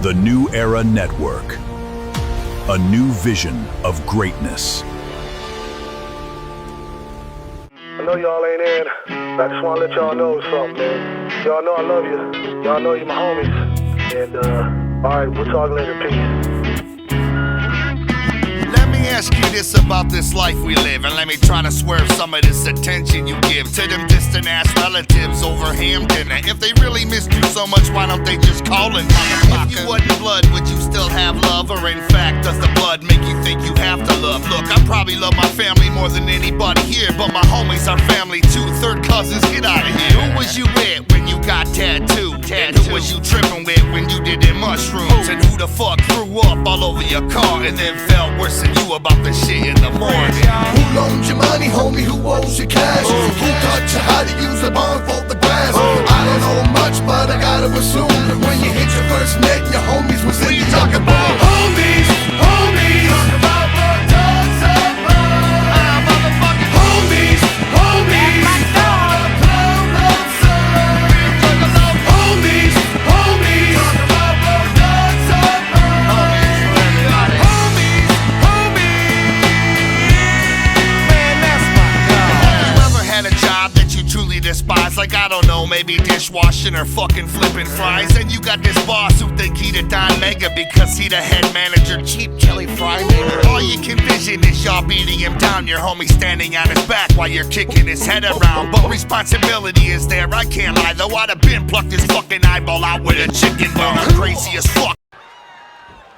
The New Era Network. A new vision of greatness. I know y'all ain't in, but I just want to let y'all know something, man. Y'all know I love you. Y'all know you're my homies. And, alright, we'll talk later. Peace. Let me ask you this about this life we live, and let me try to swerve some of this attention you give to them distant ass relatives over ham dinner. If they really missed you so much, why don't they just call and if you wasn't blood, would you still have love? Or in fact, does the blood make you think you have to love? Look, I probably love my family more than anybody here, but my homies are family too. Third cousins, get out of here. Who was you with when you got tattooed? And who was you tripping with when you did them mushrooms? And who the fuck threw up all over your car and then felt worse than you about the shit in the morning? Who loaned you money, homie? Who owes you cash? Who taught you how to use the barn for the grass? I don't know much, but I gotta assume that when you hit your first net, your homies was in the talking about homies, homies. Talk about what dogs are motherfucking homies, homies. My dog. Homies, homies. Talk about what dogs are homies, homies. Man, that's my God. Have you ever had a job that you truly despise? Like, I don't know, maybe dishwashing or fucking flipping fries. And you got this boss who think he the Don Mega because he the head manager, cheap jelly fry maker. All you can vision is y'all beating him down, your homie standing on his back while you're kicking his head around. But responsibility is there, I can't lie though. I'd have been plucked his fucking eyeball out with a chicken bone. I'm crazy as fuck.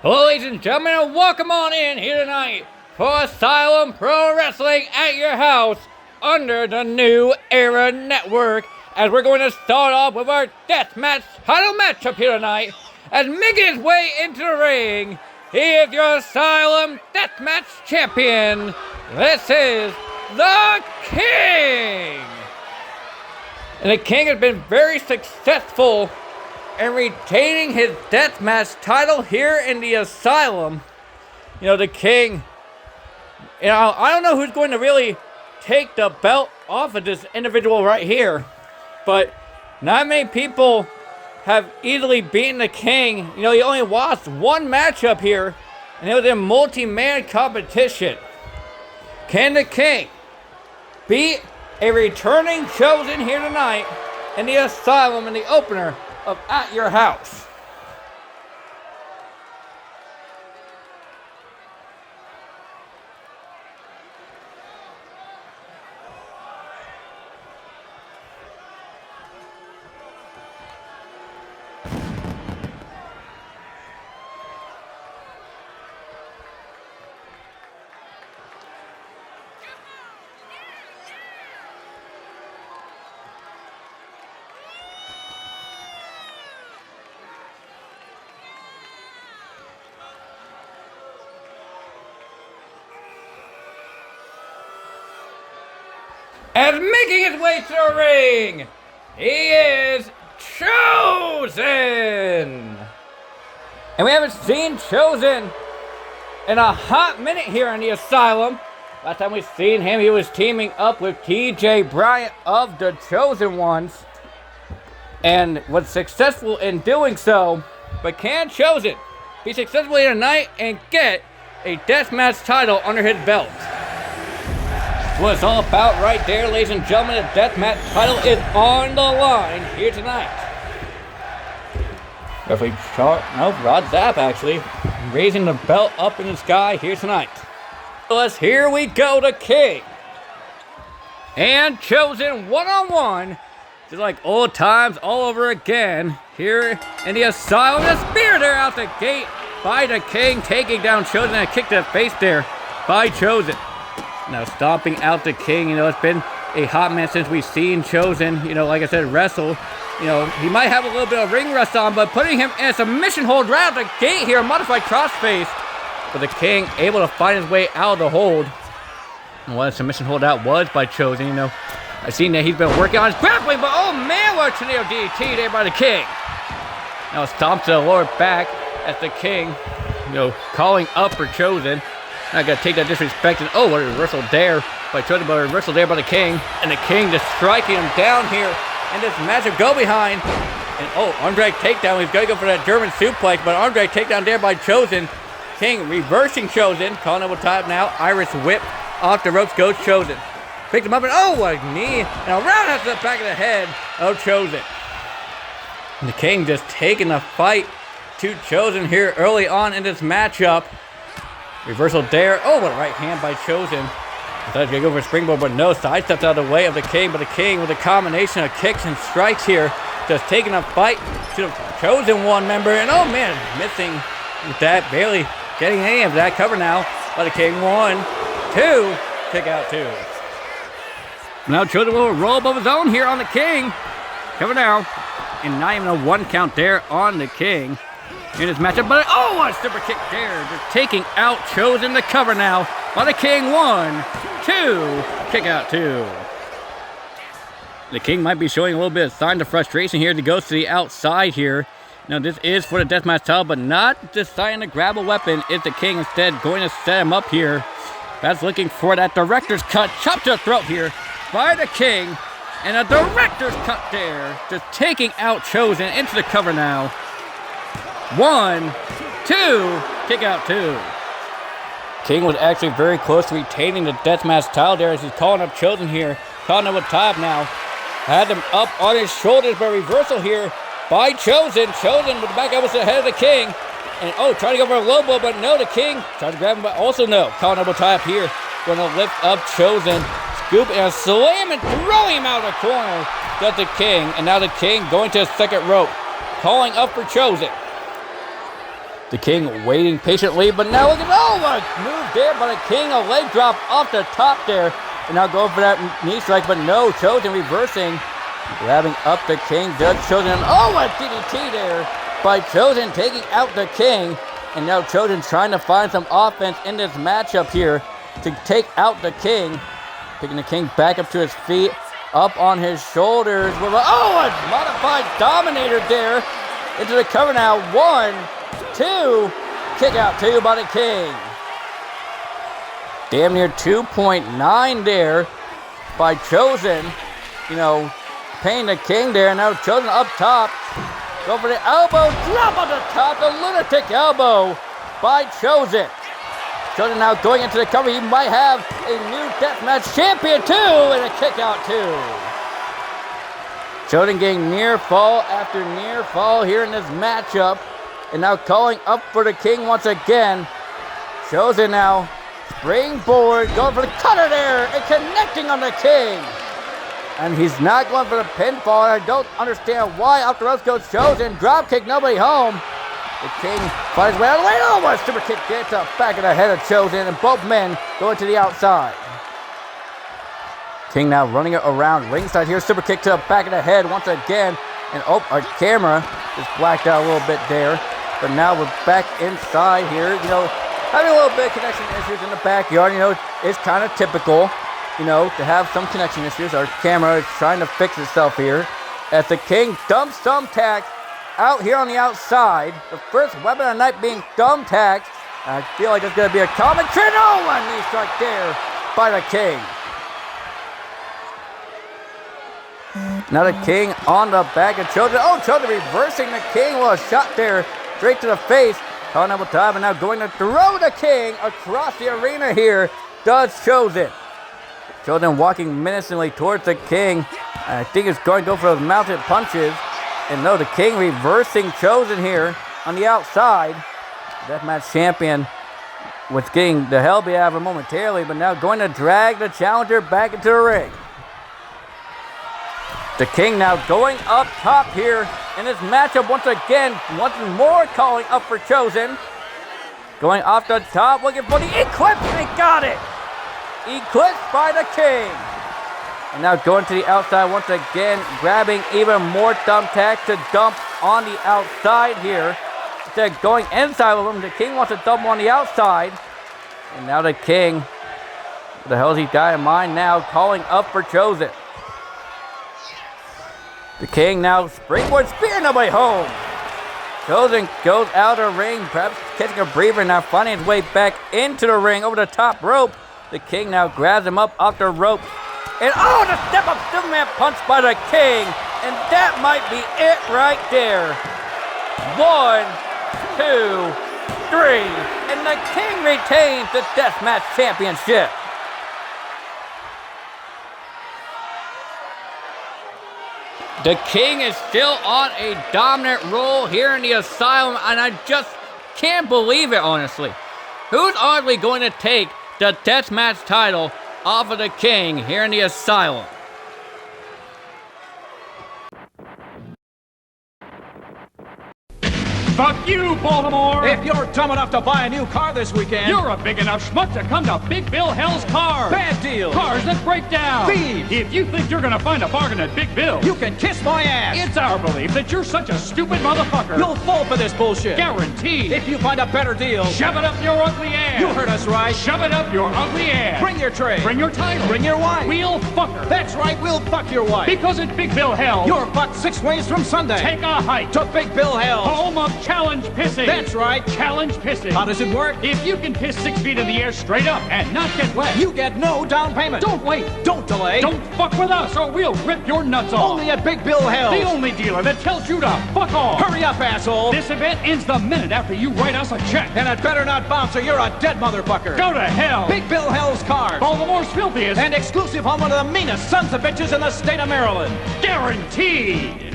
Hello, ladies and gentlemen, and welcome on in here tonight for Asylum Pro Wrestling at your house under the New Era Network. As we're going to start off with our deathmatch title matchup here tonight. As making his way into the ring, he is your Asylum Deathmatch Champion. This is the King. And the King has been very successful in retaining his deathmatch title here in the Asylum. You know, the King, I don't know who's going to really take the belt off of this individual right here, but not many people have easily beaten the King. You know, he only lost one matchup here, and it was in multi-man competition. Can the King beat a returning chosen here tonight in the Asylum in the opener of At Your House? As making his way to the ring, he is Chosen! And we haven't seen Chosen in a hot minute here in the Asylum. Last time we've seen him, he was teaming up with TJ Bryant of the Chosen Ones and was successful in doing so. But can Chosen be successful here tonight and get a deathmatch title under his belt? What it's all about right there, ladies and gentlemen. The deathmatch title is on the line here tonight. Referee Rod Zapp actually raising the belt up in the sky here tonight. So here we go, the King and Chosen one-on-one, just like old times all over again here in the Asylum. The spear there out the gate by the King, taking down Chosen, and a kick to the face there by Chosen. Now stomping out the King. You know, it's been a hot minute since we've seen Chosen, you know, like I said, wrestle. You know, he might have a little bit of ring rust on, but putting him in a submission hold right out the gate here, a modified crossface. But the King able to find his way out of the hold. And what a submission hold that was by Chosen. You know, I've seen that he's been working on his grappling, but oh man, what a tornado DDT there by the King. Now stomp to the lower back as the King, you know, calling up for Chosen. Not gonna take that disrespect, and oh, what a reversal there by Chosen, but a reversal there by the King. And the King just striking him down here in this massive go behind. And Andre takedown. He's going to go for that German suplex, but Andre takedown there by Chosen. King reversing Chosen. Calling over top now. Irish whip off the ropes goes Chosen. Picks him up and a knee. And a roundhouse to the back of the head of Chosen. And the King just taking the fight to Chosen here early on in this matchup. Reversal there. What a right hand by Chosen. I thought he was going to go for a springboard, but no. Sidestepped out of the way of the King. But the King with a combination of kicks and strikes here. Just taking a fight to the Chosen one member. And missing with that. Barely getting any of that cover now by the King. 1, 2. Kick out 2. Now Chosen will roll above his own here on the King. Cover now. And not even a 1 count there on the King in this matchup. But a super kick there. Just taking out Chosen to cover now by the King. 1, 2. Kick out 2. The King might be showing a little bit of signs of frustration here. He goes to the outside here. Now this is for the deathmatch title, but not deciding to grab a weapon. Is the King instead going to set him up here? That's looking for that director's cut. Chop to the throat here by the King. And a director's cut there. Just taking out Chosen into the cover now. 1, 2. Kick out 2. King was actually very close to retaining the deathmatch title there as he's calling up Chosen here. Calling him with top now. Had him up on his shoulders, but reversal here by Chosen. Chosen with the back elbow to the head of the King. And trying to go for a low blow, but no, the King tried to grab him, but also no. Calling him with top here. Going to lift up Chosen. Scoop and slam and throw him out of the corner. That's the King. And now the King going to his second rope. Calling up for Chosen. The King waiting patiently, but now look at a move there by the King. A leg drop off the top there. And now going for that knee strike, but no. Chosen reversing. Grabbing up the King. Does Chosen. A DDT there by Chosen taking out the King. And now Chosen trying to find some offense in this matchup here to take out the King. Picking the King back up to his feet, up on his shoulders. With a modified Dominator there into the cover now. 1, 2. Kick out 2 by the King. Damn near 2.9 there by Chosen. Paying the King there. Now Chosen up top. Go for the elbow. Drop on the top. The lunatic elbow by Chosen. Chosen now going into the cover. He might have a new deathmatch champion too. And a kick out 2. Chosen getting near fall after near fall here in this matchup. And now calling up for the King once again. Chosen now springboard. Going for the cutter there. And connecting on the King. And he's not going for the pinfall. I don't understand why. Off the ropes goes Chosen. Drop kick. Nobody home. The King finds his way out of the way. Super kick gets to the back of the head of Chosen. And both men going to the outside. King now running it around ringside here. Super kick to the back of the head once again. And our camera is blacked out a little bit there. But now we're back inside here. Having a little bit of connection issues in the backyard. It's kind of typical, to have some connection issues. Our camera is trying to fix itself here. As the King dumps thumbtacks out here on the outside. The first weapon of the night being thumbtacks. I feel like there's going to be a commentary. One knee strike there by the King. Now the King on the back of Chosen. Chosen reversing the King with a shot there straight to the face. Calling up with time and now going to throw the King across the arena here. Does Chosen. Chosen walking menacingly towards the King. I think he's going to go for those mounted punches. And no, the King reversing Chosen here on the outside. Deathmatch champion was getting the hell beat out of him momentarily, but now going to drag the challenger back into the ring. The King now going up top here in this matchup once again. Once more calling up for Chosen. Going off the top, looking for the Eclipse, and he got it. Eclipsed by the King. And now going to the outside once again, grabbing even more thumbtacks to dump on the outside here. Instead of going inside of him, the King wants to dump on the outside. And now the King, what the hell has he got in mind now, calling up for Chosen. The King now springboard spear, nobody home. Chosen goes out of the ring, perhaps catching a breather, now finding his way back into the ring over the top rope. The King now grabs him up off the rope. And the step up Superman punch by the King. And that might be it right there. 1, 2, 3. And the King retains the Deathmatch Championship. The King is still on a dominant role here in the Asylum, and I just can't believe it, honestly. Who's honestly going to take the Deathmatch title off of the King here in the Asylum? Fuck you, Baltimore! If you're dumb enough to buy a new car this weekend, You're a big enough schmuck to come to Big Bill Hell's Cars! bad deal. Cars that break down! Thieves. If you think you're gonna find a bargain at Big Bill, You can kiss my ass. it's our belief that you're such a stupid motherfucker. You'll fall for this bullshit. Guaranteed. If you find a better deal, Shove it up your ugly ass! you heard us right. Shove it up your ugly ass! Bring your tray. Bring your title! Bring your wife. We'll fuck her! That's right, we'll fuck your wife. Because at Big Bill Hell, You're fucked 6 ways from Sunday. take a hike to Big Bill Hell. home of challenge pissing! That's right. Challenge pissing! How does it work? If you can piss 6 feet in the air straight up and not get wet, You get no down payment. don't wait! Don't delay. Don't fuck with us or we'll rip your nuts off! Only at Big Bill Hell. The only dealer that tells you to fuck off! Hurry up, asshole. This event ends the minute after you write us a check! And it better not bounce or you're a dead motherfucker. Go to hell! Big Bill Hell's Cars. Baltimore's filthiest And exclusive home of the meanest sons of bitches in the state of Maryland. guaranteed!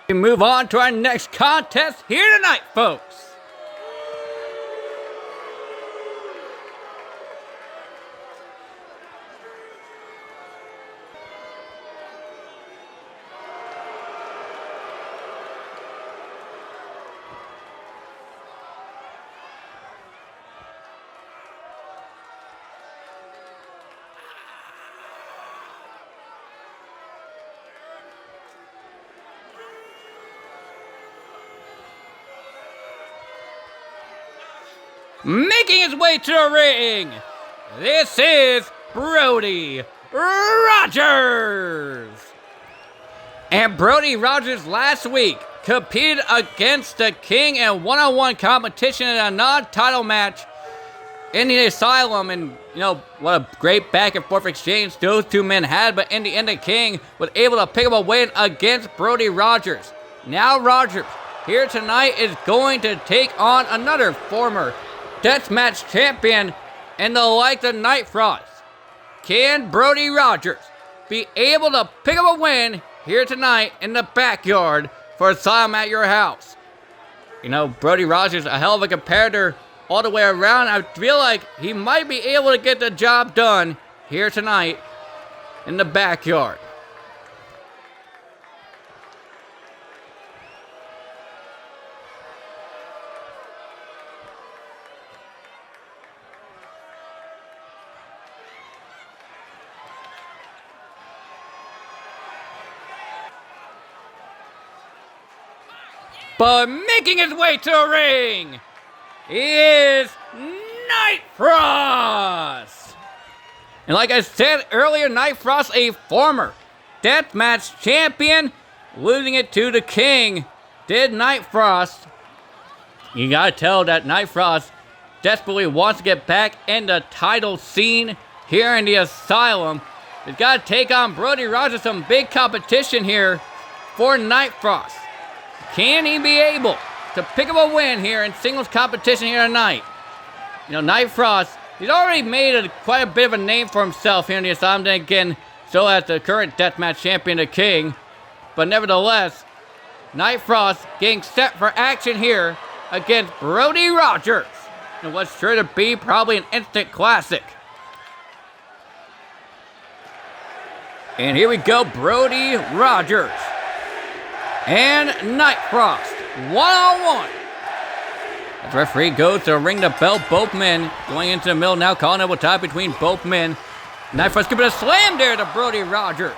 We move on to our next contest here tonight, folks. Making his way to the ring, this is Brody Rogers. And Brody Rogers last week competed against the King in one-on-one competition in a non-title match in the Asylum. And, you know, what a great back-and-forth exchange those two men had. But in the end, the King was able to pick up a win against Brody Rogers. Now Rogers, here tonight, is going to take on another former Deathmatch champion in the likes of Night Frost. Can Brody Rogers be able to pick up a win here tonight in the backyard for Asylum at your house? You know, Brody Rogers, a hell of a competitor all the way around. I feel like he might be able to get the job done here tonight in the backyard. But making his way to the ring is Night Frost. And like I said earlier, Night Frost, a former Deathmatch champion, losing it to the King. Did Night Frost. You gotta tell that Night Frost desperately wants to get back in the title scene here in the Asylum. He's gotta take on Brody Rogers, some big competition here for Night Frost. Can he be able to pick up a win here in singles competition here tonight? You know, Night Frost, he's already made quite a bit of a name for himself here in the Asylum. Then again, so has the current Deathmatch champion, the King. But nevertheless, Night Frost getting set for action here against Brody Rogers. And what's sure to be probably an instant classic. And here we go, Brody Rogers and Night Frost, one-on-one. As the referee goes to ring the bell, both men going into the middle now, calling it a tie between both men. Night Frost giving a slam there to Brody Rogers.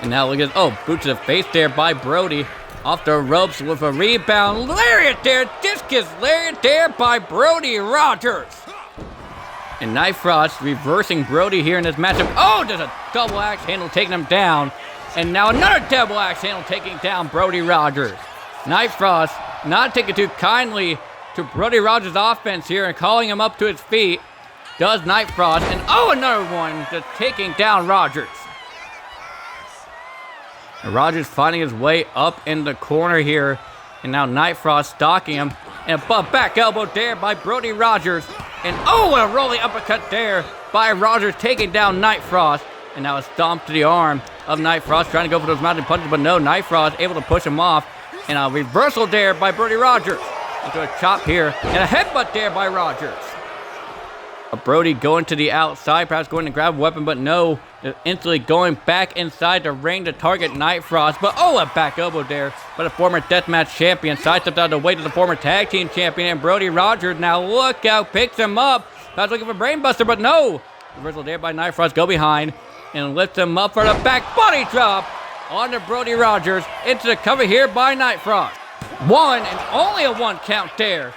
And now look at, boot to the face there by Brody. Off the ropes with a rebound. Lariat there, discus lariat there by Brody Rogers. And Night Frost reversing Brody here in this matchup. Oh, there's a double axe handle taking him down. And now another double axe handle taking down Brody Rogers. Night Frost not taking too kindly to Brody Rogers' offense here and calling him up to his feet. Does Night Frost, and another one just taking down Rogers. And Rogers finding his way up in the corner here, and now Night Frost stalking him, and a back elbow there by Brody Rogers, and a rolling uppercut there by Rogers taking down Night Frost, and now a stomp to the arm of Night Frost trying to go for those mountain punches, but no, Night Frost able to push him off, and a reversal there by Brody Rogers, into a chop here, and a headbutt there by Rogers. Brody going to the outside, perhaps going to grab a weapon, but no, instantly going back inside the ring to target Night Frost, but a back elbow there by the former deathmatch champion, sidestepped out of the way to the former tag team champion, and Brody Rogers now look out, picks him up, perhaps looking for brainbuster, but no, reversal there by Night Frost, go behind, and lifts him up for the back body drop onto Brody Rogers, into the cover here by Night Frost. One, and only a 1 count there.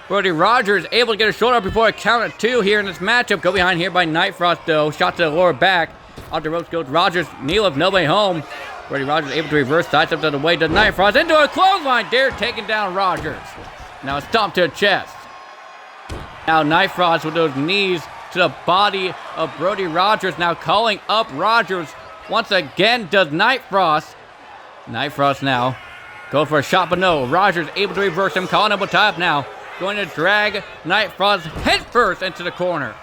Brody Rogers able to get a shoulder up before a count of 2 here in this matchup. Go behind here by Night Frost though. Shot to the lower back. Off the ropes goes Rogers. Knee of nobody home. Brody Rogers able to reverse sidestep to the way to Night Frost. Into a clothesline there, taking down Rogers. Now a stomp to the chest. Now Night Frost with those knees to the body of Brody Rogers. Now calling up Rogers. Once again does Night Frost. Night Frost now go for a shot, but no. Rogers able to reverse him. Calling up a top now. Going to drag Night Frost headfirst into the corner.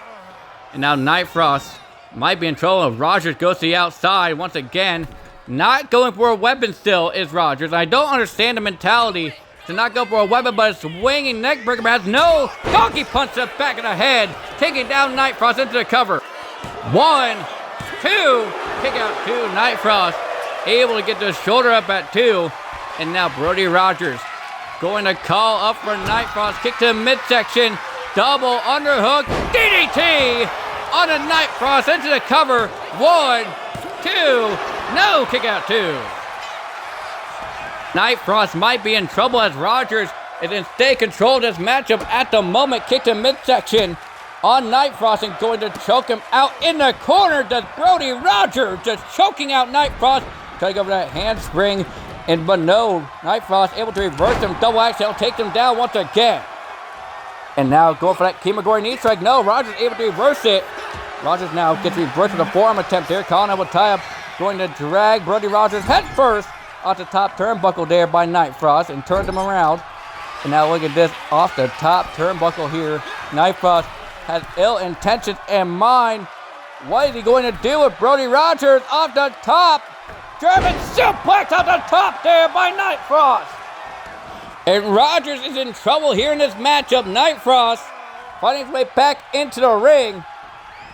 And now Night Frost might be in trouble. Rogers goes to the outside once again. Not going for a weapon still is Rogers. I don't understand the mentality to not go for a weapon, but a swinging neck breaker has no donkey punch to the back of the head. Taking down Night Frost into the cover. 1, 2, kick out 2. Night Frost able to get the shoulder up at 2. And now Brody Rogers going to call up for Night Frost. Kick to the midsection. Double underhook. DDT on a Night Frost into the cover. 1, 2. No, kick out 2. Night Frost might be in trouble as Rogers is in state control of this matchup at the moment. Kick to midsection on Night Frost and going to choke him out in the corner. Does Brody Rogers just choking out Night Frost. Trying to go for that handspring. But no, Night Frost able to reverse him. Double axe, he'll take him down once again. And now going for that Kimagori knee strike. No, Rogers able to reverse it. Rogers now gets reversed with a forearm attempt there. Colin will tie up. Going to drag Brody Rogers head first off the top turnbuckle there by Night Frost and turns him around. And now look at this off the top turnbuckle here. Night Frost has ill intentions in mind. What is he going to do with Brody Rogers off the top? German suplex off the top there by Night Frost. And Rogers is in trouble here in this matchup. Night Frost fighting his way back into the ring.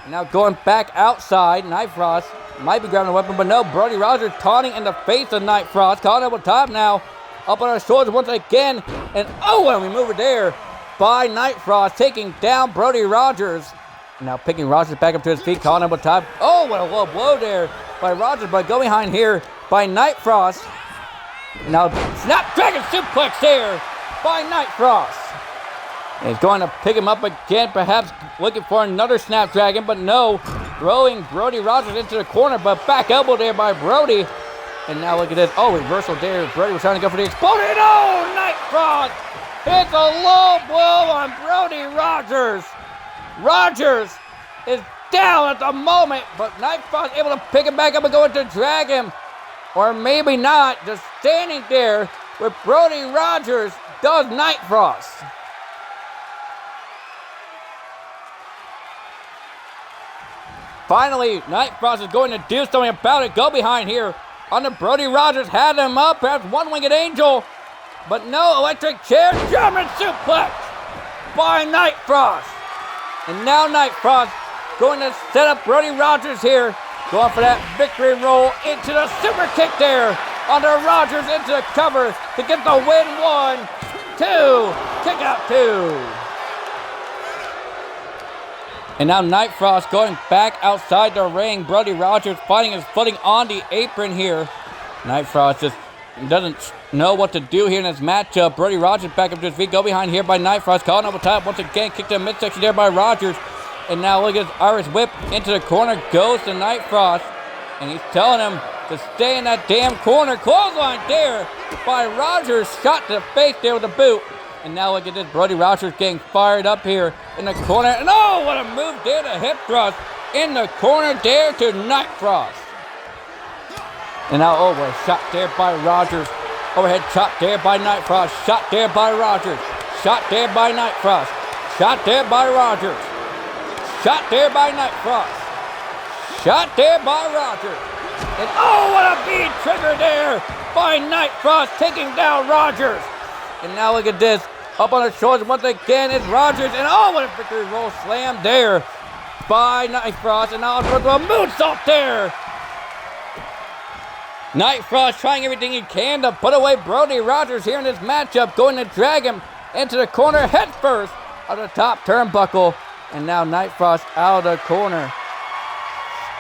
And now going back outside. Night Frost might be grabbing a weapon, but no. Brody Rogers taunting in the face of Night Frost. Calling up on top now. Up on our shoulders once again. And and we move it there by Night Frost, taking down Brody Rogers. Now picking Rogers back up to his feet, calling up on top. What a low blow there by Rogers, but go behind here by Night Frost. Now Snapdragon suplex there by Night Frost. And he's going to pick him up again, perhaps looking for another Snapdragon, but no. Throwing Brody Rogers into the corner, but back elbow there by Brody. And now look at this. Reversal there. Brody was trying to go for the explosion. Night Frost hits a low blow on Brody Rogers. Rogers is down at the moment, but Night Frost able to pick him back up and going to drag him. Or maybe not, just standing there with Brody Rogers does Night Frost. Finally, Night Frost is going to do something about it. Go behind here under Brody Rogers, had him up, perhaps one-winged angel, but no, electric chair, German suplex by Night Frost. And now Night Frost going to set up Brody Rogers here. Going for that victory roll into the super kick there. Under Rogers into the cover to get the win. 1, 2, kick out 2. And now Night Frost going back outside the ring. Brody Rogers finding his footing on the apron here. Night Frost just doesn't know what to do here in this matchup. Brody Rogers back up to his feet. Go behind here by Night Frost. Calling up a top once again. Kick to the midsection there by Rogers. And now look at his Irish whip into the corner. Goes to Night Frost. And he's telling him to stay in that damn corner. Clothesline there by Rogers. Shot to the face there with a boot. And now look at this, Brody Rogers getting fired up here in the corner. And oh, what a move there, the hip thrust in the corner there to Night Frost. And now, oh, what a shot there by Rogers. Overhead chop there by Night Frost. Shot there by Rogers. Shot there by Night Frost. Shot there by Rogers. Shot there by Night Frost. Shot there by Rogers. And oh, what a bead trigger there by Night Frost taking down Rogers. And now look at this. Up on the shoulders once again is Rogers. And oh, what a victory roll slam there by Night Frost. And now a moonsault there. Night Frost trying everything he can to put away Brody Rogers here in this matchup. Going to drag him into the corner head first of the top turnbuckle. And now Night Frost out of the corner.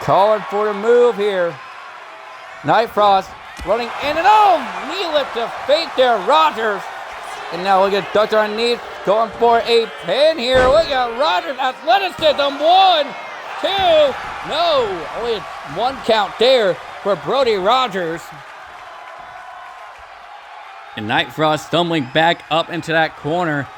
Calling for the move here. Night Frost running in and oh, knee lift to fate there, Rogers. And now look at Dr. Underneath going for a pin here. Look at Rogers' athleticism. 1, 2. No, only one count there for Brody Rogers. And Night Frost stumbling back up into that corner.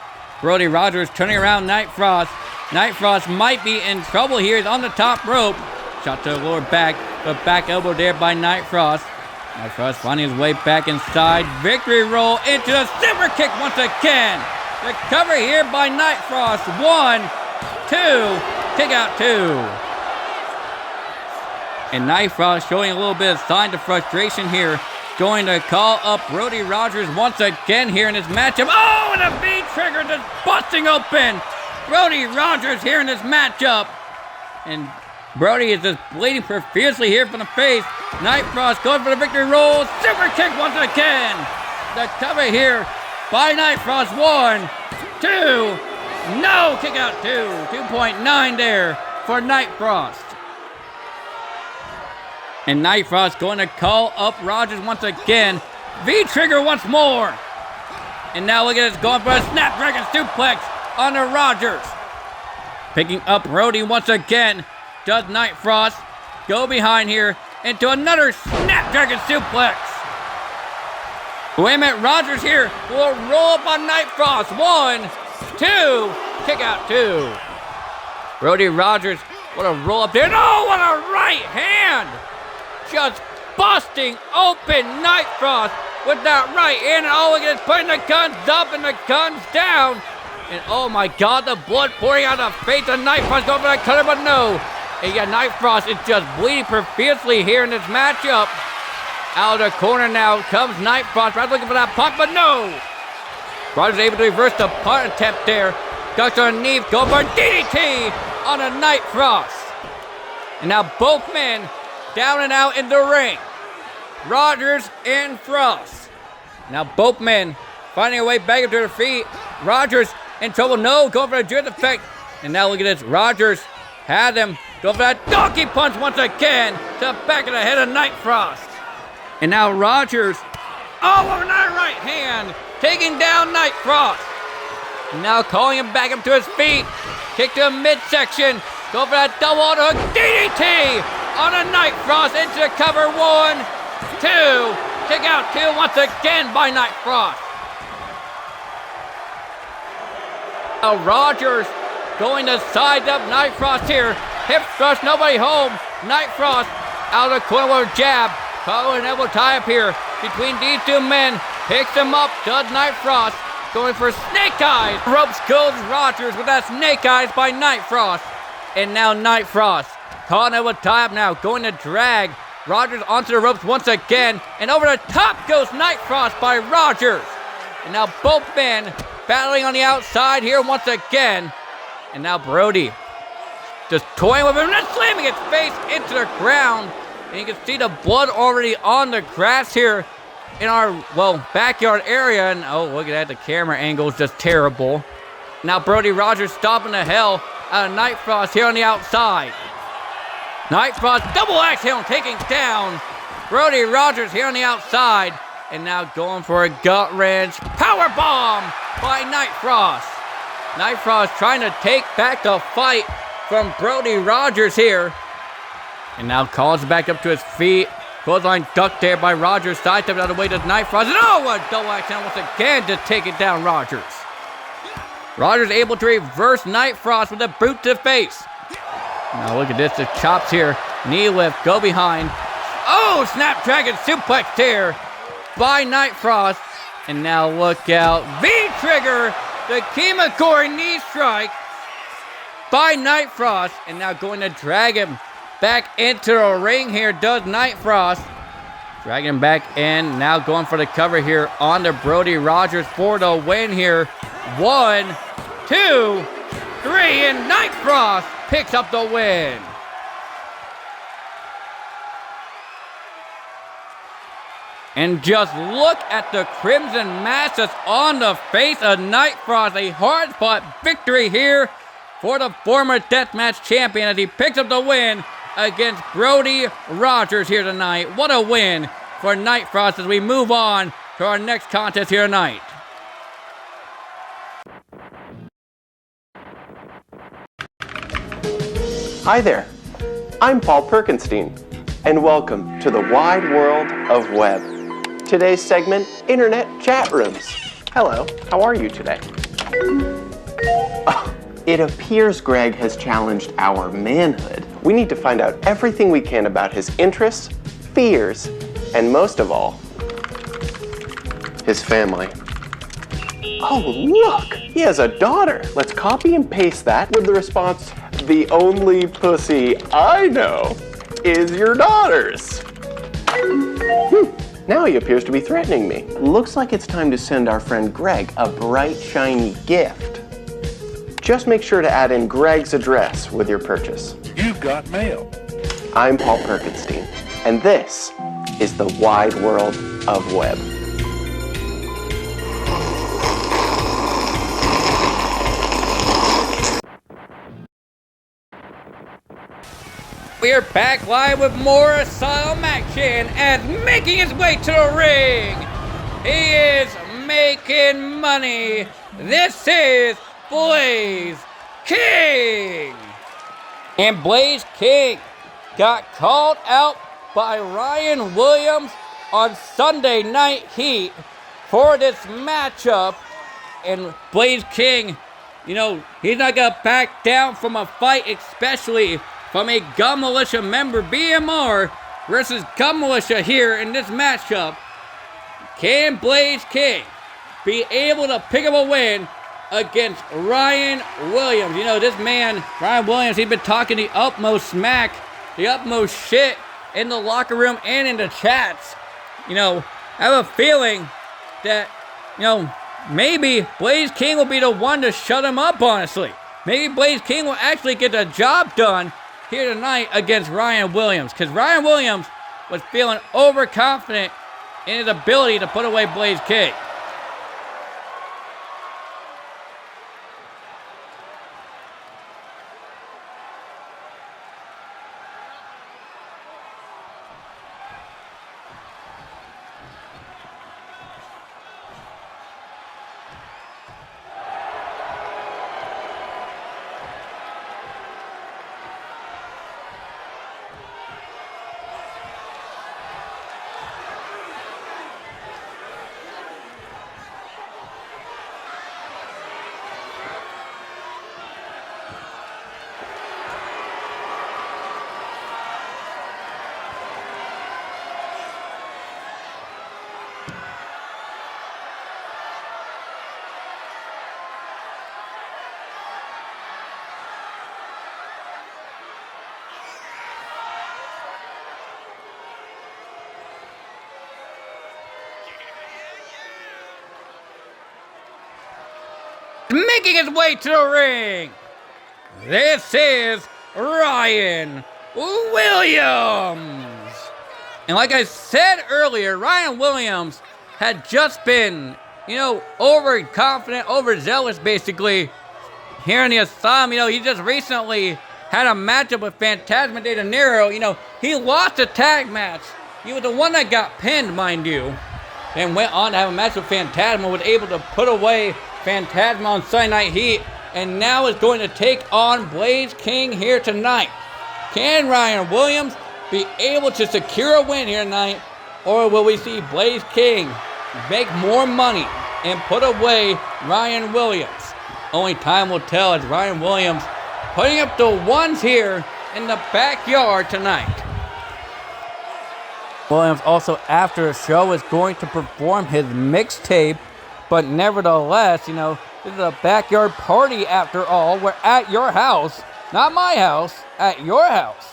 Brody Rogers turning around Night Frost. Night Frost might be in trouble here. He's on the top rope. Shot to the lower back. The back elbow there by Night Frost. Night Frost finding his way back inside. Victory roll into the super kick once again. The cover here by Night Frost. 1, 2. Kick out 2. And Night Frost showing a little bit of sign of frustration here. Going to call up Brody Rogers once again here in this matchup. Oh, and a V trigger just busting open. Brody Rogers here in this matchup. And Brody is just bleeding profusely here from the face. Night Frost going for the victory roll. Super kick once again. The cover here by Night Frost. 1, 2. No, kick out 2. 2.9 there for Night Frost. And Night Frost going to call up Rogers once again. V-trigger once more. And now look at this, going for a Snapdragon suplex onto Rogers. Picking up Brody once again. Does Night Frost go behind here into another Snapdragon suplex. Wait a minute, Rogers here will roll up on Night Frost. 1, 2, kick out 2. Brody Rogers, what a roll up there. Oh, what a right hand. Just busting open Night Frost with that right hand. Oh, look at this, putting the guns up and the guns down. And oh my God, the blood pouring out of the face of Night Frost. Going for that cutter, but no. And yeah, Night Frost is just bleeding profusely here in this matchup. Out of the corner now comes Night Frost. Right, looking for that punt, but no. Rogers able to reverse the punt attempt there. Ducks underneath, going for a DDT on a Night Frost. And now both men down and out in the ring. Rogers and Frost. Now both men finding a way back up to their feet. Rogers in trouble. No, going for a drift effect. And now look at this. Rogers had him. Go for that donkey punch once again to the back of the head of Night Frost. And now Rogers, oh, with another right hand, taking down Night Frost. And now calling him back up to his feet. Kick to the midsection. Go for that double underhook DDT on a Night Frost into the cover. 1, 2. Kick out 2 once again by Night Frost. Now Rogers going to side up Night Frost here. Hip thrust, nobody home. Night Frost out of the corner with a jab. Following an elbow tie up here between these two men. Picks him up, does Night Frost. Going for snake eyes. Ropes goes Rogers with that snake eyes by Night Frost. And now Night Frost caught an elbow tie up now. Going to drag Rogers onto the ropes once again. And over the top goes Night Frost by Rogers. And now both men battling on the outside here once again. And now Brody just toying with him and slamming his face into the ground. And you can see the blood already on the grass here in our, well, backyard area. And oh, look at that, the camera angle is just terrible. Now Brody Rogers stomping the hell out of Night Frost here on the outside. Night Frost double axe handle taking down Brody Rogers here on the outside. And now going for a gut wrench power bomb by Night Frost. Night Frost trying to take back the fight from Brody Rogers here. And now calls back up to his feet. Clothesline ducked there by Rogers. Sidestep out of the way to Night Frost. And oh, a double action once again to take it down Rogers. Rogers able to reverse Night Frost with a boot to the face. Now look at this, the chops here. Knee lift, go behind. Oh, Snapdragon suplex here by Night Frost. And now look out. V-trigger, the Kimakori knee strike by Night Frost. And now going to drag him back into the ring here does Night Frost. Dragging him back in. Now going for the cover here on the Brody Rogers for the win here. 1, 2, 3, and Night Frost picks up the win. And just look at the crimson mask that's on the face of Night Frost. A hard-fought victory here for the former Deathmatch champion as he picks up the win against Brody Rogers here tonight. What a win for Night Frost as we move on to our next contest here tonight. Hi there, I'm Paul Perkenstein, and welcome to the wide world of web. Today's segment, Internet Chat Rooms. Hello, how are you today? Oh, it appears Greg has challenged our manhood. We need to find out everything we can about his interests, fears, and most of all, his family. Oh, look, he has a daughter. Let's copy and paste that with the response, "The only pussy I know is your daughter's." Now he appears to be threatening me. Looks like it's time to send our friend Greg a bright, shiny gift. Just make sure to add in Greg's address with your purchase. You've got mail. I'm Paul Perkenstein, and this is the wide world of web. We are back live with more Asylum action and making his way to the ring. He is making money. This is Blaze King. And Blaze King got called out by Ryan Williams on Sunday Night Heat for this matchup. And Blaze King, you know, he's not going to back down from a fight, especially from a Gun Militia member, BMR, versus Gun Militia here in this matchup. Can Blaze King be able to pick up a win against Ryan Williams? You know, this man, Ryan Williams, he's been talking the utmost smack, the utmost shit in the locker room and in the chats. You know, I have a feeling that, you know, maybe Blaze King will be the one to shut him up, honestly. Maybe Blaze King will actually get the job done here tonight against Ryan Williams, because Ryan Williams was feeling overconfident in his ability to put away Blaze King. Making his way to the ring, this is Ryan Williams. And like I said earlier, Ryan Williams had just been, you know, overconfident, overzealous basically here in the Asylum. You know, he just recently had a matchup with Phantasma de Niro. You know, he lost a tag match. He was the one that got pinned, mind you. Then went on to have a match with Phantasma, was able to put away Phantasma on Sunday Night Heat, and now is going to take on Blaze King here tonight. Can Ryan Williams be able to secure a win here tonight, or will we see Blaze King make more money and put away Ryan Williams? Only time will tell, as Ryan Williams putting up the ones here in the backyard tonight. Williams also, after the show, is going to perform his mixtape, but nevertheless, you know, this is a backyard party after all. We're at your house, not my house, at your house.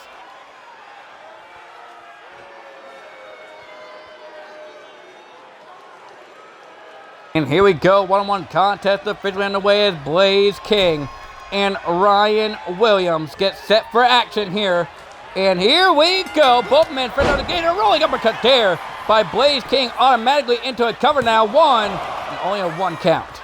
And here we go, one-on-one contest officially underway as Blaze King and Ryan Williams get set for action here. And here we go, both men for the gate, a rolling uppercut there by Blaze King, automatically into a cover now, one, and only a one count.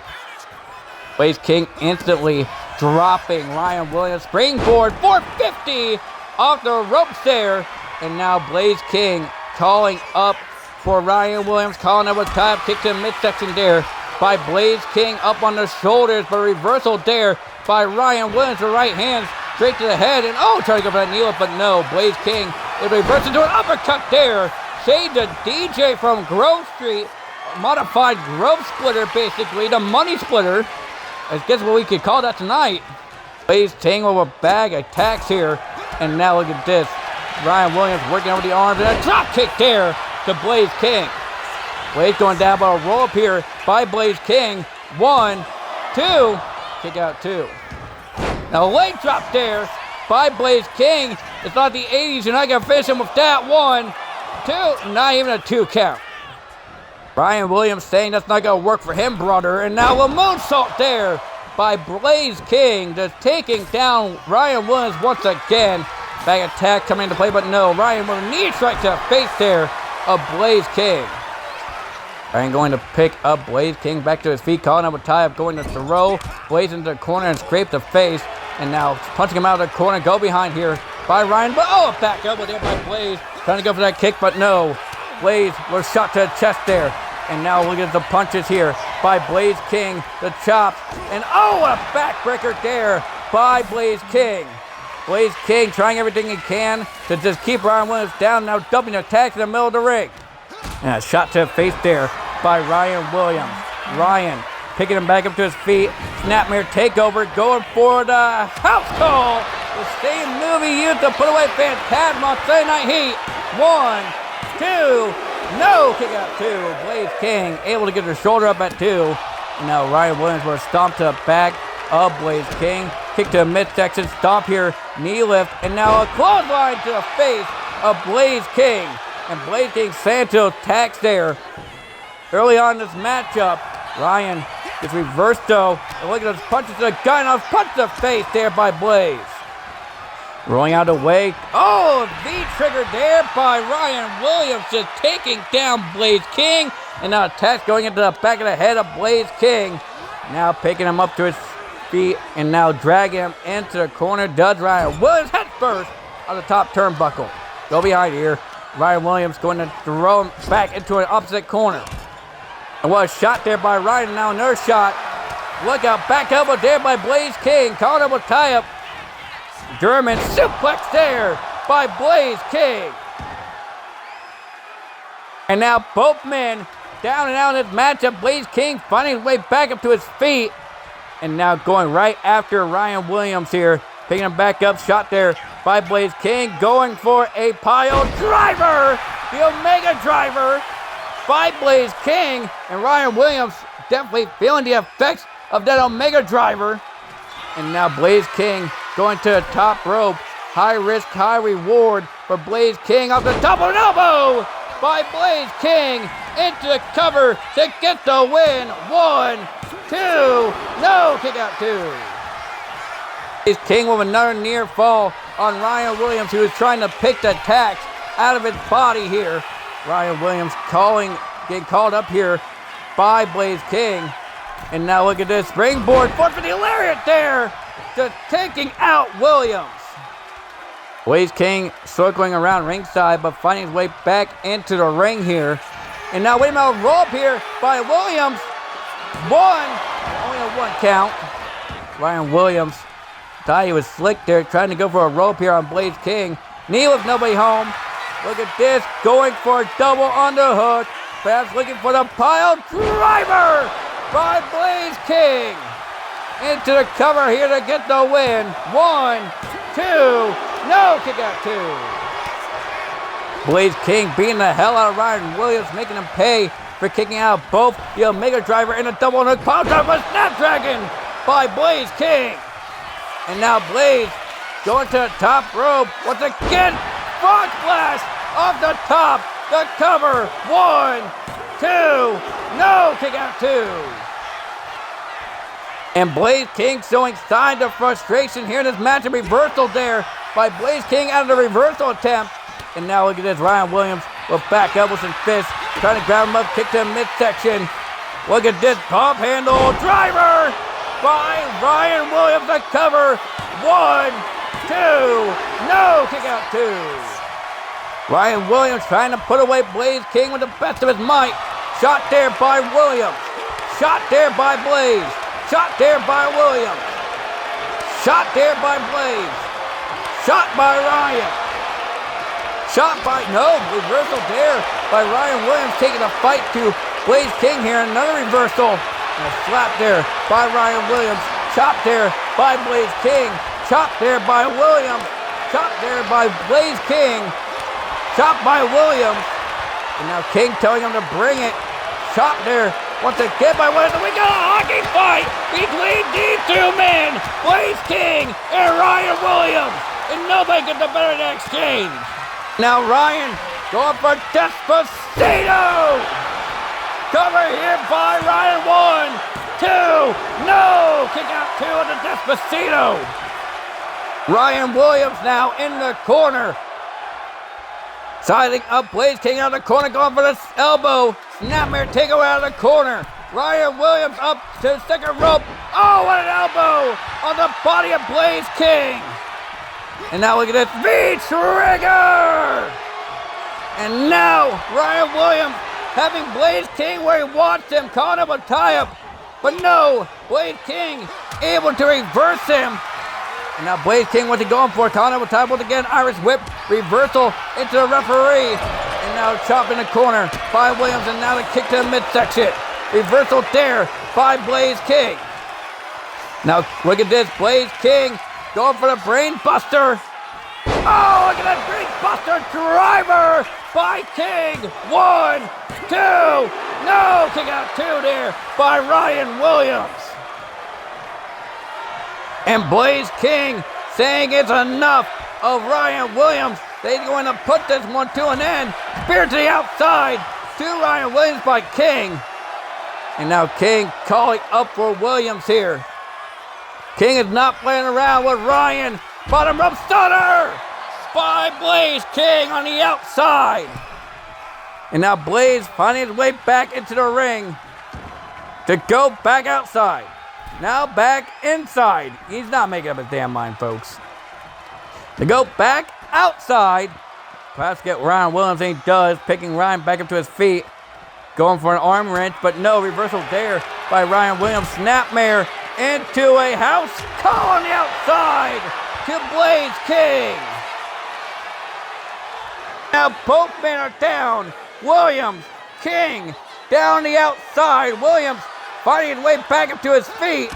Blaze King instantly dropping Ryan Williams, springboard 450 off the ropes there, and now Blaze King calling up for Ryan Williams, calling up with tie-up, kick to the midsection there by Blaze King, up on the shoulders, but reversal there by Ryan Williams, the right hand straight to the head, and trying to go for that knee lift, but no, Blaze King is reversed into an uppercut there. Shade the DJ from Grove Street, modified Grove Splitter basically, the money splitter. I guess what we could call that tonight. Blaze King with a bag of attacks here, and now look at this. Ryan Williams working over the arms, and a drop kick there to Blaze King. Blaze going down, but a roll up here by Blaze King. 1, 2, kick out 2. Now a leg drop there by Blaze King. It's not the 80s, you're not going to finish him with that. 1, 2, not even a 2 count. Ryan Williams saying that's not going to work for him, brother. And now a moonsault there by Blaze King, just taking down Ryan Williams once again. Back attack coming into play, but no. Ryan with a knee strike to the face there of Blaze King. Ryan going to pick up Blaze King back to his feet, calling up a tie-up, going to throw Blaze into the corner and scrape the face. And now punching him out of the corner, go behind here by Ryan. But a back elbow there by Blaze, trying to go for that kick, but no. Blaze was shot to the chest there. And now look at the punches here by Blaze King, the chops, and a backbreaker there by Blaze King. Blaze King trying everything he can to just keep Ryan Williams down, now dumping attacks in the middle of the ring. And a shot to the face there by Ryan Williams. Ryan picking him back up to his feet. Snapmare takeover, going for the house call. The same movie used to put away Phantasm on Sunday Night Heat. 1, 2, no, kick out 2. Blaze King able to get her shoulder up at 2. And now Ryan Williams will stomp to the back of Blaze King. Kick to the midsection, stomp here, knee lift, and now a clothesline to the face of Blaze King. And Blaze King Santo attacks there. Early on in this matchup, Ryan gets reversed though. And look at those punches to the gun, off punch to the face there by Blaze. Rolling out of the way. V-trigger there by Ryan Williams, just taking down Blaze King. And now attacks going into the back of the head of Blaze King. Now picking him up to his feet and now dragging him into the corner. Does Ryan Williams head first on the top turnbuckle. Go behind here. Ryan Williams going to throw him back into an opposite corner. And what a shot there by Ryan. Now another shot. Look out, back elbow there by Blaze King. Calling him a tie-up. German suplex there by Blaze King. And now both men down and out in this matchup. Blaze King finding his way back up to his feet. And now going right after Ryan Williams here. Picking him back up. Shot there by Blaze King. Going for a pile driver. The Omega driver by Blaze King. And Ryan Williams definitely feeling the effects of that Omega driver. And now Blaze King going to the top rope. High risk, high reward for Blaze King off the top of an elbow by Blaze King into the cover to get the win. 1, 2, no, kick out 2. Blaze King with another near fall on Ryan Williams, who was trying to pick the tacks out of his body here. Ryan Williams getting called up here by Blaze King. And now look at this springboard 450 lariat there, just taking out Williams. Blaze King circling around ringside, but finding his way back into the ring here. And now wait a minute, roll up here by Williams. 1, only a 1 count. Ryan Williams thought he was slick there, trying to go for a rope here on Blaze King. Knee with nobody home. Look at this, going for a double underhook. Fast looking for the pile driver by Blaze King. Into the cover here to get the win. 1, 2, no, kick out 2. Blaze King beating the hell out of Ryan Williams, making him pay for kicking out both the Omega driver and a double underhook pile driver Snapdragon by Blaze King. And now Blaze going to the top rope. Once again, frog splash off the top, the cover. 1, 2, no, kick out 2. And Blaze King showing signs of frustration here in this match. A reversal there by Blaze King out of the reversal attempt. And now look at this, Ryan Williams with back elbows and fists, trying to grab him up, kick to the midsection. Look at this pump handle driver by Ryan Williams, the cover. 1, 2, no, kick out 2. Ryan Williams trying to put away Blaze King with the best of his might. Shot there by Williams. Shot there by Blaze. Shot there by Williams. Shot there by Blaze. Shot by Ryan. Shot by, no, reversal there by Ryan Williams, taking a fight to Blaze King here. Another reversal. And a slap there by Ryan Williams. Chop there by Blaze King. Chop there by Williams. Chop there by Blaze King. Chop by Williams. And now King telling him to bring it. Chop there once again by Williams. We got a hockey fight between these two men, Blaze King and Ryan Williams. And nobody gets the better of the exchange. Now Ryan going for Despacito. Cover here by Ryan. 1, 2, no! Kick out 2 on the Despacito. Ryan Williams now in the corner. Sizing up Blaze King out of the corner, going for the elbow. Snapmare takeaway out of the corner. Ryan Williams up to the second rope. Oh, what an elbow on the body of Blaze King. And now look at this, V-Trigger! And now Ryan Williams having Blaze King where he wants him, calling him a tie-up. But no, Blaze King able to reverse him. And now Blaze King, what's he going for? Calling him a tie-up once again. Irish whip, reversal into the referee. And now chop in the corner by Williams, and now the kick to the midsection. Reversal there by Blaze King. Now look at this, Blaze King going for the brain buster. Oh, look at that brain buster driver by King. 1, 2, no, kick out 2 there by Ryan Williams. And Blaze King saying it's enough of Ryan Williams. They're going to put this one to an end. Spear to the outside to Ryan Williams by King. And now King calling up for Williams here. King is not playing around with Ryan. Bottom rope stunner by Blaze King on the outside. And now Blaze finding his way back into the ring to go back outside. Now back inside. He's not making up his damn mind, folks. To go back outside. Perhaps get Ryan Williams, and he does. Picking Ryan back up to his feet. Going for an arm wrench, but no, reversal there by Ryan Williams. Snapmare into a house call on the outside to Blaze King. Now both men are down. Williams, King, down the outside. Williams finding his way back up to his feet.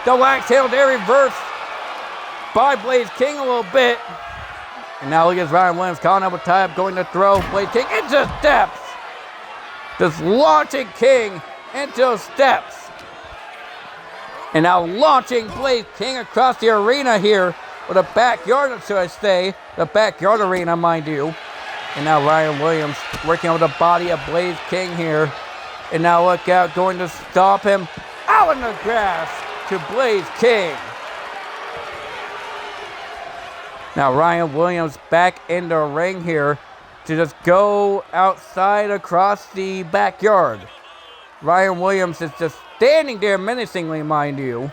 The wax handle there reversed by Blaze King a little bit. And now look at Ryan Williams calling up a tie-up, going to throw Blaze King into steps. Just launching King into steps. And now launching Blaze King across the arena here, or the backyard, should I say. The backyard arena, mind you. And now Ryan Williams working on the body of Blaze King here. And now look out, going to stop him out in the grass to Blaze King. Now Ryan Williams back in the ring here to just go outside across the backyard. Ryan Williams is just standing there menacingly, mind you.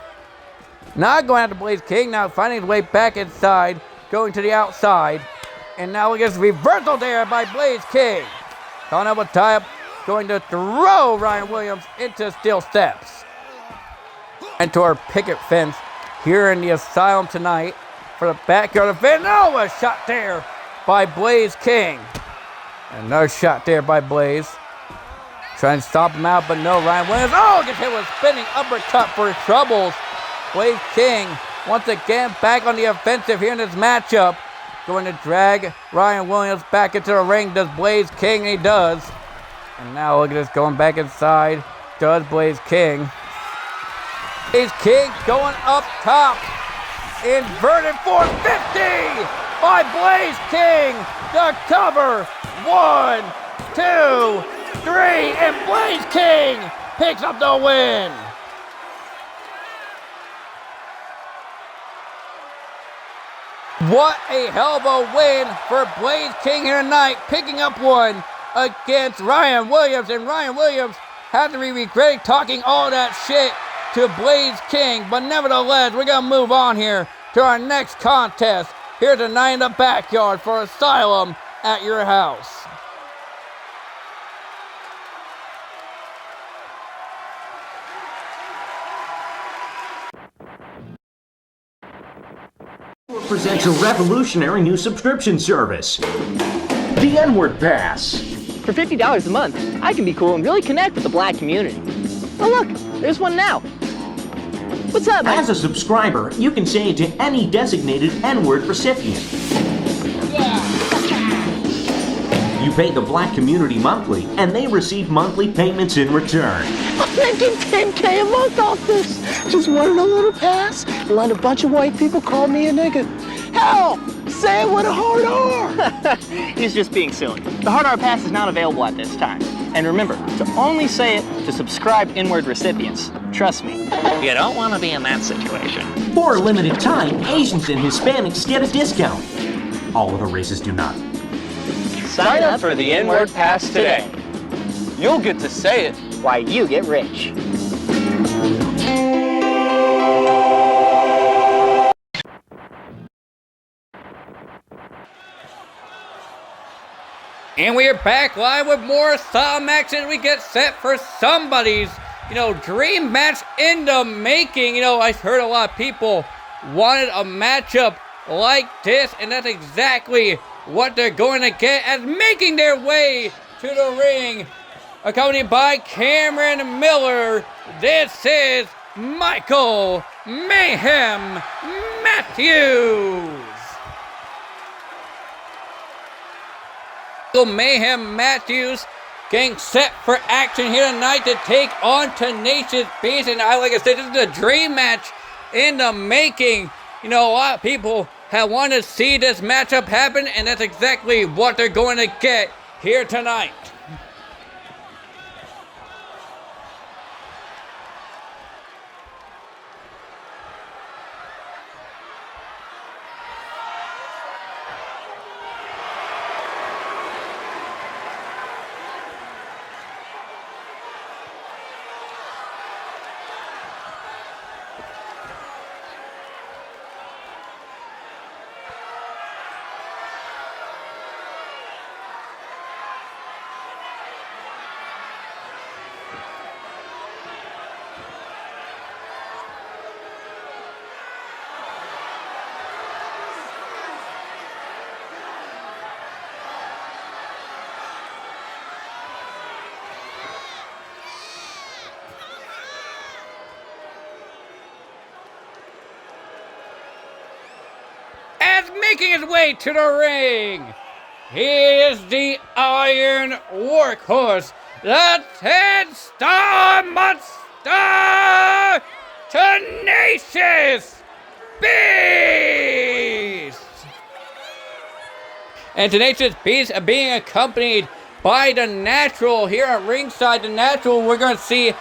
Not going after Blaze King, now finding his way back inside, going to the outside. And now we get reversal there by Blaze King. Calling up a tie-up, going to throw Ryan Williams into steel steps. Into our picket fence here in the Asylum tonight for the backyard event. Oh, a shot there by Blaze King. Another shot there by Blaze. Trying to stop him out, but no. Ryan Williams, oh, gets hit with a spinning uppercut for troubles. Blaze King, once again, back on the offensive here in this matchup. Going to drag Ryan Williams back into the ring. Does Blaze King? He does. And now look at this, going back inside. Does Blaze King. Blaze King going up top. Inverted 450 by Blaze King. The cover. 1, 2, 3. And Blaze King picks up the win. What a hell of a win for Blaze King here tonight, picking up one against Ryan Williams. And Ryan Williams had to be regretting talking all that shit to Blaze King. But nevertheless, we're going to move on here to our next contest here tonight in the backyard for Asylum at your house. Presents a revolutionary new subscription service, the N-Word Pass. For $50 a month, I can be cool and really connect with the black community. Oh look, there's one now. What's up, man? As a subscriber, you can say it to any designated N-Word recipient. You pay the black community monthly, and they receive monthly payments in return. I'm making $10K a month off this. Just wanted a little pass, and let a bunch of white people call me a nigga. Hell, say it with a hard R. He's just being silly. The hard R pass is not available at this time. And remember, to only say it to subscribed N-Word recipients. Trust me, you don't want to be in that situation. For a limited time, Asians and Hispanics get a discount. All other races do not. Sign up for the N-Word Pass today. You'll get to say it while you get rich. And we are back live with more Asylum action. We get set for somebody's, dream match in the making. I've heard a lot of people wanted a matchup like this, and that's exactly what they're going to get as making their way to the ring. Accompanied by Cameron Miller, this is Michael Mayhem Matthews. Mayhem Matthews getting set for action here tonight to take on Tenacious Beast. And like I said, this is a dream match in the making. A lot of people have wanted to see this matchup happen, and that's exactly what they're going to get here tonight. As making his way to the ring, he is the Iron Workhorse, the 10-star monster, Tenacious Beast! And Tenacious Beast being accompanied by the Natural here at ringside. The Natural we're going to see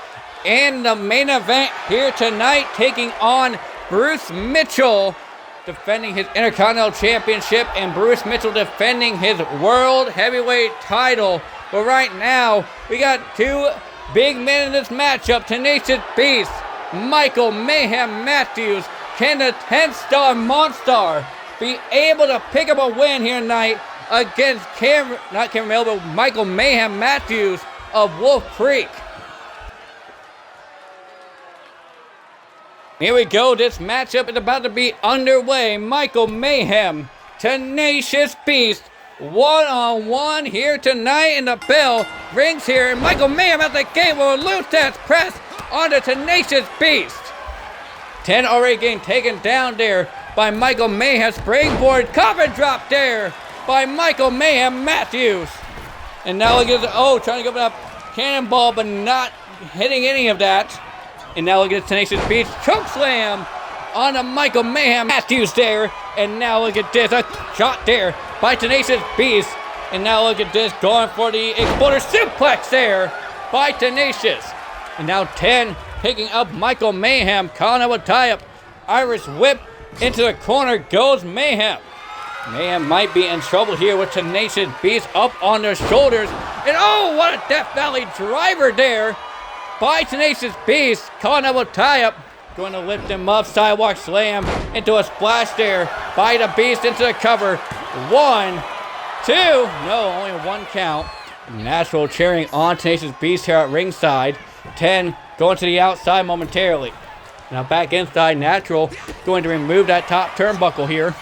in the main event here tonight, taking on Bruce Mitchell, defending his Intercontinental Championship, and Bruce Mitchell defending his World Heavyweight title. But right now, we got two big men in this matchup. Tenacious Beast, Michael Mayhem Matthews. Can the 10-star monster be able to pick up a win here tonight against Michael Mayhem Matthews of Wolf Creek? Here we go, this matchup is about to be underway. Michael Mayhem, Tenacious Beast, one-on-one here tonight, and the bell rings here, and Michael Mayhem at the gate will lose that press on the Tenacious Beast. 10 already getting taken down there by Michael Mayhem. Springboard coffin drop there by Michael Mayhem Matthews. And now look at the, trying to go for that cannonball, but not hitting any of that. And now look at the Tenacious Beast choke slam on a Michael Mayhem Matthews there. And now look at this, a shot there by Tenacious Beast. And now look at this, going for the exploder suplex there by Tenacious. And now 10 picking up Michael Mayhem. Colin will tie up. Irish whip into the corner goes Mayhem. Mayhem might be in trouble here with Tenacious Beast up on their shoulders. And oh, what a Death Valley driver there by Tenacious Beast. Colin will tie up. Going to lift him up. Sidewalk slam into a splash there by the Beast into the cover. 1, 2. No, only one count. Natural cheering on Tenacious Beast here at ringside. 10 going to the outside momentarily. Now back inside. Natural going to remove that top turnbuckle here.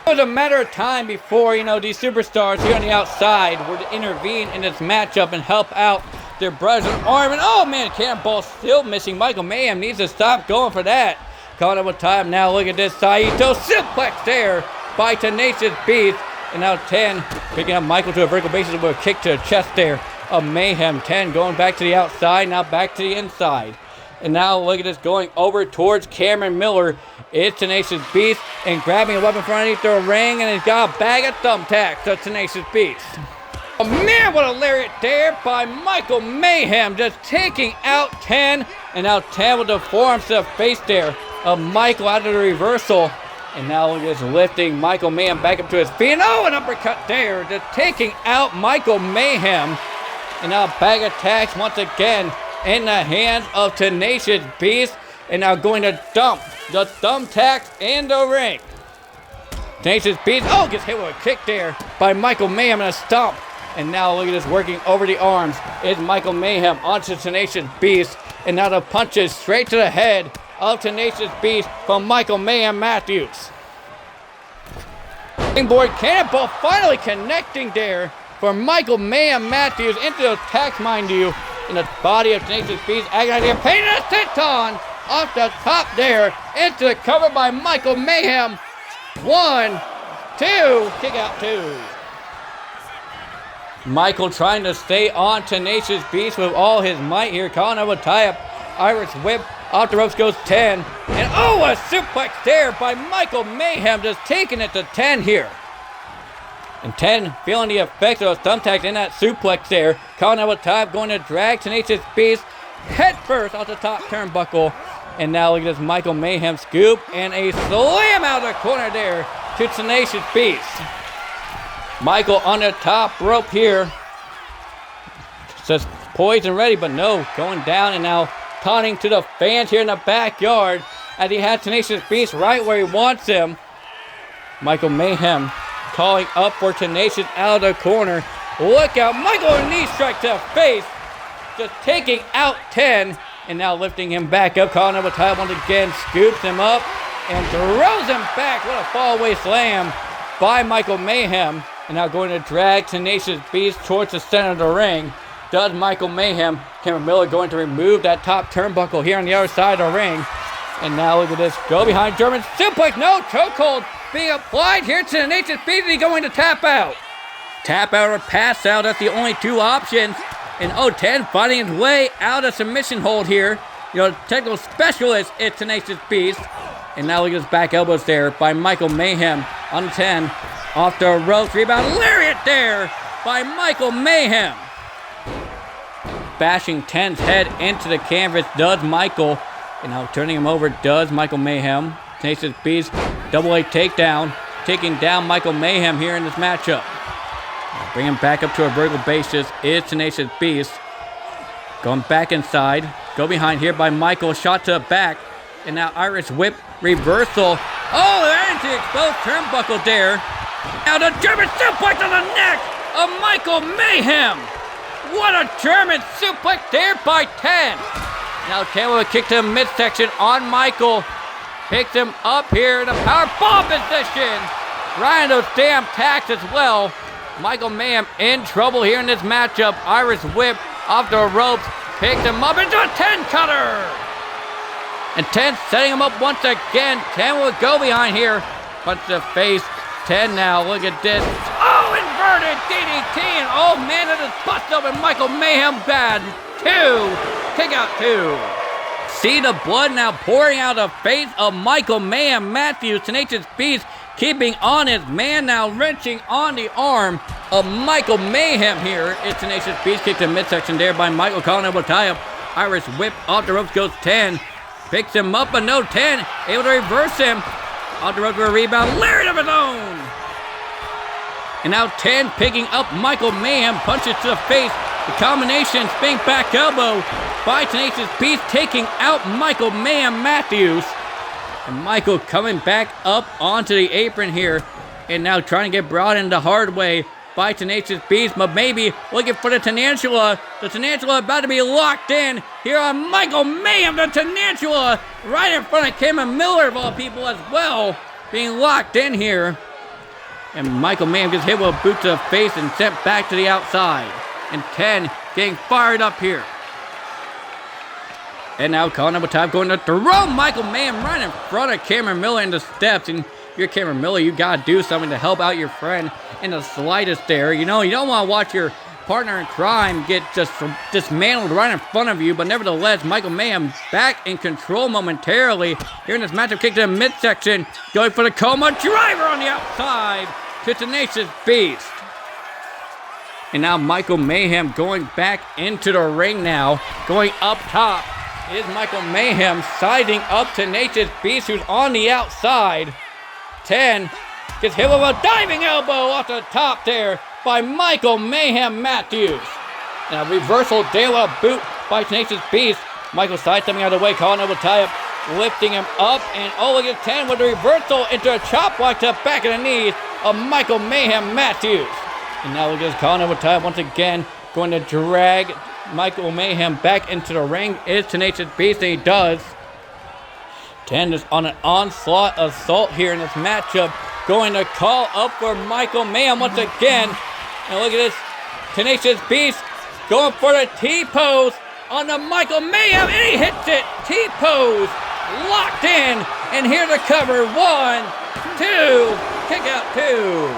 It was a matter of time before, these superstars here on the outside would intervene in this matchup and help out their brothers in arm. And oh man, cannonball still missing. Michael Mayhem needs to stop going for that. Caught up with time now. Look at this Saito suplex there by Tenacious Beast. And now 10 picking up Michael to a vertical basis with a kick to the chest there of Mayhem. 10 going back to the outside, now back to the inside. And now look at this going over towards Cameron Miller. It's Tenacious Beast and grabbing a weapon from underneath the ring, and he's got a bag of thumbtacks to Tenacious Beast. Oh man, what a lariat there by Michael Mayhem, just taking out 10. And now 10 with the forearms to the face there of Michael out of the reversal. And now look at this lifting Michael Mayhem back up to his feet. And oh, an uppercut there, just taking out Michael Mayhem. And now bag attacks once again in the hands of Tenacious Beast. And now going to dump the thumbtacks in the ring. Tenacious Beast, gets hit with a kick there by Michael Mayhem and a stomp. And now look at this working over the arms. It's Michael Mayhem onto Tenacious Beast. And now the punches straight to the head of Tenacious Beast from Michael Mayhem Matthews. Springboard cannonball finally connecting there for Michael Mayhem Matthews into the attacks, mind you, in the body of Tenacious Beast. Agonizing pain and a senton off the top there into the cover by Michael Mayhem. 1, 2, kick out 2. Michael trying to stay on Tenacious Beast with all his might here. Calling up a tie-up. Irish whip. Off the ropes goes 10. And a suplex there by Michael Mayhem, just taking it to 10 here. And 10 feeling the effects of those thumbtacks in that suplex there. Calling up a tie-up, going to drag Tenacious Beast head first off the top turnbuckle. And now look at this Michael Mayhem scoop and a slam out of the corner there to Tenacious Beast. Michael on the top rope here. Says poised and ready, but no, going down and now taunting to the fans here in the backyard as he had Tenacious Beast right where he wants him. Michael Mayhem calling up for Tenacious out of the corner. Look out, Michael a knee strike to the face. Just taking out 10 and now lifting him back up. Calling up a tie once again, scoops him up and throws him back. What a fallaway slam by Michael Mayhem. And now going to drag Tenacious Beast towards the center of the ring. Does Michael Mayhem. Cameron Miller going to remove that top turnbuckle here on the other side of the ring. And now look at this. Go behind German suplex. No, chokehold being applied here to Tenacious Beast. Is he going to tap out? Tap out or pass out. That's the only two options. And 10 finding his way out of submission hold here. Technical specialist is Tenacious Beast. And now look at his back elbows there by Michael Mayhem on 10. Off the ropes, rebound, lariat there by Michael Mayhem. Bashing 10's head into the canvas does Michael. And now turning him over does Michael Mayhem. Tenacious Beast, double leg takedown. Taking down Michael Mayhem here in this matchup. Bring him back up to a vertical basis is Tenacious Beast. Going back inside. Go behind here by Michael. Shot to the back. And now Irish whip reversal. That into the exposed turnbuckle there. Now the German suplex on the neck of Michael Mayhem. What a German suplex there by 10. Now 10 with a kick to the midsection on Michael. Picks him up here in a power bomb position. Riding those damn tacks as well. Michael Mayhem in trouble here in this matchup. Irish whip off the ropes, picks him up into a 10 cutter. And 10 setting him up once again. 10 will go behind here. Punch to the face. 10 now, look at this. Oh, inverted DDT, and oh man, that is bust open Michael Mayhem bad. 2, kick out 2. See the blood now pouring out of the face of Michael Mayhem Matthews. Tenacious Beast keeping on his man now, wrenching on the arm of Michael Mayhem here. It's Tenacious Beast kicked to midsection there by Michael, calling elbow tie up. Irish whip off the ropes goes 10. Picks him up, but no 10. Able to reverse him. Off the road for a rebound, lariat of his own! And now 10 picking up Michael Mayhem, punches to the face. The combination, spinning back elbow by Tenacious Beast, taking out Michael Mayhem Matthews. And Michael coming back up onto the apron here, and now trying to get brought in the hard way by Tenacious Beast, but maybe looking for the Tarantula. The Tarantula about to be locked in here on Michael Mayhem. The Tarantula right in front of Cameron Miller of all people as well, being locked in here. And Michael Mayhem gets hit with a boot to the face and sent back to the outside. And 10 getting fired up here. And now calling up a time, going to throw Michael Mayhem right in front of Cameron Miller in the steps. And if you're Cameron Miller, you gotta do something to help out your friend in the slightest there. You know, you don't want to watch your partner in crime get just dismantled right in front of you, but nevertheless, Michael Mayhem back in control momentarily here in this matchup. Kick to the midsection, going for the coma driver on the outside to Tenacious Beast. And now Michael Mayhem going back into the ring now, going up top is Michael Mayhem siding up Tenacious Beast, who's on the outside. 10 gets hit with a diving elbow off the top there by Michael Mayhem Matthews. Now reversal Dale boot by Tenacious Beast. Michael sidestepping out of the way, calling over tie-up, lifting him up, and oh, look at 10 with a reversal into a chop block to the back of the knees of Michael Mayhem Matthews. And now look at his calling over tie-up once again, going to drag Michael Mayhem back into the ring is Tenacious Beast, and he does. 10 is on an onslaught assault here in this matchup, going to call up for Michael Mayhem once again. And look at this, Tenacious Beast going for the T-pose on the Michael Mayhem, and he hits it. T-pose locked in, and here to cover 1, 2, kick out 2.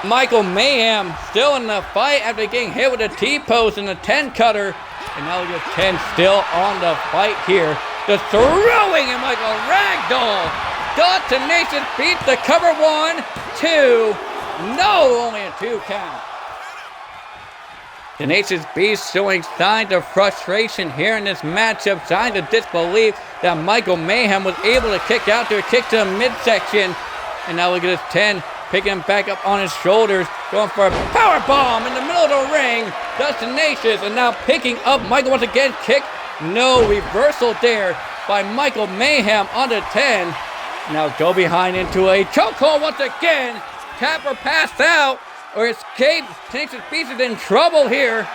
Michael Mayhem still in the fight after getting hit with a T-pose and a 10 cutter. And now we get 10 still on the fight here. Just throwing him like a ragdoll. Does Tenacious Beast to cover 1, 2. No, only a 2 count. Tenacious Beast showing signs of frustration here in this matchup. Signs of disbelief that Michael Mayhem was able to kick out to a kick to the midsection. And now look at this 10 picking him back up on his shoulders, going for a power bomb in the middle of the ring. Does Tenacious, and now picking up Michael once again. Kick, no, reversal there by Michael Mayhem onto 10. Now go behind into a chokehold once again. Tap or pass out or escape. Tenacious Beast is in trouble here.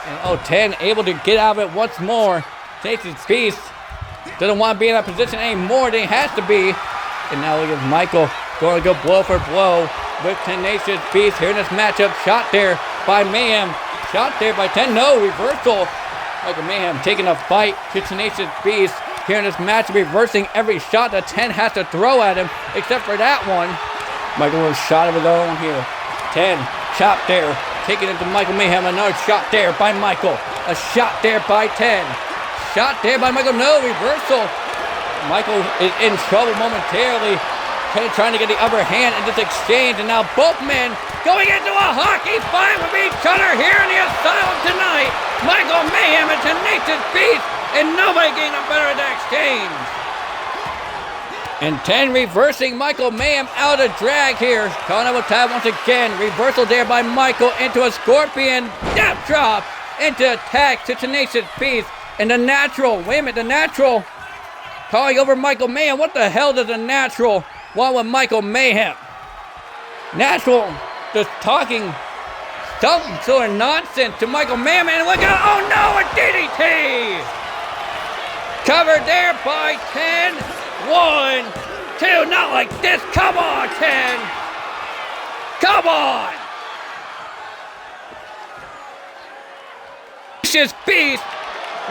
And 10 able to get out of it once more. Tenacious Beast doesn't want to be in that position anymore than he has to be. And now look at Michael going to go blow for blow with Tenacious Beast here in this matchup. Shot there by Mayhem. Shot there by 10. No, reversal. Michael Mayhem taking a fight to Tenacious Beast here in this match, reversing every shot that 10 has to throw at him, except for that one. Michael with a shot of his own here. 10, shot there. Taking it to Michael Mayhem. Another shot there by Michael. A shot there by 10. Shot there by Michael. No, reversal. Michael is in trouble momentarily. Trying to get the upper hand in this exchange, and now both men going into a hockey fight with each other here in the Asylum tonight. Michael Mayhem and Tenacious Beast, and nobody getting up better at the exchange. And 10 reversing Michael Mayhem out of drag here. Calling up a time once again. Reversal there by Michael into a scorpion death drop into attack to Tenacious Beast. And the natural, wait a minute, the natural calling over Michael Mayhem. What the hell does the natural want with Michael Mayhem? Natural just talking some sort of nonsense to Michael Mayhem, and look out, oh no, a DDT! Covered there by 10. 1, 2, not like this, come on 10! Come on! Tenacious Beast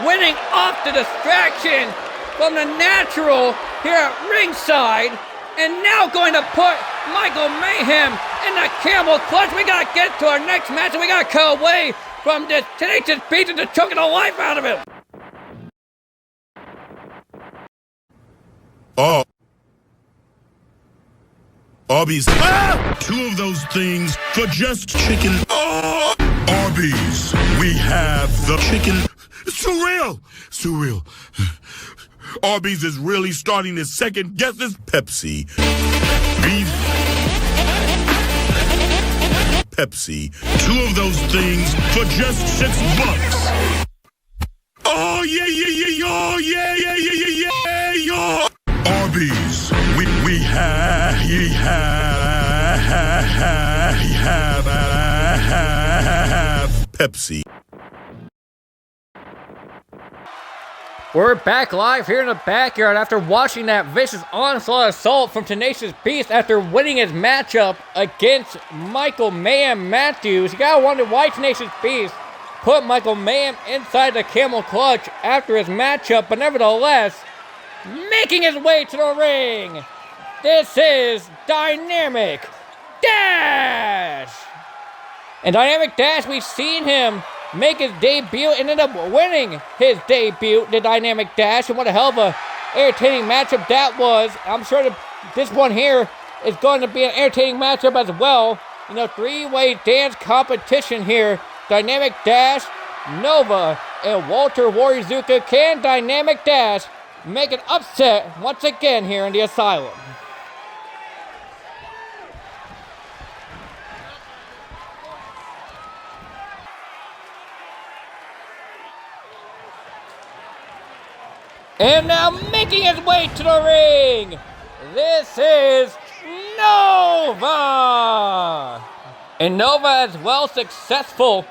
winning off the distraction from the natural here at ringside, and now going to put Michael Mayhem in the camel clutch. We gotta get to our next match, and we gotta cut away from this Tenacious Beast and just choking the life out of him. Arby's. Two of those things for just chicken. Arby's. We have the chicken. It's too real. It's too real. Arby's is really starting to second guess this Pepsi. Beef. Pepsi. Two of those things for just $6. Oh, yeah. Oh, yeah. Arby's. We have Pepsi. We're back live here in the backyard after watching that vicious onslaught assault from Tenacious Beast after winning his matchup against Michael Mayhem Matthews. You gotta wonder why Tenacious Beast put Michael Mayhem inside the camel clutch after his matchup, but nevertheless, making his way to the ring, this is Dynamic Dash! And Dynamic Dash, we've seen him make his debut and ended up winning his debut, the Dynamic Dash, and what a hell of a entertaining matchup that was. I'm sure that this one here is going to be an entertaining matchup as well. You know, three-way dance competition here. Dynamic Dash, Nova, and Walter Warizuka. Can Dynamic Dash make an upset once again here in the Asylum? And now making his way to the ring, this is Nova! And Nova is well successful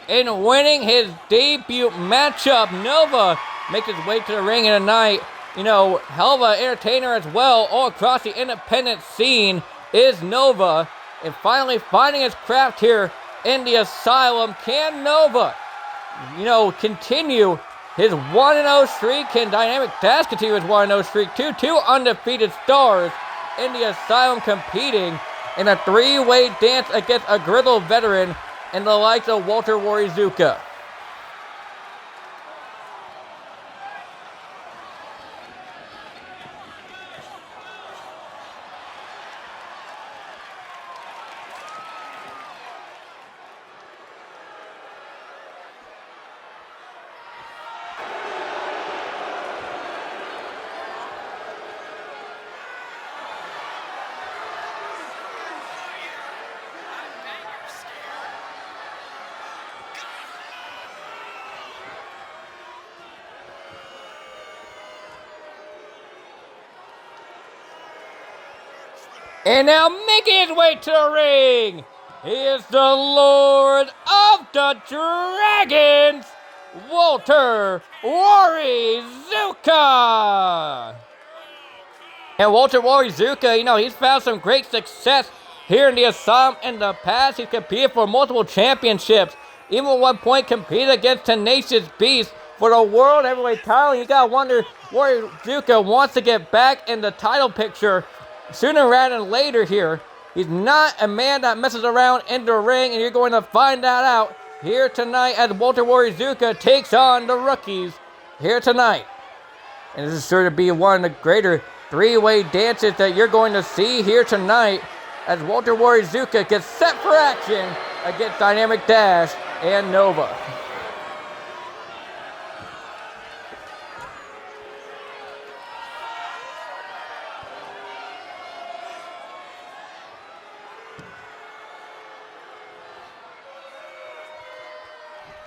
in winning his debut matchup. Nova makes his way to the ring in a night. You know, hell of an entertainer as well. All across the independent scene is Nova. And finally finding his craft here in the Asylum. Can Nova, you know, continue his 1-0 streak? Can Dynamic Dash continue his 1-0 streak too? Two undefeated stars in the Asylum competing in a three-way dance against a grizzled veteran and the likes of Walter Warizuka. And now making his way to the ring, he is the Lord of the Dragons, Walter Warizuka. And Walter Warizuka, you know, he's found some great success here in the Asylum in the past. He's competed for multiple championships. Even at one point competed against Tenacious Beast for the World Heavyweight title. You gotta wonder, Warizuka wants to get back in the title picture sooner rather than later here. He's not a man that messes around in the ring, and you're going to find that out here tonight as Walter Warizuka takes on the rookies here tonight. And this is sure to be one of the greater three-way dances that you're going to see here tonight as Walter Warizuka gets set for action against Dynamic Dash and Nova.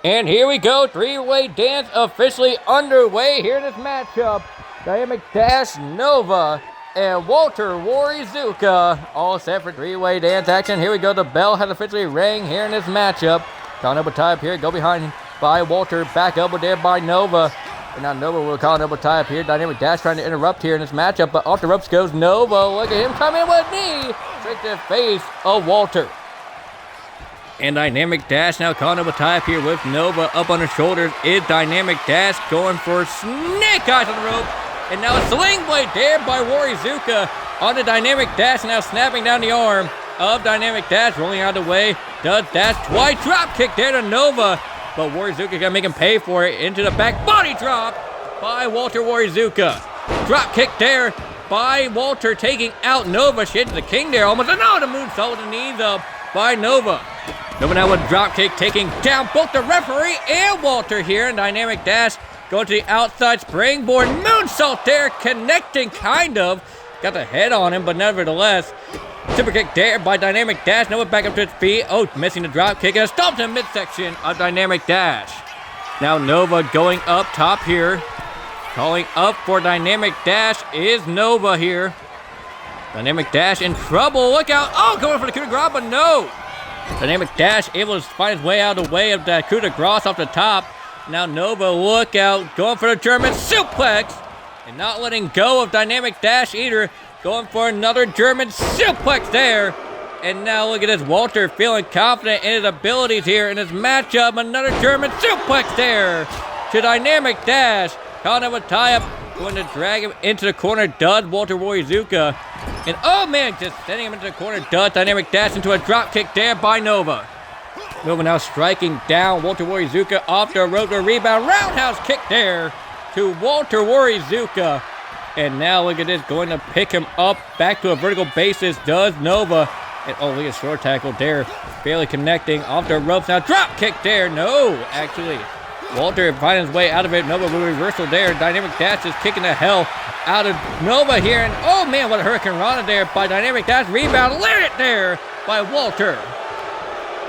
And here we go, three-way dance officially underway here in this matchup. Dynamic Dash, Nova, and Walter Warizuka all set for three-way dance action. Here we go, the bell has officially rang here in this matchup. Con elbow tie up here, go behind by Walter, back elbow there by Nova. And now Nova will call a double tie up here. Dynamic Dash trying to interrupt here in this matchup, but off the ropes goes Nova. Look at him come in with a knee straight to the face of Walter. And Dynamic Dash now calling double tie up here with Nova up on her shoulders. Is Dynamic Dash going for snake eyes on the rope. And now a sling blade there by Warizuka on the Dynamic Dash, now snapping down the arm of Dynamic Dash, rolling out of the way. Does Dash twice, drop kick there to Nova. But Warizuka gonna make him pay for it. Into the back body drop by Walter Warizuka. Drop kick there by Walter, taking out Nova. Shit to the king there, almost another moonsault with the knees up by Nova. Nova now with drop kick, taking down both the referee and Walter here. And Dynamic Dash going to the outside springboard moonsault there, connecting kind of. Got the head on him, but nevertheless. Super kick there by Dynamic Dash. Nova back up to its feet. Oh, missing the drop kick. And a stomp to midsection of Dynamic Dash. Now Nova going up top here. Calling up for Dynamic Dash is Nova here. Dynamic Dash in trouble. Look out. Oh, going for the coup de grace, but no. Dynamic Dash able to find his way out of the way of that coup de grace off the top. Now Nova, look out. Going for the German suplex. And not letting go of Dynamic Dash either. Going for another German suplex there. And now look at this. Walter feeling confident in his abilities here in this matchup. Another German suplex there to Dynamic Dash. Calling him a tie-up. Going to drag him into the corner. Does Walter Warizuka. And oh man, just sending him into the corner. Does Dynamic Dash into a drop kick there by Nova. Nova now striking down Walter Warizuka off the rope to rebound. Roundhouse kick there to Walter Warizuka. And now look at this, going to pick him up back to a vertical basis. Does Nova. And oh, look at short tackle there. Barely connecting off the ropes. Now drop kick there. No, actually. Walter finding his way out of it. Nova with reversal there. Dynamic Dash is kicking the hell out of Nova here. And oh man, what a Hurricane Rana there by Dynamic Dash. Rebound. Lariat there by Walter.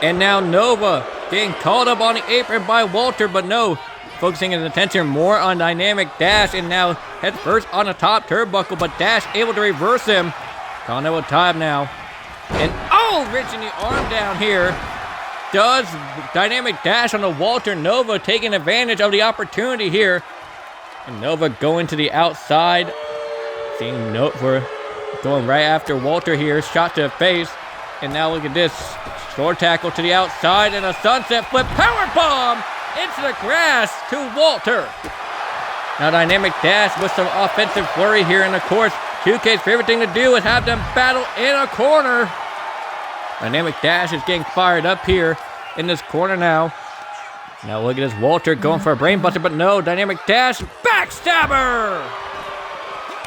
And now Nova getting called up on the apron by Walter, but no. Focusing his attention more on Dynamic Dash, and now heads first on the top turnbuckle, but Dash able to reverse him. Calling it with time now. And oh, reaching the arm down here. Does Dynamic Dash on the Walter. Nova taking advantage of the opportunity here. And Nova going to the outside. Seeing Note for going right after Walter here. Shot to the face. And now look at this. Short tackle to the outside and a sunset flip power bomb into the grass to Walter. Now Dynamic Dash with some offensive flurry here, and of course 2K's favorite thing to do is have them battle in a corner. Dynamic Dash is getting fired up here in this corner now. Now look at this, Walter going for a brainbuster, but no. Dynamic Dash backstabber.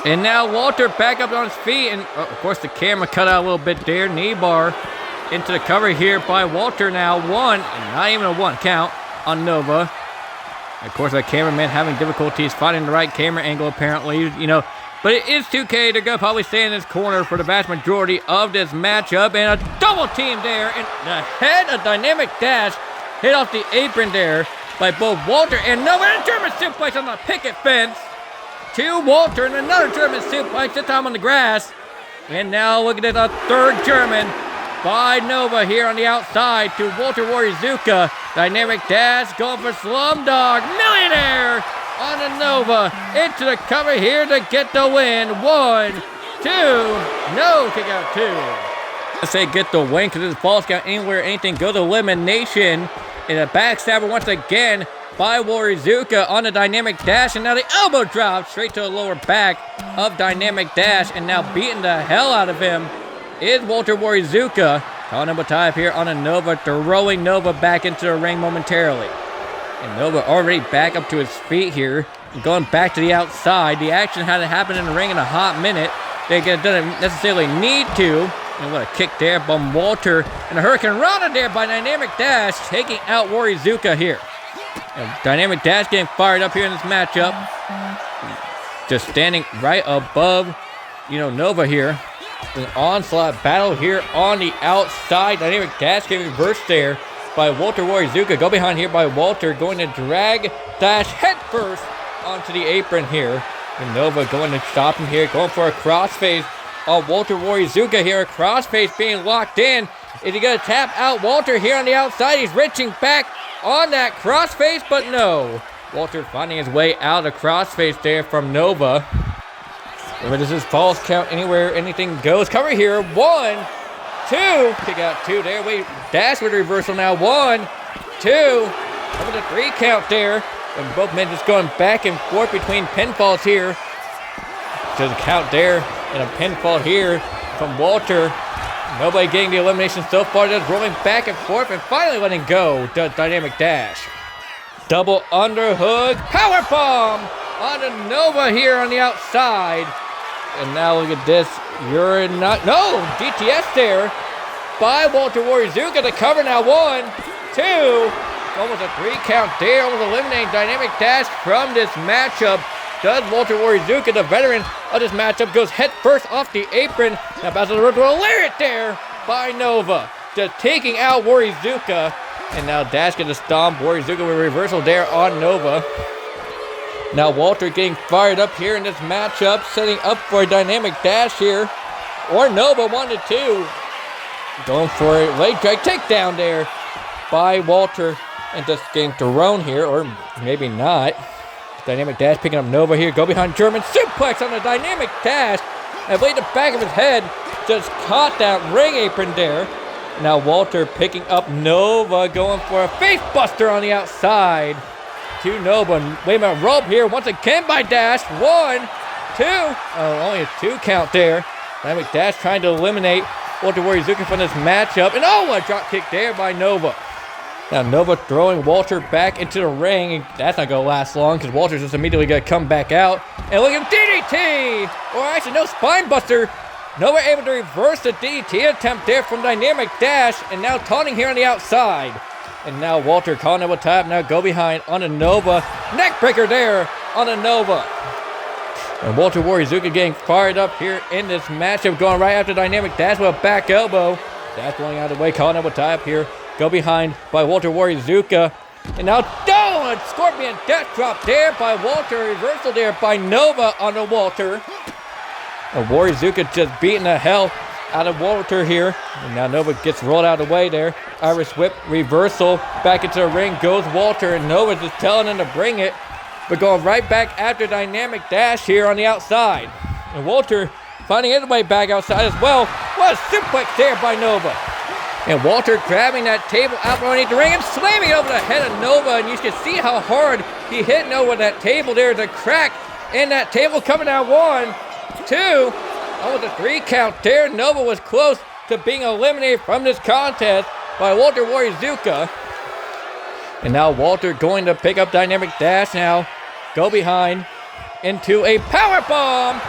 And now Walter back up on his feet, and of course the camera cut out a little bit there. Knee bar into the cover here by Walter now. One, and not even a one count on Nova. Of course, the cameraman having difficulties finding the right camera angle, apparently, you know. But it is 2K. They're going to probably stay in this corner for the vast majority of this matchup. And a double team there. And the head of Dynamic Dash hit off the apron there by both Walter and Nova. And a German suplex on the picket fence to Walter. And another German suplex, this time on the grass. And now look at it, a third German by Nova here on the outside to Walter Warizuka. Dynamic Dash going for Slumdog Millionaire on the Nova. Into the cover here to get the win. 1, 2. No, kick out 2. I say get the win because this false count anywhere, anything goes to elimination. And a backstabber once again by Warizuka on the Dynamic Dash. And now the elbow drop straight to the lower back of Dynamic Dash. And now beating the hell out of him is Walter Warizuka. Calling him a tie up here on a Nova, throwing Nova back into the ring momentarily. And Nova already back up to his feet here, going back to the outside. The action hadn't happened in the ring in a hot minute. They didn't necessarily need to. And what a kick there by Walter. And a Hurricane Rana there by Dynamic Dash, taking out Warizuka here. And Dynamic Dash getting fired up here in this matchup. Just standing right above, Nova here. An onslaught battle here on the outside. Dynamic Dash getting reversed there by Walter Warizuka. Go behind here by Walter, going to drag Dash headfirst onto the apron here. And Nova going to stop him here, going for a crossface on Walter Warizuka here. A crossface being locked in. Is he going to tap out Walter here on the outside? He's reaching back on that crossface, but no. Walter finding his way out of the crossface there from Nova. Remember, this is false count anywhere, anything goes. Cover here, 1, 2. Kick out 2 there. Wait, dash with reversal now. 1, 2. Over the 3 count there. And both men just going back and forth between pinfalls here. Just a count there and a pinfall here from Walter. Nobody getting the elimination so far. Just rolling back and forth and finally letting go. Does dynamic dash. Double underhook. Powerbomb onto Nova here on the outside. And now look at this. You're not. No! DTS there by Walter Warizuka to cover now. 1, 2. Almost a 3 count there. Almost eliminating dynamic dash from this matchup. Does Walter Warizuka, the veteran of this matchup, goes head first off the apron. Now bounces the road to a lariat there by Nova. Just taking out Warizuka. And now Dash gets a stomp. Warizuka with reversal there on Nova. Now Walter getting fired up here in this matchup. Setting up for a dynamic dash here. Or Nova 1 to 2. Going for a leg drag takedown there by Walter. And just getting thrown here. Or maybe not. Dynamic dash picking up Nova here. Go behind German suplex on the dynamic dash. I believe the back of his head just caught that ring apron there. Now Walter picking up Nova, going for a face buster on the outside. To Nova. Wait a minute, rope here once again by Dash. 1, 2. Oh, only a 2 count there. Dynamic Dash trying to eliminate Walter Warizuka from this matchup. And oh, a drop kick there by Nova. Now Nova throwing Walter back into the ring. And that's not going to last long because Walter's just immediately going to come back out. And look at DDT! Or actually, no, spine buster. Nova able to reverse the DDT attempt there from Dynamic Dash. And now taunting here on the outside. And now Walter calling out a tap. Now go behind on a Nova. Neckbreaker there on a Nova. And Walter Warizuka getting fired up here in this matchup. Going right after Dynamic Dash with a back elbow. Dash going out of the way. Calling out a tap here. Go behind by Walter Warizuka. And now a Scorpion death drop there by Walter. Reversal there by Nova on the Walter. And Warizuka just beating the hell out of Walter here. And now Nova gets rolled out of the way there. Irish whip reversal. Back into the ring goes Walter. And Nova just telling him to bring it. But going right back after Dynamic Dash here on the outside. And Walter finding his way back outside as well. What a suplex there by Nova. And Walter grabbing that table out underneath the ring and slamming it over the head of Nova. And you can see how hard he hit Nova with that table. There's a crack in that table coming out. 1, 2. Almost a 3 count there. Nova was close to being eliminated from this contest by Walter Warizuka. And now Walter going to pick up Dynamic Dash now. Go behind into a powerbomb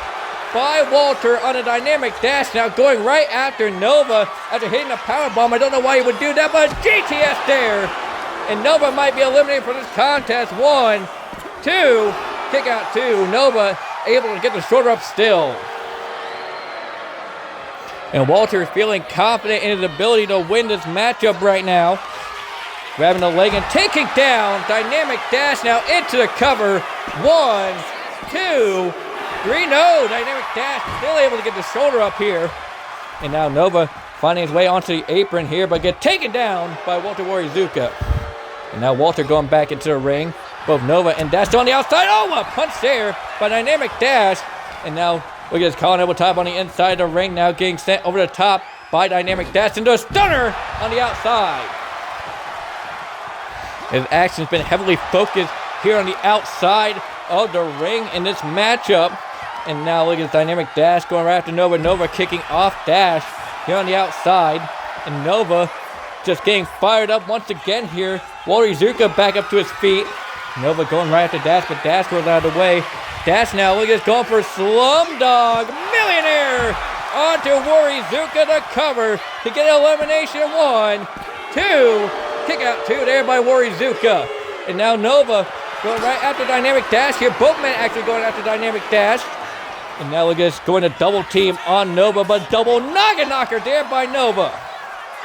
by Walter on a Dynamic Dash. Now going right after Nova after hitting a powerbomb. I don't know why he would do that, but GTS there. And Nova might be eliminated from this contest. 1, 2. Kick out 2. Nova able to get the shoulder up still. And Walter is feeling confident in his ability to win this matchup right now. Grabbing the leg and taking down Dynamic Dash now into the cover. 1, 2, 3. No, Dynamic Dash still able to get the shoulder up here. And now Nova finding his way onto the apron here, but get taken down by Walter Warizuka. And now Walter going back into the ring. Both Nova and Dash on the outside. Oh, a punch there by Dynamic Dash. And now look at this calling elbow top on the inside of the ring. Now getting sent over the top by Dynamic Dash into a stunner on the outside. His action's been heavily focused here on the outside of the ring in this matchup. And now look at this Dynamic Dash going right after Nova. Nova kicking off Dash here on the outside. And Nova just getting fired up once again here. Warizuka back up to his feet. Nova going right after Dash, but Dash rolls out of the way. Dash now, look at this, going for Slumdog Millionaire onto Warizuka to cover to get elimination. 1, 2. Kick out 2 there by Warizuka. And now Nova going right after Dynamic Dash here. Both men actually going after Dynamic Dash. And now look at this, going to double team on Nova, but double noggin knocker there by Nova.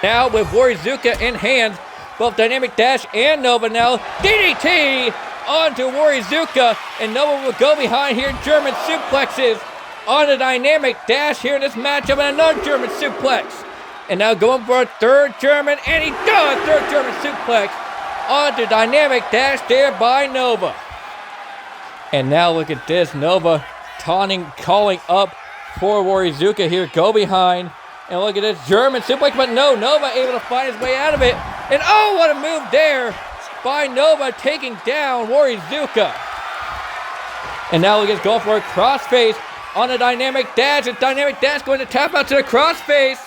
Now with Warizuka in hand, both Dynamic Dash and Nova now. DDT onto Warizuka. And Nova will go behind here. German suplexes on the Dynamic Dash here in this matchup. And another German suplex. And now going for a third German. And he does third German suplex onto Dynamic Dash there by Nova. And now look at this. Nova taunting, calling up for Warizuka here. Go behind. And look at this German suplex, but no, Nova able to find his way out of it. And oh, what a move there by Nova, taking down Warizuka. And now look at going for a crossface on a dynamic dash. It's dynamic dash going to tap out to the crossface.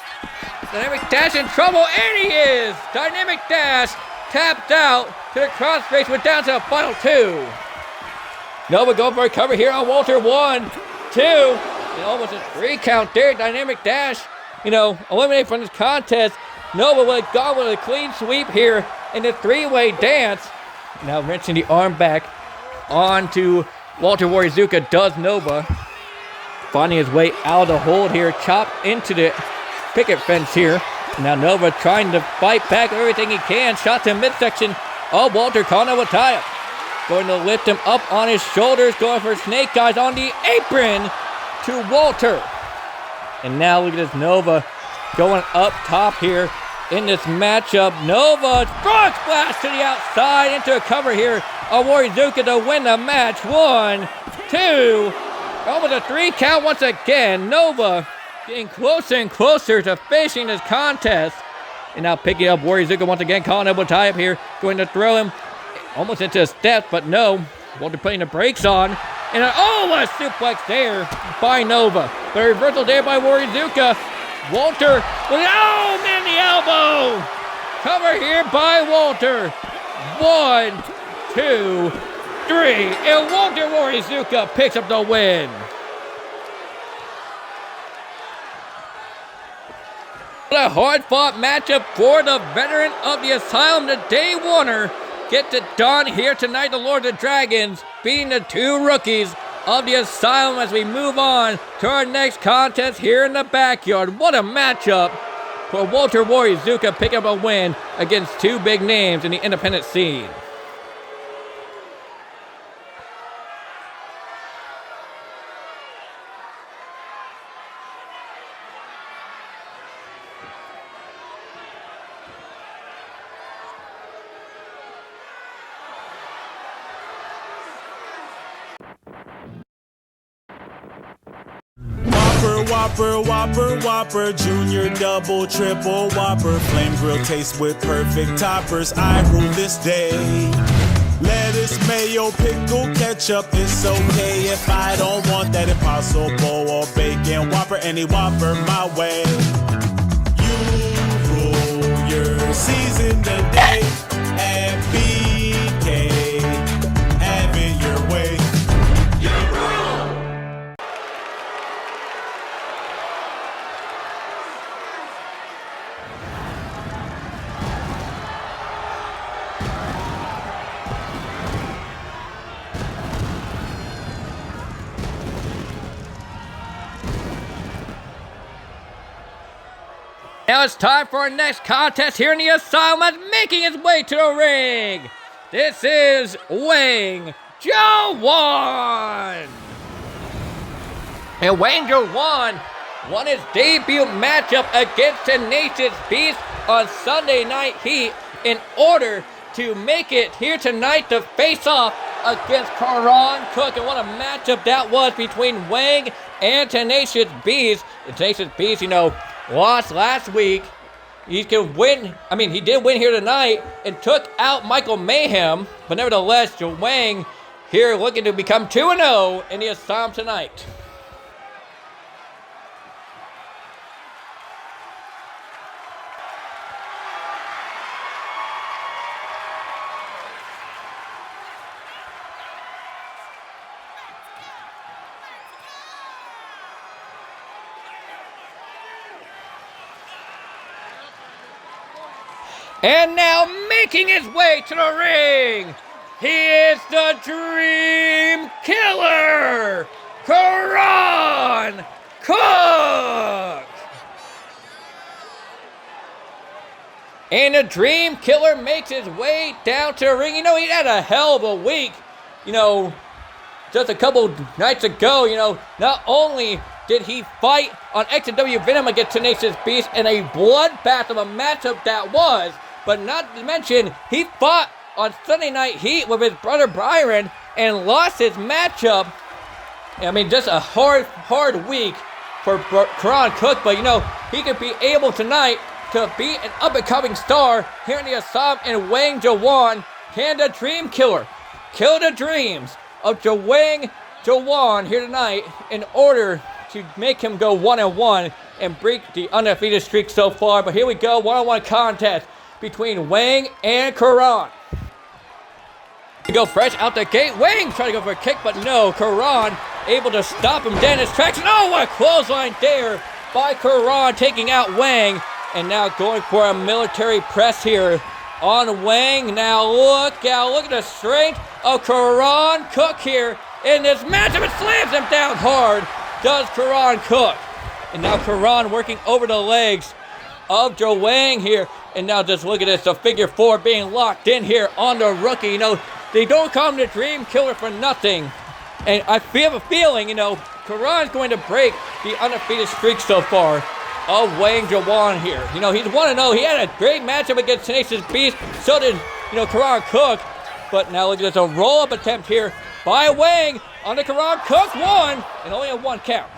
Dynamic dash in trouble, and he is. Dynamic dash tapped out to the crossface. We're down to the final two. Nova going for a cover here on Walter. 1, 2, and almost a 3 count there. Dynamic dash, eliminated from this contest. Nova would have gone with a clean sweep here in the 3-way dance. Now wrenching the arm back onto Walter. Warizuka does Nova. Finding his way out of the hold here. Chopped into the picket fence here. Now Nova trying to fight back everything he can. Shot to midsection of Walter. Kana with tie-up. Going to lift him up on his shoulders. Going for snake eyes on the apron to Walter. And now look at this Nova going up top here in this matchup. Nova frog splash to the outside into a cover here of Warizuka to win the match. 1, 2, almost a 3 count once again. Nova getting closer and closer to finishing this contest. And now picking up Warizuka once again. Calling up a tie up here. Going to throw him almost into a step, but no. Walter putting the brakes on. And what a suplex there by Nova. The reversal there by Warizuka. Walter with, man, the elbow. Cover here by Walter. 1, 2, 3. And Walter Warizuka picks up the win. What a hard-fought matchup for the veteran of the Asylum, the Day Warner. Gets it done here tonight, the Lord of the Dragons, beating the 2 rookies of the Asylum as we move on to our next contest here in the backyard. What a matchup for Walter Warizuka picking up a win against 2 big names in the independent scene. Whopper, Whopper, Whopper, Junior, Double, Triple, Whopper, Flame Grill taste with perfect toppers. I rule this day. Lettuce, mayo, pickle, ketchup, it's okay if I don't want that Impossible or bacon Whopper, any Whopper my way. You rule your season today at BK. Have it your way. Now it's time for our next contest here in the Asylum as making his way to the ring. This is Wang Jawan. And Wang Jawan won his debut matchup against Tenacious Beast on Sunday Night Heat in order to make it here tonight to face off against Karan Cook. And what a matchup that was between Wang and Tenacious Beast. And Tenacious Beast, lost last week. He did win here tonight and took out Michael Mayhem. But nevertheless, Wang here looking to become 2-0 in the Asylum tonight. And now making his way to the ring, he is the Dream Killer, Karan Cook. And the Dream Killer makes his way down to the ring. He had a hell of a week. Just a couple nights ago, not only did he fight on XW Venom against Tenacious Beast in a bloodbath of a matchup that was, but not to mention, he fought on Sunday Night Heat with his brother Byron and lost his matchup. I mean, just a hard week for Karan Cook, but you know, he could be able tonight to beat an up-and-coming star here in the Asylum and Wang Jawan. Can the Dream Killer kill the dreams of Wang Jawan here tonight in order to make him go 1-1 and break the undefeated streak so far? But here we go, one-on-one contest between Wang and Karan. To go fresh out the gate, Wang trying to go for a kick, but no, Karan able to stop him dead in his tracks. Oh, what a clothesline there by Karan, taking out Wang, and now going for a military press here on Wang. Now look out, look at the strength of Karan Cook here in this matchup. It slams him down hard, does Karan Cook. And now Karan working over the legs of Wang here. And now just look at this, the figure 4 being locked in here on the rookie. You know, they don't call him the Dream Killer for nothing. And I have a feeling, you know, Karan's going to break the undefeated streak so far of Wang Jawan here. You know, he's 1-0. He had a great matchup against Tenacious Beast. So did, you know, Karan Cook. But now look at this, a roll-up attempt here by Wang on the Karan Cook. 1, and only a 1 count.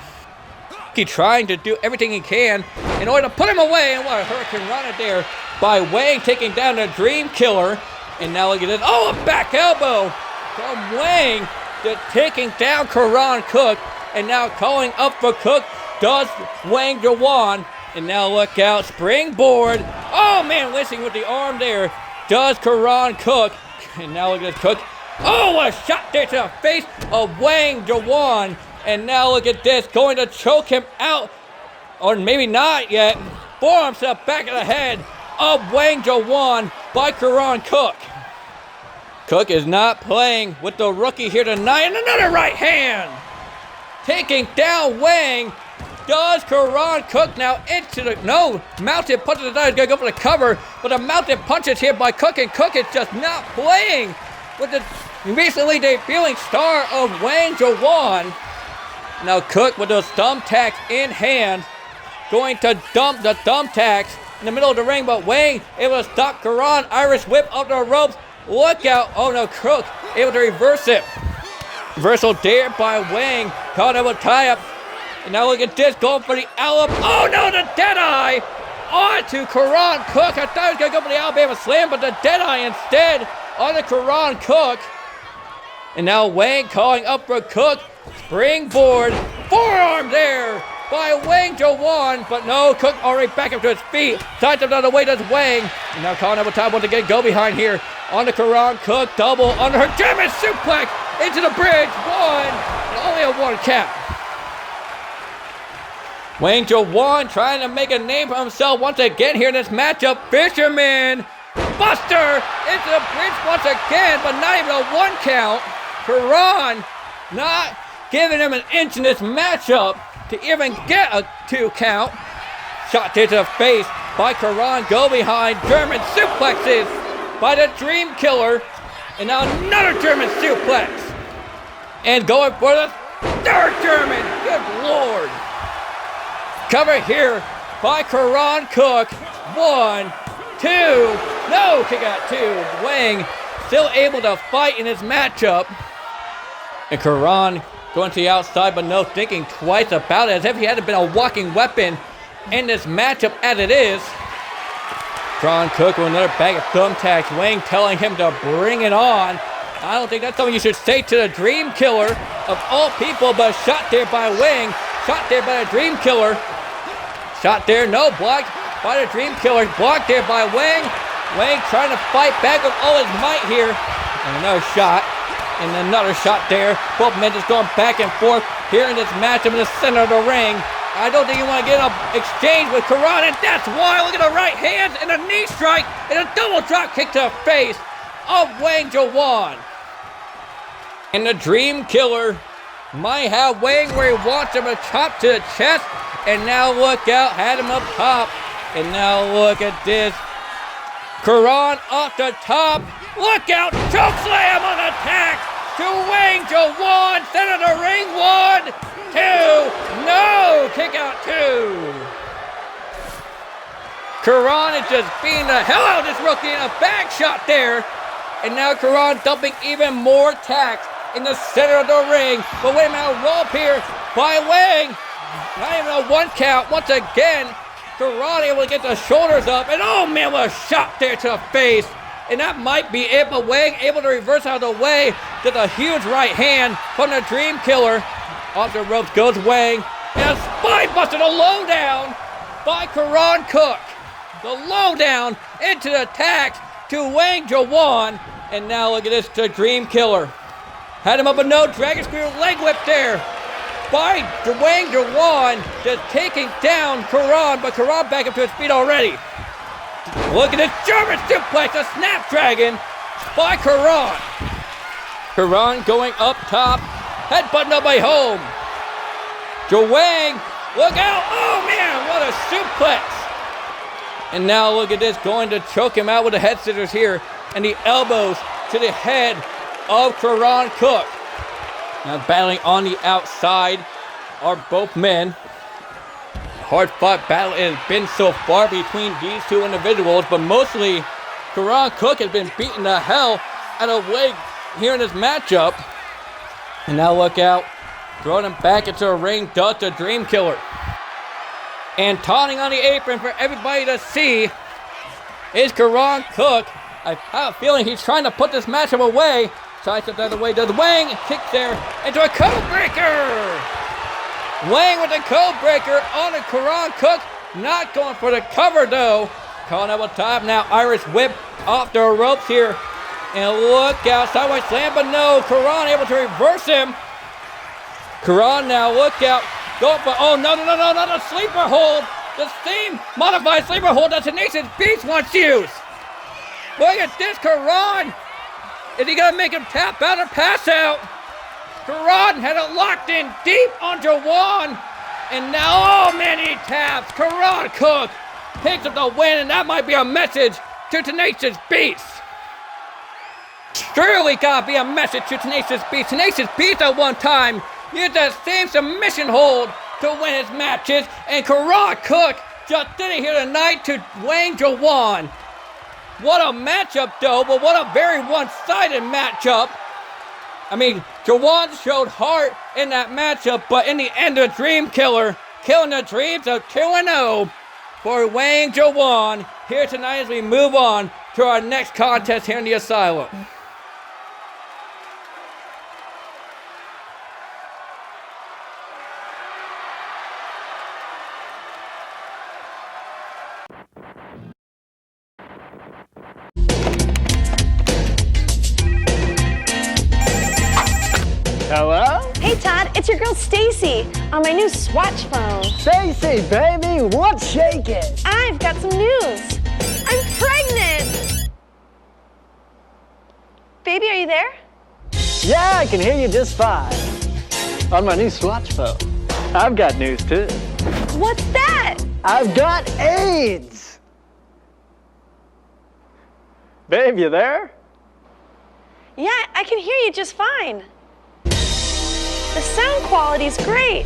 He's trying to do everything he can in order to put him away. And what a hurricane run there by Wang, taking down the Dream Killer. And now look at this. Oh, a back elbow from Wang, just taking down Karan Cook. And now calling up for Cook does Wang Jawan. And now look out, springboard. Oh man, listening with the arm there does Karan Cook. And now look at this, Cook. Oh, what a shot there to the face of Wang Jawan. And now look at this, going to choke him out. Or maybe not yet. Forearm to the back of the head of Wang Jawan by Karan Cook. Cook is not playing with the rookie here tonight. And another right hand. Taking down Wang. Does Karan Cook now into the, no, mounted punches. He's going to go for the cover. But the mounted punches here by Cook. And Cook is just not playing with the recently debuting star of Wang Jawan. Now Cook with those thumbtacks in hand, going to dump the thumbtacks in the middle of the ring, but Wang able to stop Karan. Irish whip up the ropes. Look out. Oh no, Cook able to reverse it. Reversal there by Wang. Caught up with tie-up. And now look at this, going for the Alabama. Oh no, the Deadeye on to Karan Cook. I thought he was going to go for the Alabama Slam, but the Deadeye instead on the Karan Cook. And now Wang calling up for Cook. Springboard, forearm there by Wang Jawan, but no, Cook already back up to his feet. Tied him down the way does Wang. And now calling up a time once again, go behind here on the Karan Cook. Double under her German suplex into the bridge. 1, and only a 1 count. Wang Jawan trying to make a name for himself once again here in this matchup. Fisherman Buster into the bridge once again, but not even a 1 count. Karan not giving him an inch in this matchup to even get a 2 count. Shot to the face by Karan. Go behind. German suplexes by the Dream Killer. And now another German suplex. And going for the 3rd German. Good Lord. Cover here by Karan Cook. 1, 2. No, kick out 2. Wang still able to fight in his matchup. And Karan going to the outside, but no, thinking twice about it, as if he hadn't been a walking weapon in this matchup as it is. Karan Cook with another bag of thumbtacks. Wang telling him to bring it on. I don't think that's something you should say to the Dream Killer of all people, but shot there by Wang. Shot there by the Dream Killer. Shot there, no, blocked by the Dream Killer. Blocked there by Wang. Wang trying to fight back with all his might here. And another shot. And another shot there. Both men just going back and forth here in this matchup in the center of the ring. I don't think you want to get an exchange with Karan, and that's why. Look at the right hands and a knee strike and a double drop kick to the face of Wang Jawan. And the Dream Killer might have Wang where he wants him, a chop to the chest. And now look out, had him up top. And now look at this. Karan off the top. Look out, choke slam on attack to Wang Jawan. Center of the ring, 1, 2. No, kick out 2. Karan is just beating the hell out of this rookie in a back shot there. And now Karan dumping even more tax in the center of the ring. But wait a minute, roll up here by Wang. Not even a 1 count. Once again, Karan able to get the shoulders up. And oh man, what a shot there to the face. And that might be it, but Wang able to reverse out of the way. Does a huge right hand from the Dream Killer. Off the ropes goes Wang. And a spine buster, the lowdown by Karan Cook. The lowdown into the attack to Wang Jawan. And now look at this, the Dream Killer. Had him up a no dragon screw leg whip there by Wang Jawan, just taking down Karan, but Karan back up to his feet already. Look at this German suplex, a snapdragon by Karan. Karan going up top, headbutt up by home. Jawang, look out, oh man, what a suplex. And now look at this, going to choke him out with the head scissors here, and the elbows to the head of Karan Cook. Now battling on the outside are both men. Hard-fought battle has been so far between these two individuals, but mostly Karan Cook has been beating the hell out of Wang here in this matchup. And now look out, throwing him back into the ring, does the Dream Killer. And taunting on the apron for everybody to see is Karan Cook. I have a feeling he's trying to put this matchup away. Tries to the other way, does Wang, kicks there into a code breaker. Wang with the code breaker on the Karan Cook, not going for the cover though. Calling up on top now, Irish whip off the ropes here. And look out, sideways slam, but no, Karan able to reverse him. Karan now, look out, go for, oh no, not a sleeper hold. The same modified sleeper hold that Tenacious Beast once used. Look at this, Karan. Is he gonna make him tap out or pass out? Karan had it locked in deep on Jawan. And now, oh man, he taps. Karan Cook picks up the win, and that might be a message to Tenacious Beast. Surely gotta be a message to Tenacious Beast. Tenacious Beast at one time used that same submission hold to win his matches, and Karan Cook just did it here tonight to Wang Jawan. What a matchup though, but what a very one-sided matchup. I mean, Jawan showed heart in that matchup, but in the end, the Dream Killer killing the dreams of 2-0 for Wang Jawan here tonight as we move on to our next contest here in the Asylum. Hello? Hey Todd, it's your girl Stacy on my new Swatch phone. Stacy, baby, what's shaking? I've got some news. I'm pregnant! Baby, are you there? Yeah, I can hear you just fine. On my new Swatch phone. I've got news too. What's that? I've got AIDS! Babe, you there? Yeah, I can hear you just fine. The sound quality's great.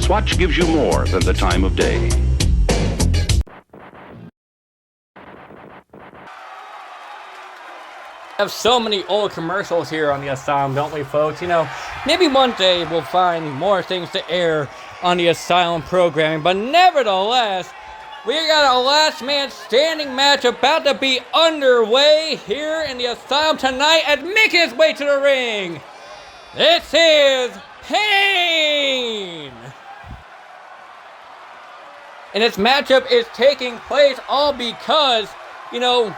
Swatch gives you more than the time of day. Have so many old commercials here on the Asylum, don't we, folks? You know, maybe one day we'll find more things to air on the Asylum programming, but nevertheless, we got a last man standing match about to be underway here in the Asylum tonight as making his way to the ring. This is Pain. And this matchup is taking place all because, you know,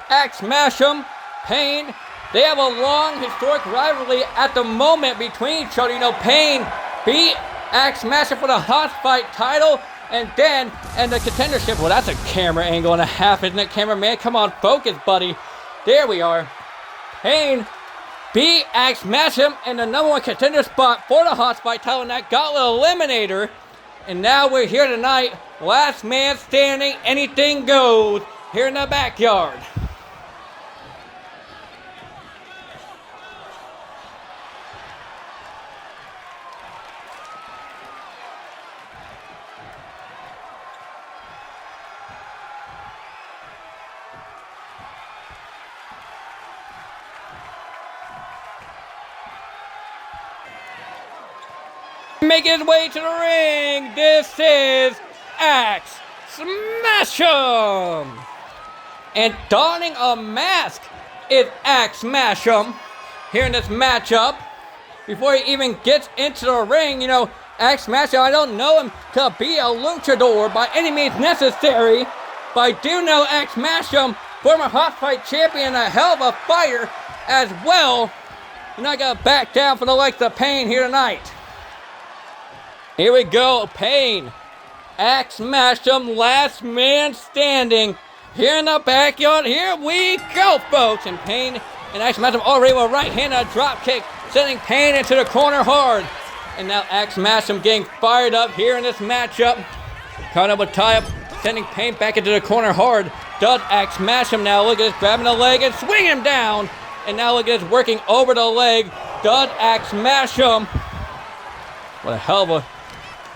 Axe Mash'em, Pain, they have a long historic rivalry at the moment between each other. You know, Pain beat Axe Mash'em for the Hot Fight title. And then, and the contendership, well, that's a camera angle and a half, isn't it, cameraman? Come on, focus, buddy. There we are. Pain beat Axe Mash'em in the #1 contender spot for the Hot Spot title in that Gauntlet Eliminator. And now we're here tonight, last man standing, anything goes, here in the backyard. making his way to the ring. This is Axe Smash'em. And donning a mask is Axe Smash'em here in this matchup. Before he even gets into the ring, you know, Axe Smash'em, I don't know him to be a luchador by any means necessary, but I do know Axe Smash'em, former Hot Fight champion, a hell of a fighter as well. You're not gonna back down for the likes of Pain here tonight. Here we go, Pain. Axe Smash'em, last man standing. Here in the backyard, here we go, folks. And Pain and Axe Smash'em already with a right-handed drop kick, sending Pain into the corner hard. And now Axe Smash'em getting fired up here in this matchup. Caught up with tie-up, sending Pain back into the corner hard. Does Axe Smash'em now. Look at this, grabbing the leg and swinging him down. And now look at this, working over the leg. Does Axe Smash'em. What a hell of a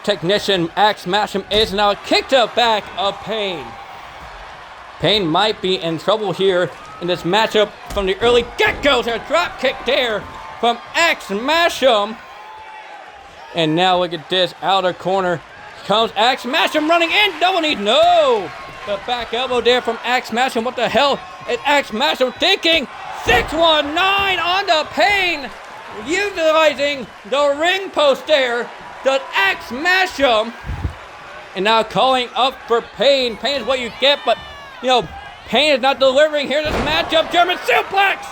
technician Axe Smash'em is. Now a kick to the back of Pain. Pain might be in trouble here in this matchup from the early get-go. A drop kick there from Axe Smash'em. And now look at this, outer corner comes Axe Smash'em running in, double knee, no! The back elbow there from Axe Smash'em. What the hell is Axe Smash'em thinking? 619 on the Pain, utilizing the ring post there. Does Axe Smash'em. And now calling up for Pain. Pain is what you get, but you know, Pain is not delivering here in this matchup. German suplex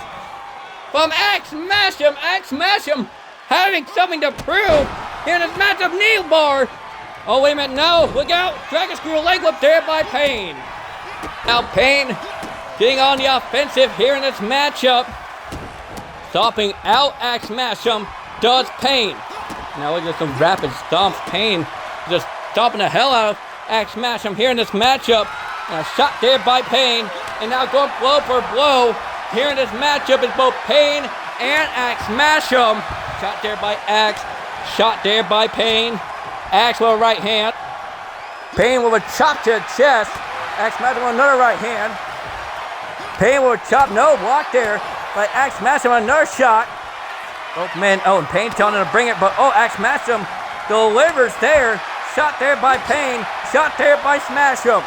from Axe Smash'em. Axe Smash'em having something to prove here in this matchup. Knee bar. Oh, wait a minute, no, look out. Dragon screw leg whip there by Pain. Now Pain getting on the offensive here in this matchup. Stomping out Axe Smash'em does Pain. Now look at some rapid stomps. Pain just stomping the hell out of Axe Smash'em here in this matchup. Now shot there by Pain. And now going blow for blow here in this matchup is both Pain and Axe Smash'em. Shot there by Axe. Shot there by Pain. Axe with a right hand. Pain with a chop to the chest. Axe Smash'em with another right hand. Pain with a chop, no block there by Axe Smash'em with another shot. Oh man, oh, and Pain telling him to bring it, but oh, Axe Smash'em delivers there. Shot there by Pain. Shot there by Smash'em.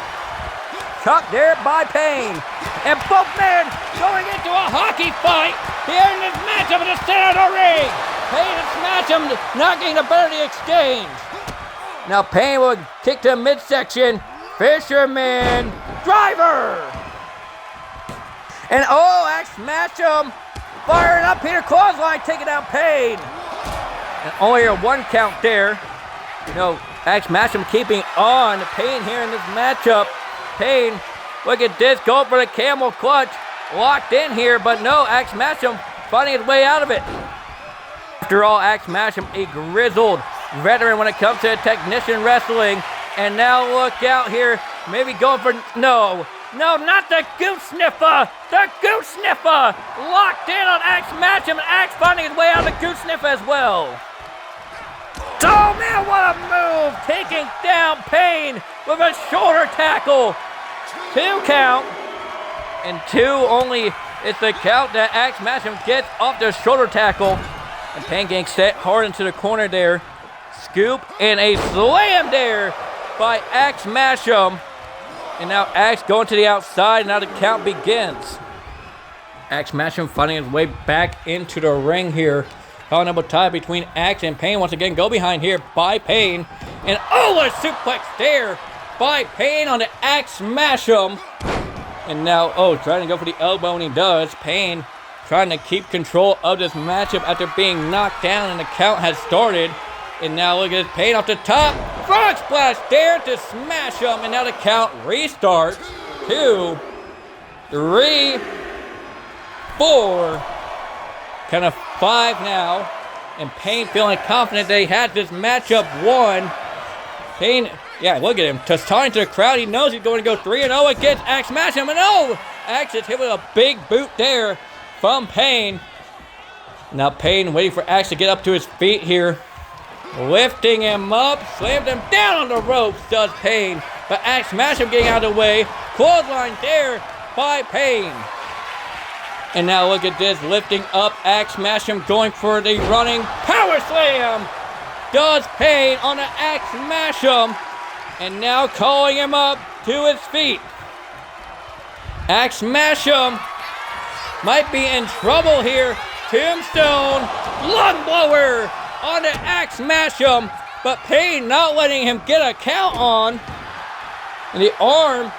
Shot there by Pain. And both men going into a hockey fight here in this matchup in the center of the ring. Pain and Smash'em not getting the better of the exchange. Now Pain will kick to midsection. Fisherman driver. And oh, Axe Smash'em firing up here. Clothesline taking out Pain. And only a 1 count there. You know, Axe Smash'em keeping on Pain here in this matchup. Pain, look at this, going for the camel clutch. Locked in here, but no, Axe Smash'em finding his way out of it. After all, Axe Smash'em, a grizzled veteran when it comes to technician wrestling. And now look out here, maybe going for, no, not the goose sniffer. The goose sniffer locked in on Axe Smash'em, and Axe finding his way out of the goose sniffer as well. Oh man, what a move, taking down Pain with a shoulder tackle. 2 count, and 2 only is the count that Axe Smash'em gets off the shoulder tackle. And Pain getting set hard into the corner there. Scoop and a slam there by Axe Smash'em. And now Axe going to the outside, and now the count begins. Axe Smash'em finding his way back into the ring here. Calling up a tie between Axe and Pain. Once again, go behind here by Pain. And oh, what a suplex there by Pain on the Axe Smash'em. And now, oh, trying to go for the elbow, and he does. Pain trying to keep control of this matchup after being knocked down, and the count has started. And now look at this, Pain off the top. Frog splash there to Smash'em. And now the count restarts. 2, 3, 4. Kind of 5 now. And Pain feeling confident that he had this matchup won. Pain, yeah, look at him. Just talking to the crowd. He knows he's going to go 3-0 against Axe Smash'em. And oh, Axe is hit with a big boot there from Pain. Now Pain waiting for Axe to get up to his feet here. Lifting him up, slammed him down on the ropes, does Pain. But Axe Smash'em getting out of the way. Clothesline there by Pain. And now look at this, lifting up Axe Smash'em, going for the running power slam. does Pain on the Axe Smashem, and now calling him up to his feet. Axe Smashem might be in trouble here. Tombstone, lung blower on the Axe Smashem, but Pain not letting him get a count on. And the arm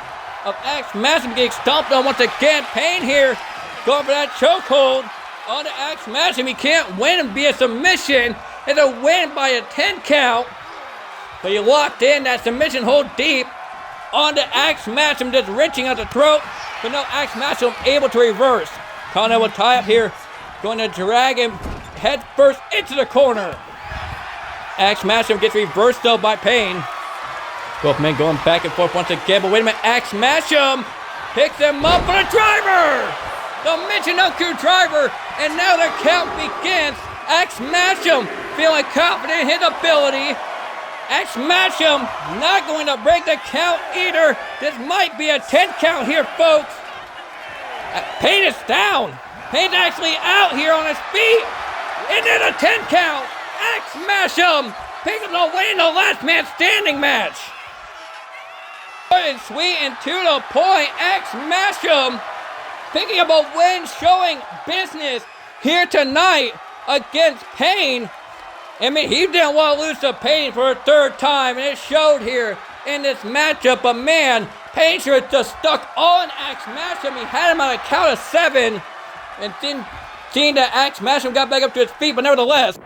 of Axe Smashem getting stomped on once again. Pain here going for that chokehold on the Axe Smashem. He can't win and be a submission. It's a win by a 10 count. But he locked in that submission hold deep on the Axe Smashem, just wrenching at the throat. But no, Axe Smashem able to reverse. Connor will tie up here. Going to drag him head first into the corner. Axe Smashem gets reversed though by Pain. Both men going back and forth once again. But wait a minute, Axe Smashem picks him up for the driver. The Michinoku driver. And now the count begins. Axe Smashem feeling confident in his ability. Axe Smashem not going to break the count either. This might be a 10 count here, folks. Pain is down. Pain's actually out here on his feet. And then a 10 count. Axe Smashem picks up the win in the last man standing match. Short and sweet and to the point. Axe Smashem picking up a win, showing business here tonight against Pain. I mean, he didn't want to lose to Pain for a third time, and it showed here in this matchup. But man, Pain sure just stuck on Axe Smashem. He had him on a count of 7, and then seeing that Axe Smashem got back up to his feet, but nevertheless.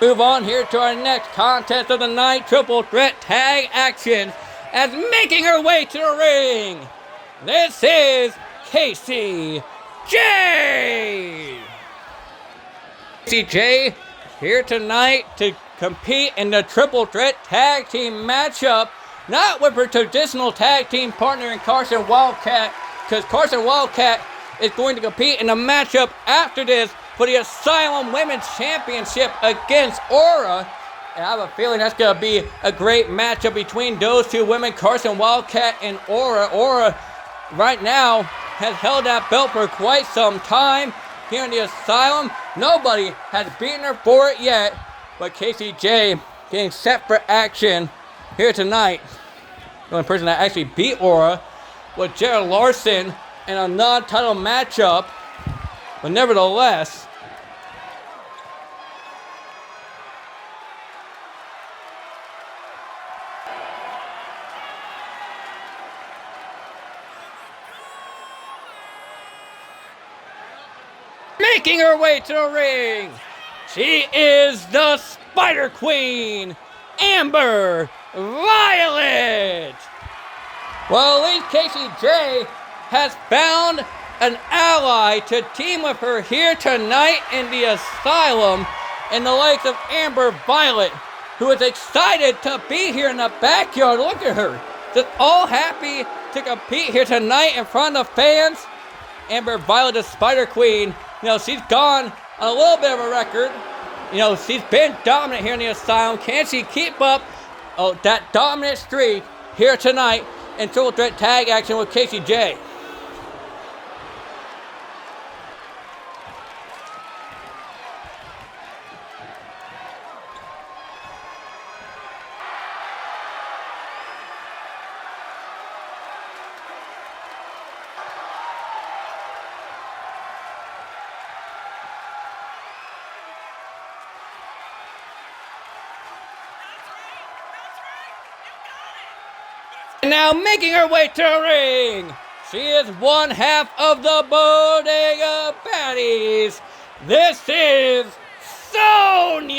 Move on here to our next contest of the night, triple threat tag action, as making her way to the ring, this is Casey J. Casey J here tonight to compete in the triple threat tag team matchup, not with her traditional tag team partner in Carson Wildcat, because Carson Wildcat is going to compete in a matchup after this for the Asylum Women's Championship against Aura. And I have a feeling that's going to be a great matchup between those two women, Carson Wildcat and Aura. Aura, right now, has held that belt for quite some time here in the Asylum. Nobody has beaten her for it yet, but Casey J getting set for action here tonight. The only person that actually beat Aura was Jared Larson in a non-title matchup, but nevertheless, making her way to the ring, she is the Spider Queen, Amber Violet. Well, at least Casey J has found an ally to team with her here tonight in the Asylum, in the likes of Amber Violet, who is excited to be here in the backyard. Look at her, just all happy to compete here tonight in front of the fans. Amber Violet, the Spider Queen, you know, she's gone on a little bit of a record. You know, she's been dominant here in the Asylum. Can she keep up that dominant streak here tonight in triple threat tag action with Casey J? And now making her way to the ring, she is one half of the Bodega Baddies. This is Sonya.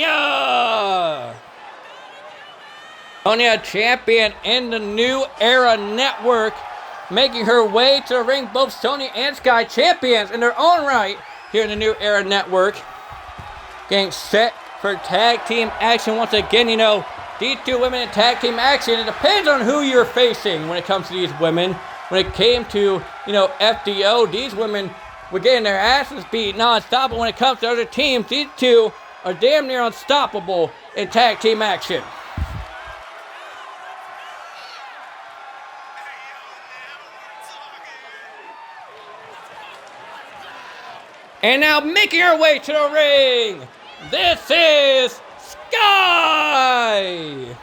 Sonya, champion in the New Era Network, making her way to the ring. Both Sonya and Sky champions in their own right here in the New Era Network. Getting set for tag team action once again. You know, these two women in tag team action, it depends on who you're facing when it comes to these women. When it came to, you know, FDO, these women were getting their asses beat non-stop. But when it comes to other teams, these two are damn near unstoppable in tag team action. And now making her way to the ring, this is Sky!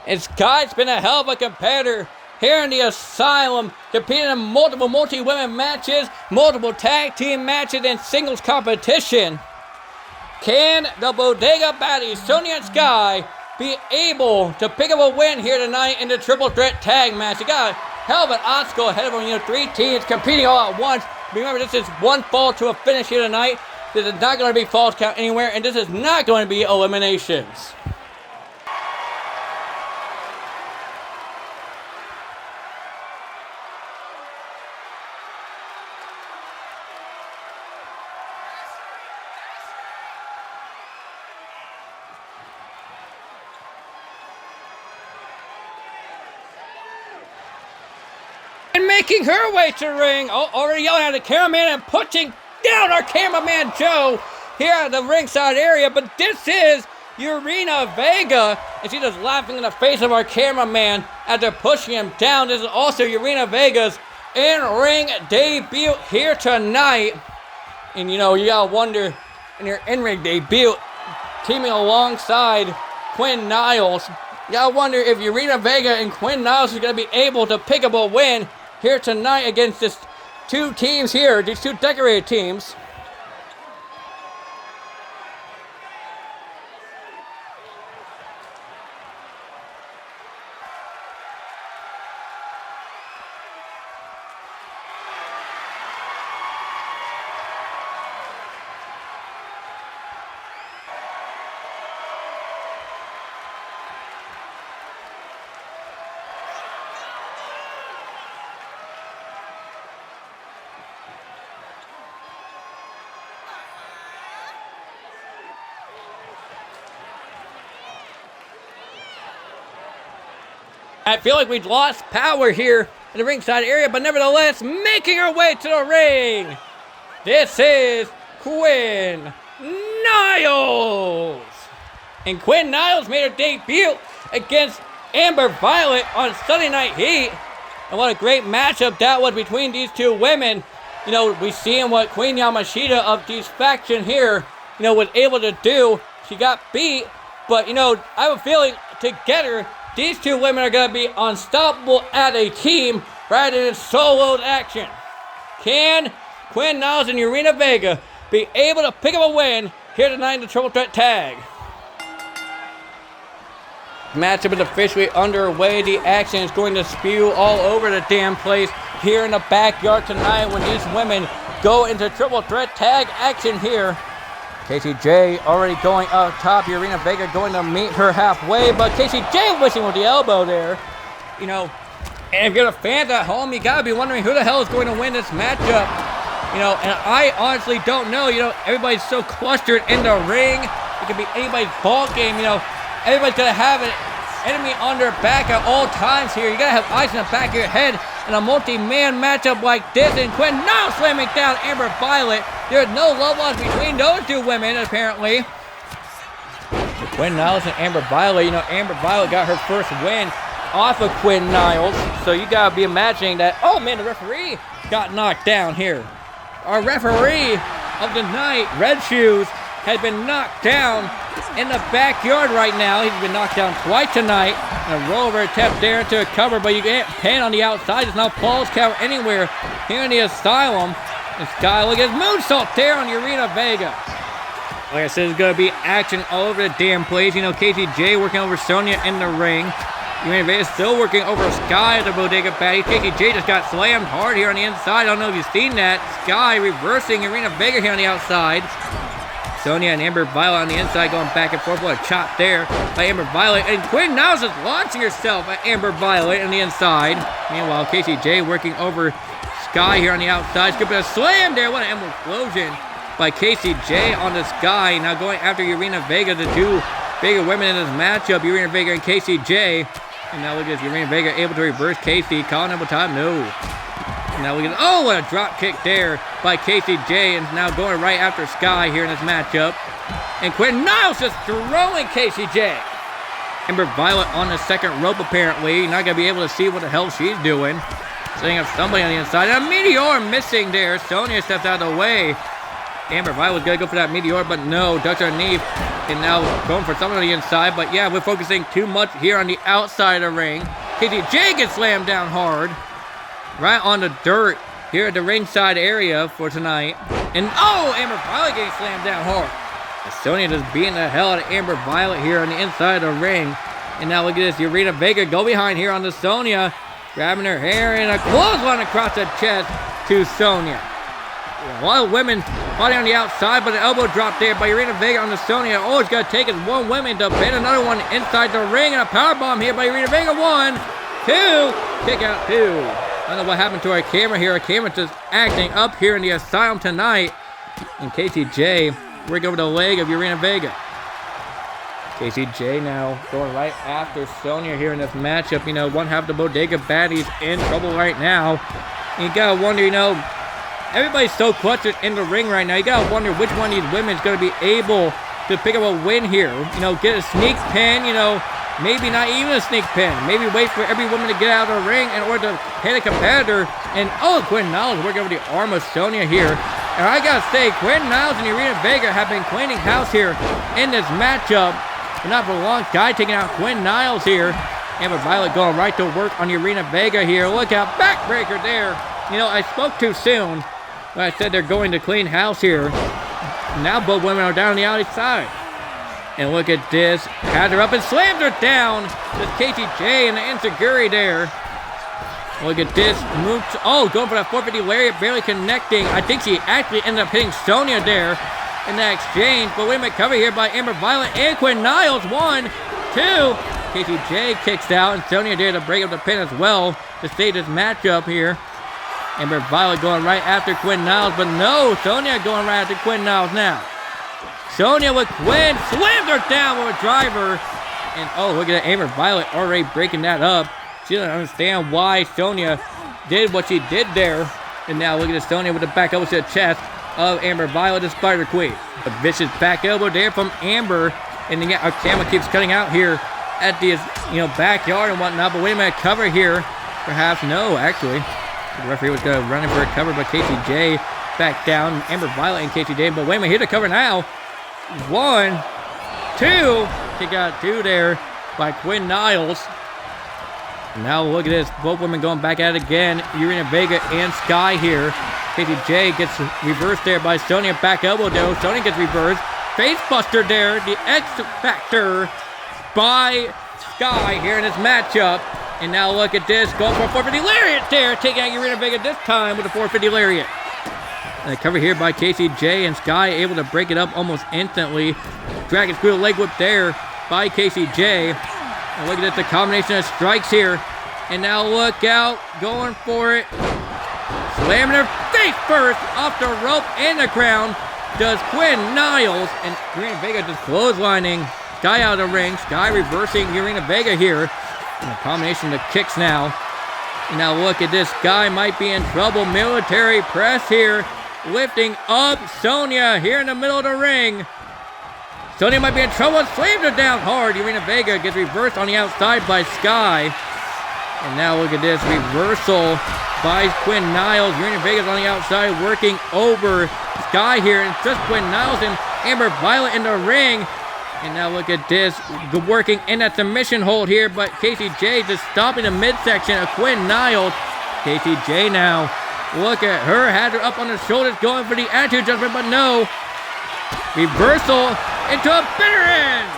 And Sky's been a hell of a competitor here in the Asylum, competing in multiple multi-women matches, multiple tag team matches, and singles competition. Can the Bodega Baddies, Sonya and Sky, be able to pick up a win here tonight in the triple threat tag match? You got a hell of an obstacle ahead of them, 3 teams competing all at once. Remember, this is one fall to a finish here tonight. This is not going to be falls count anywhere, and this is not going to be eliminations. And making her way to the ring, already yelling at the cameraman and pushing down our cameraman Joe here at the ringside area. But this is Urena Vega, and she's just laughing in the face of our cameraman after pushing him down. This is also Urena Vega's in-ring debut here tonight. And you gotta wonder, in her in-ring debut, teaming alongside Quinn Niles, you gotta wonder if Urena Vega and Quinn Niles is gonna be able to pick up a win here tonight against these 2 teams here, these 2 decorated teams. I feel like we've lost power here in the ringside area, but nevertheless, making her way to the ring, this is Quinn Niles. And Quinn Niles made her debut against Amber Violet on Sunday Night Heat. And what a great matchup that was between these 2 women. We seeing what Queen Yamashita of these faction here, was able to do. She got beat, but, I have a feeling together, these 2 women are going to be unstoppable as a team rather than solo action. Can Quinn Niles and Urena Vega be able to pick up a win here tonight in the triple threat tag? Matchup is officially underway. The action is going to spew all over the damn place here in the backyard tonight when these women go into triple threat tag action here. KCJ already going up top. Urena Vega going to meet her halfway, but KCJ wishing with the elbow there. And if you're the fans at home, you gotta be wondering who the hell is going to win this matchup. And I honestly don't know. Everybody's so clustered in the ring. It could be anybody's ball game. Everybody's gonna have an enemy on their back at all times here. You gotta have eyes in the back of your head in a multi-man matchup like this. And Quinn Niles slamming down Amber Violet. There's no love lost between those 2 women, apparently. Quinn Niles and Amber Violet. Amber Violet got her first win off of Quinn Niles. So you gotta be imagining that, oh man, the referee got knocked down here. Our referee of the night, Red Shoes, has been knocked down in the backyard right now. He's been knocked down twice tonight. And a rollover attempt there into a cover, but you can't pin on the outside. There's no falls count anywhere here in the Asylum. And Sky, look at his moonsault there on Urena Vega. Like I said, there's going to be action all over the damn place. KCJ working over Sonya in the ring. Urena Vega still working over Sky at the Bodega Baddies. KCJ just got slammed hard here on the inside. I don't know if you've seen that. Sky reversing Urena Vega here on the outside. Sonya and Amber Violet on the inside going back and forth. What a chop there by Amber Violet. And Quinn Niles is launching herself at Amber Violet on the inside. Meanwhile, KCJ working over Sky here on the outside. Scooping a slam there. What an explosion by KCJ on the Sky. Now going after Urena Vega, the 2 bigger women in this matchup. Urena Vega and KCJ. And now look at this. Urena Vega able to reverse KC. Calling double time. No. And now look at, oh, what a drop kick there by KCJ. And now going right after Sky here in this matchup. And Quinn Niles just throwing Casey J. Amber Violet on the second rope apparently. Not going to be able to see what the hell she's doing. Setting up somebody on the inside. And a Meteor missing there. Sonya steps out of the way. Amber Violet was going to go for that Meteor, but no. Ducks underneath. And now going for someone on the inside. But yeah, we're focusing too much here on the outside of the ring. Casey J gets slammed down hard. Right on the dirt here at the ringside area for tonight. And oh, Amber Violet getting slammed down hard. Sonya just beating the hell out of Amber Violet here on the inside of the ring. And now look at this. Urena Vega go behind here on the Sonya. Grabbing her hair and a clothesline across the chest to Sonya. A lot of women fighting on the outside, but an elbow drop there by Urena Vega on the Sonya. All it's got to take is one woman to pin another one inside the ring. And a powerbomb here by Urena Vega. 1, 2. Kick out 2. I don't know what happened to our camera here. Our camera's just acting up here in the Asylum tonight. And Casey J working over the leg of Urena Vega. Casey J now going right after Sonya here in this matchup. You know, one half of the Bodega Baddies in trouble right now. And you gotta wonder, you know, everybody's so cluttered in the ring right now. You gotta wonder which one of these women is gonna be able to pick up a win here. You know, get a sneak pin, you know, maybe not even a sneak pin. Maybe wait for every woman to get out of the ring in order to hit a competitor. And oh, Quinn Niles working over the arm of Sonya here. And I gotta say, Quinn Niles and Urena Vega have been cleaning house here in this matchup. But not for long. Guy taking out Quinn Niles here. Amber Violet going right to work on Urena Vega here. Look out, backbreaker there. You know, I spoke too soon when I said they're going to clean house here. Now both women are down on the outside. And look at this. Had her up and slammed her down. There's Casey J and the Insecurity there. Look at this. Move to, oh, going for that 450 lariat, barely connecting. I think she actually ended up hitting Sonya there in that exchange. But wait a minute, cover here by Amber Violet and Quinn Niles. 1, 2. Casey J kicks out, and Sonya there to break up the pin as well to save this matchup here. Amber Violet going right after Quinn Niles, but no, Sonya going right after Quinn Niles now. Sonya with Quinn, slammed her down with a driver. And oh, look at that, Amber Violet already breaking that up. She doesn't understand why Sonya did what she did there. And now look at this, Sonya with the back elbow to the chest of Amber Violet, the Spider Queen. A vicious back elbow there from Amber. And then our camera keeps cutting out here at the backyard and whatnot. But wait a minute, cover here. Perhaps no, actually. The referee was going to run in for a cover, but Casey J back down. Amber Violet and Casey J. But wait a minute, here to cover now. 1, 2. Kick out 2 there by Quinn Niles. Now look at this. Both women going back at it again. Urena Vega and Sky here. Casey J gets reversed there by Sonya. Back elbow though. Sonya gets reversed. Face buster there. The X Factor by Sky here in this matchup. And now look at this. Going for a 450 lariat there. Taking out Urena Vega this time with a 450 lariat. And a cover here by Casey J. And Sky able to break it up almost instantly. Dragon screw leg whip there by Casey J. And look at this, the combination of strikes here. And now look out, going for it. Slamming her face first off the rope and the crown. Does Quinn Niles. And Urena Vega just clotheslining Sky out of the ring. Sky reversing Urena Vega here. And a combination of kicks now. And now look at this, Sky might be in trouble. Military press here. Lifting up Sonya here in the middle of the ring. Sonya might be in trouble. Slammed her down hard. Urena Vega gets reversed on the outside by Sky. And now look at this reversal by Quinn Niles. Urena Vega's on the outside working over Sky here. And just Quinn Niles and Amber Violet in the ring. And now look at this. Working in that submission hold here. But Casey J just stopping the midsection of Quinn Niles. Casey J now. Look at her. Had her up on her shoulders going for the attitude adjustment. But no. Reversal into a bitter end.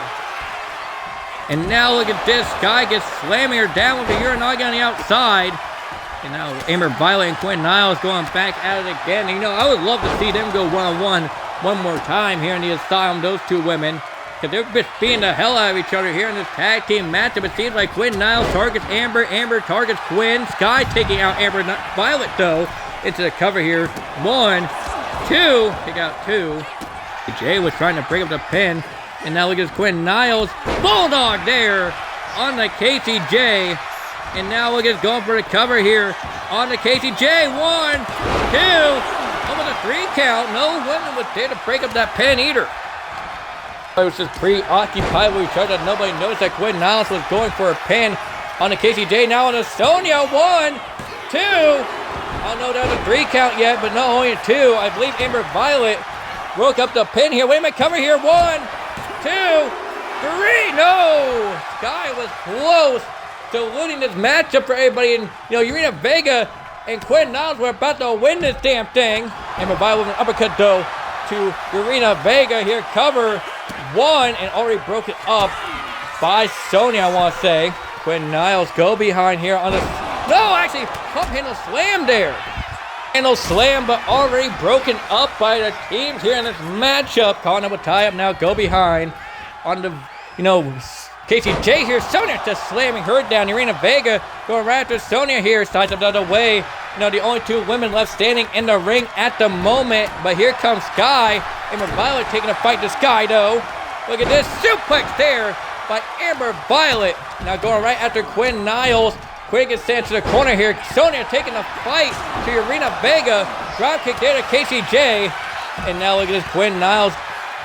And now look at this. Sky gets slamming her down with the Uranagi on the outside. And now Amber Violet and Quinn Niles going back at it again. And, you know, I would love to see them go one-on-one one more time here in the Asylum, those two women. Because they're just beating the hell out of each other here in this tag team matchup. It seems like Quinn Niles targets Amber. Amber targets Quinn. Sky taking out Amber Violet, though, into the cover here. 1, 2. Take out 2. Jay was trying to break up the pin. And now look at Quinn Niles. Bulldog there on the Casey J. And now look at going for the cover here on the Casey J. 1, 2. Almost a 3 count. No women was there to break up that pin either. It was just preoccupied with each other. Nobody noticed that Quinn Niles was going for a pin on the KCJ. Now on the Sonya. 1, 2. I don't know that was a 3 count yet, but no, only a 2. I believe Amber Violet broke up the pin here. Wait a minute, cover here. 1, 2, 3. No! Sky was close to losing this matchup for everybody. And, Urena Vega and Quinn Niles were about to win this damn thing. Amber Violet with an uppercut, though, to Urena Vega here. Cover 1 and already broken up by Sonya, I want to say. Quinn Niles go behind here on the... No, actually, pump handle slam there. Handle slam, but already broken up by the teams here in this matchup. Calling up a tie-up now, go behind on the, KCJ here. Sonya just slamming her down. Urena Vega going right after Sonya here. Sides up the other way. The only 2 women left standing in the ring at the moment. But here comes Sky. Amber Violet taking a fight to Sky, though. Look at this suplex there by Amber Violet. Now going right after Quinn Niles. Quinn gets sent to the corner here. Sonya taking the fight to Urena Vega. Drop kick there to KCJ. And now look at this Quinn Niles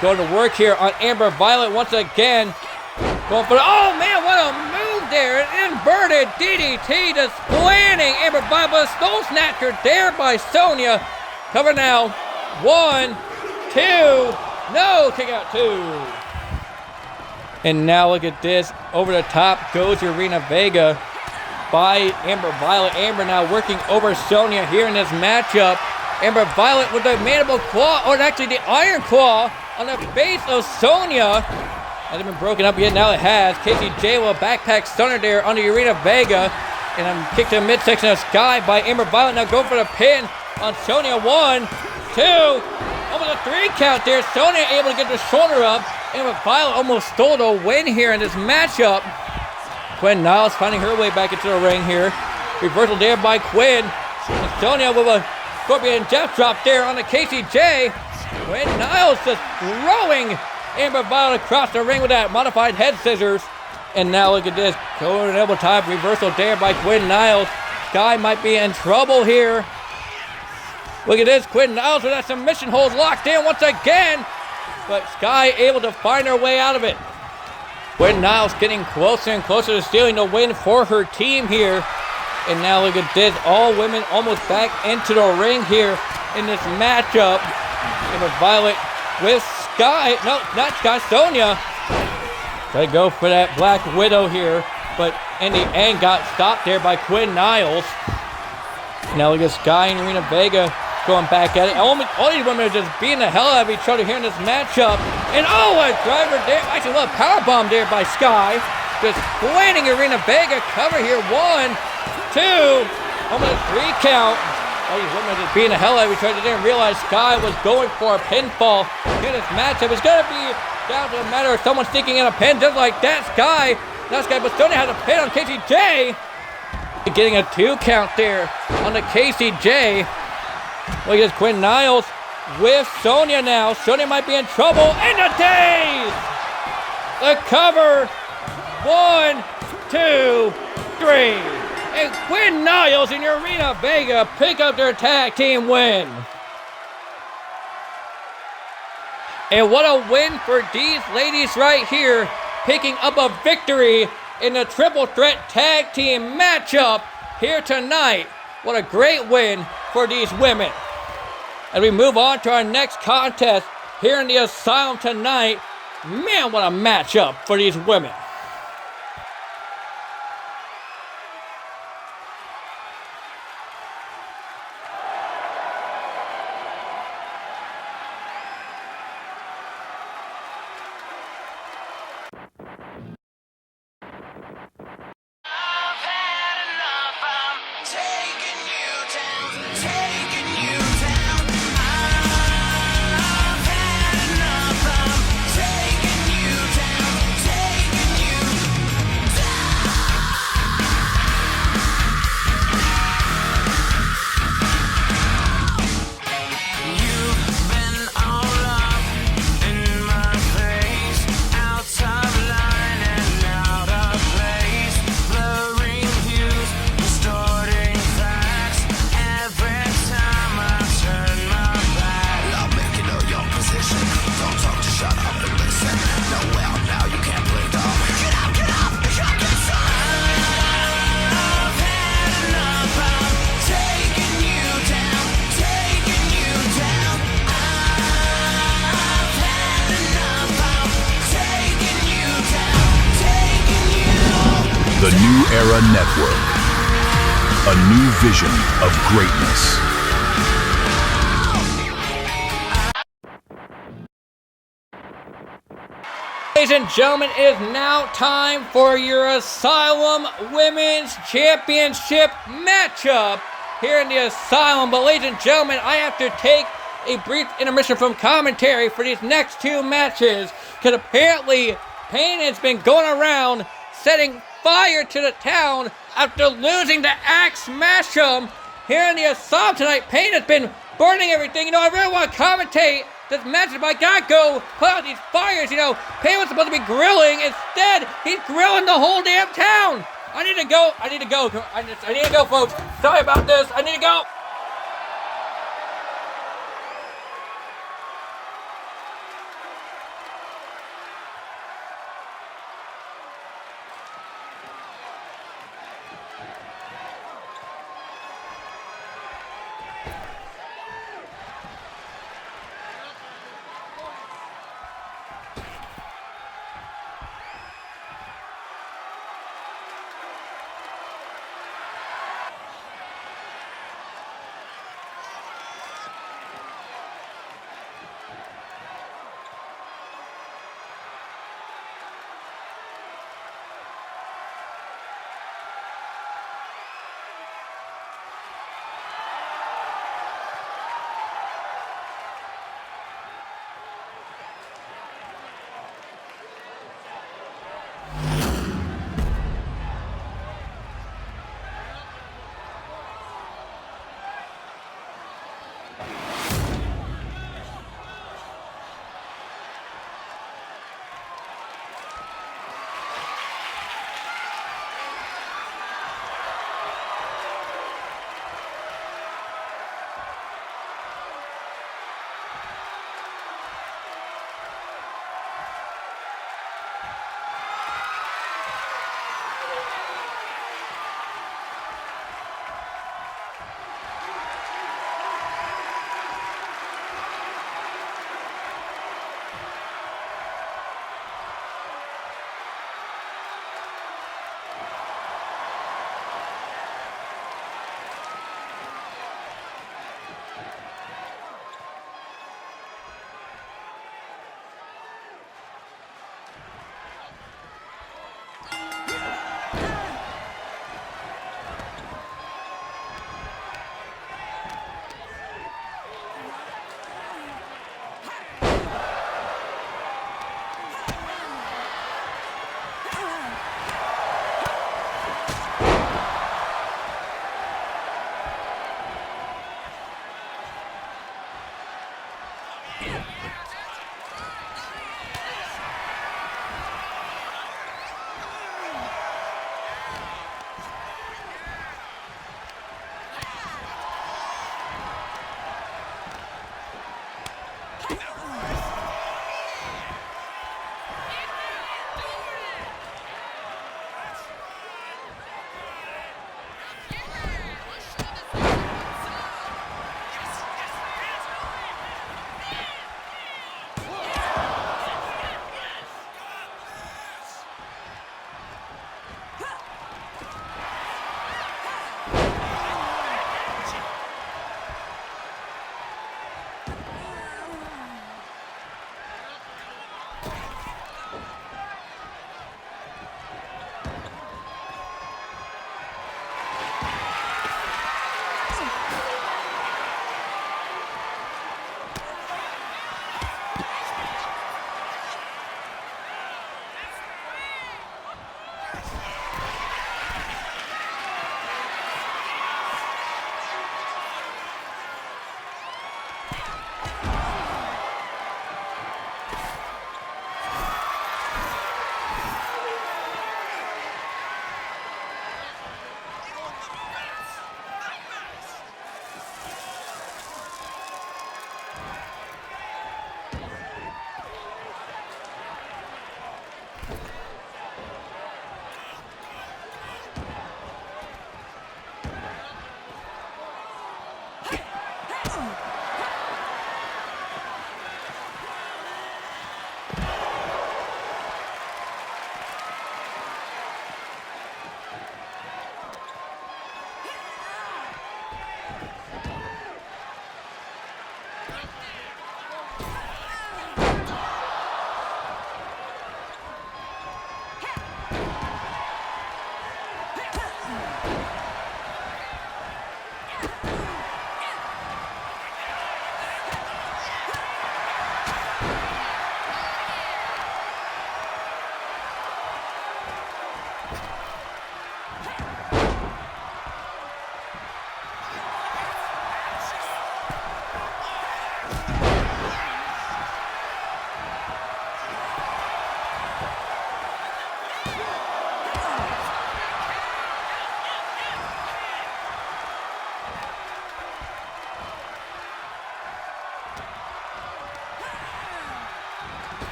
going to work here on Amber Violet once again. Going for the... Oh, man, what a move there. An inverted DDT displaying Amber Violet. Stone snatcher there by Sonya. Cover now. 1, 2. No, kick out 2. And now look at this. Over the top goes Urena Vega by Amber Violet. Amber now working over Sonya here in this matchup. Amber Violet with the mandible claw, or actually the iron claw on the face of Sonya. Hasn't been broken up yet, now it has. KCJ will backpack stunner there on the Urena Vega. And I'm kicked to the midsection of Sky by Amber Violet. Now go for the pin on Sonya. 1, 2. Almost a 3 count there. Sonya able to get the shoulder up. Amber Violet almost stole the win here in this matchup. Quinn Niles finding her way back into the ring here. Reversal there by Quinn. And Sonya with a Scorpion Death Drop there on the KCJ. Quinn Niles just throwing Amber Violet across the ring with that modified head scissors. And now look at this. Going elbow tie reversal there by Quinn Niles. Sky might be in trouble here. Look at this. Quinn Niles with that submission hold locked in once again. But Sky able to find her way out of it. Quinn Niles getting closer and closer to stealing the win for her team here. And now look at this. All women almost back into the ring here in this matchup. Amber Violet with Sky. No, not Sky. Sonya. Try to go for that Black Widow here. But in the end got stopped there by Quinn Niles. Now look at Sky and Urena Vega going back at it. All these women are just beating the hell out of each other here in this matchup. And oh, a driver there. Actually, a little powerbomb there by Sky. Just planting Urena Vega. Cover here. 1, 2. Almost a 3 count. All these women are just beating the hell out of each other. They didn't realize Sky was going for a pinfall in this matchup. It's going to be down to a matter of someone sneaking in a pin just like that. Sky. Now Sky, but Sonya has a pin on KCJ. Getting a 2 count there on the KCJ. Look at this, Quinn Niles with Sonya now. Sonya might be in trouble. And the days! The cover. 1, 2, 3. And Quinn Niles and Urena Vega pick up their tag team win. And what a win for these ladies right here. Picking up a victory in the triple threat tag team matchup here tonight. What a great win for these women. As we move on to our next contest here in the Asylum tonight. Man, what a matchup for these women. The New Era Network. A new vision of greatness. Ladies and gentlemen, it is now time for your Asylum Women's Championship matchup here in the Asylum. But ladies and gentlemen, I have to take a brief intermission from commentary for these next two matches, because apparently Payne has been going around setting fire to the town after losing to Axe Smashem here in the Asylum tonight. Payne has been burning everything. You know, I really want to commentate this match, but I gotta go put out these fires. You know, Payne was supposed to be grilling. Instead, he's grilling the whole damn town. I need to go. I need to go, folks. Sorry about this. I need to go.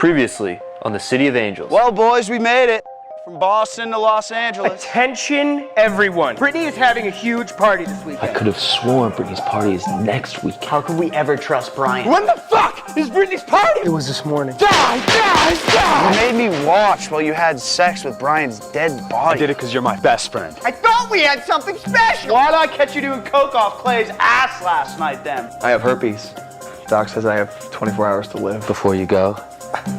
Previously on the City of Angels. Well, boys, we made it. From Boston to Los Angeles. Attention, everyone. Brittany is having a huge party this weekend. I could have sworn Brittany's party is next week. How could we ever trust Brian? When the fuck is Brittany's party? It was this morning. Die! You made me watch while you had sex with Brian's dead body. I did it because you're my best friend. I thought we had something special. Why did I catch you doing coke off Clay's ass last night then? I have herpes. Doc says I have 24 hours to live. Before you go,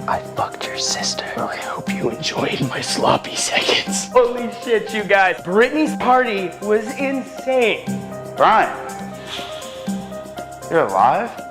I fucked your sister. Well, I hope you enjoyed my sloppy seconds. Holy shit, you guys. Brittany's party was insane. Brian, you're alive?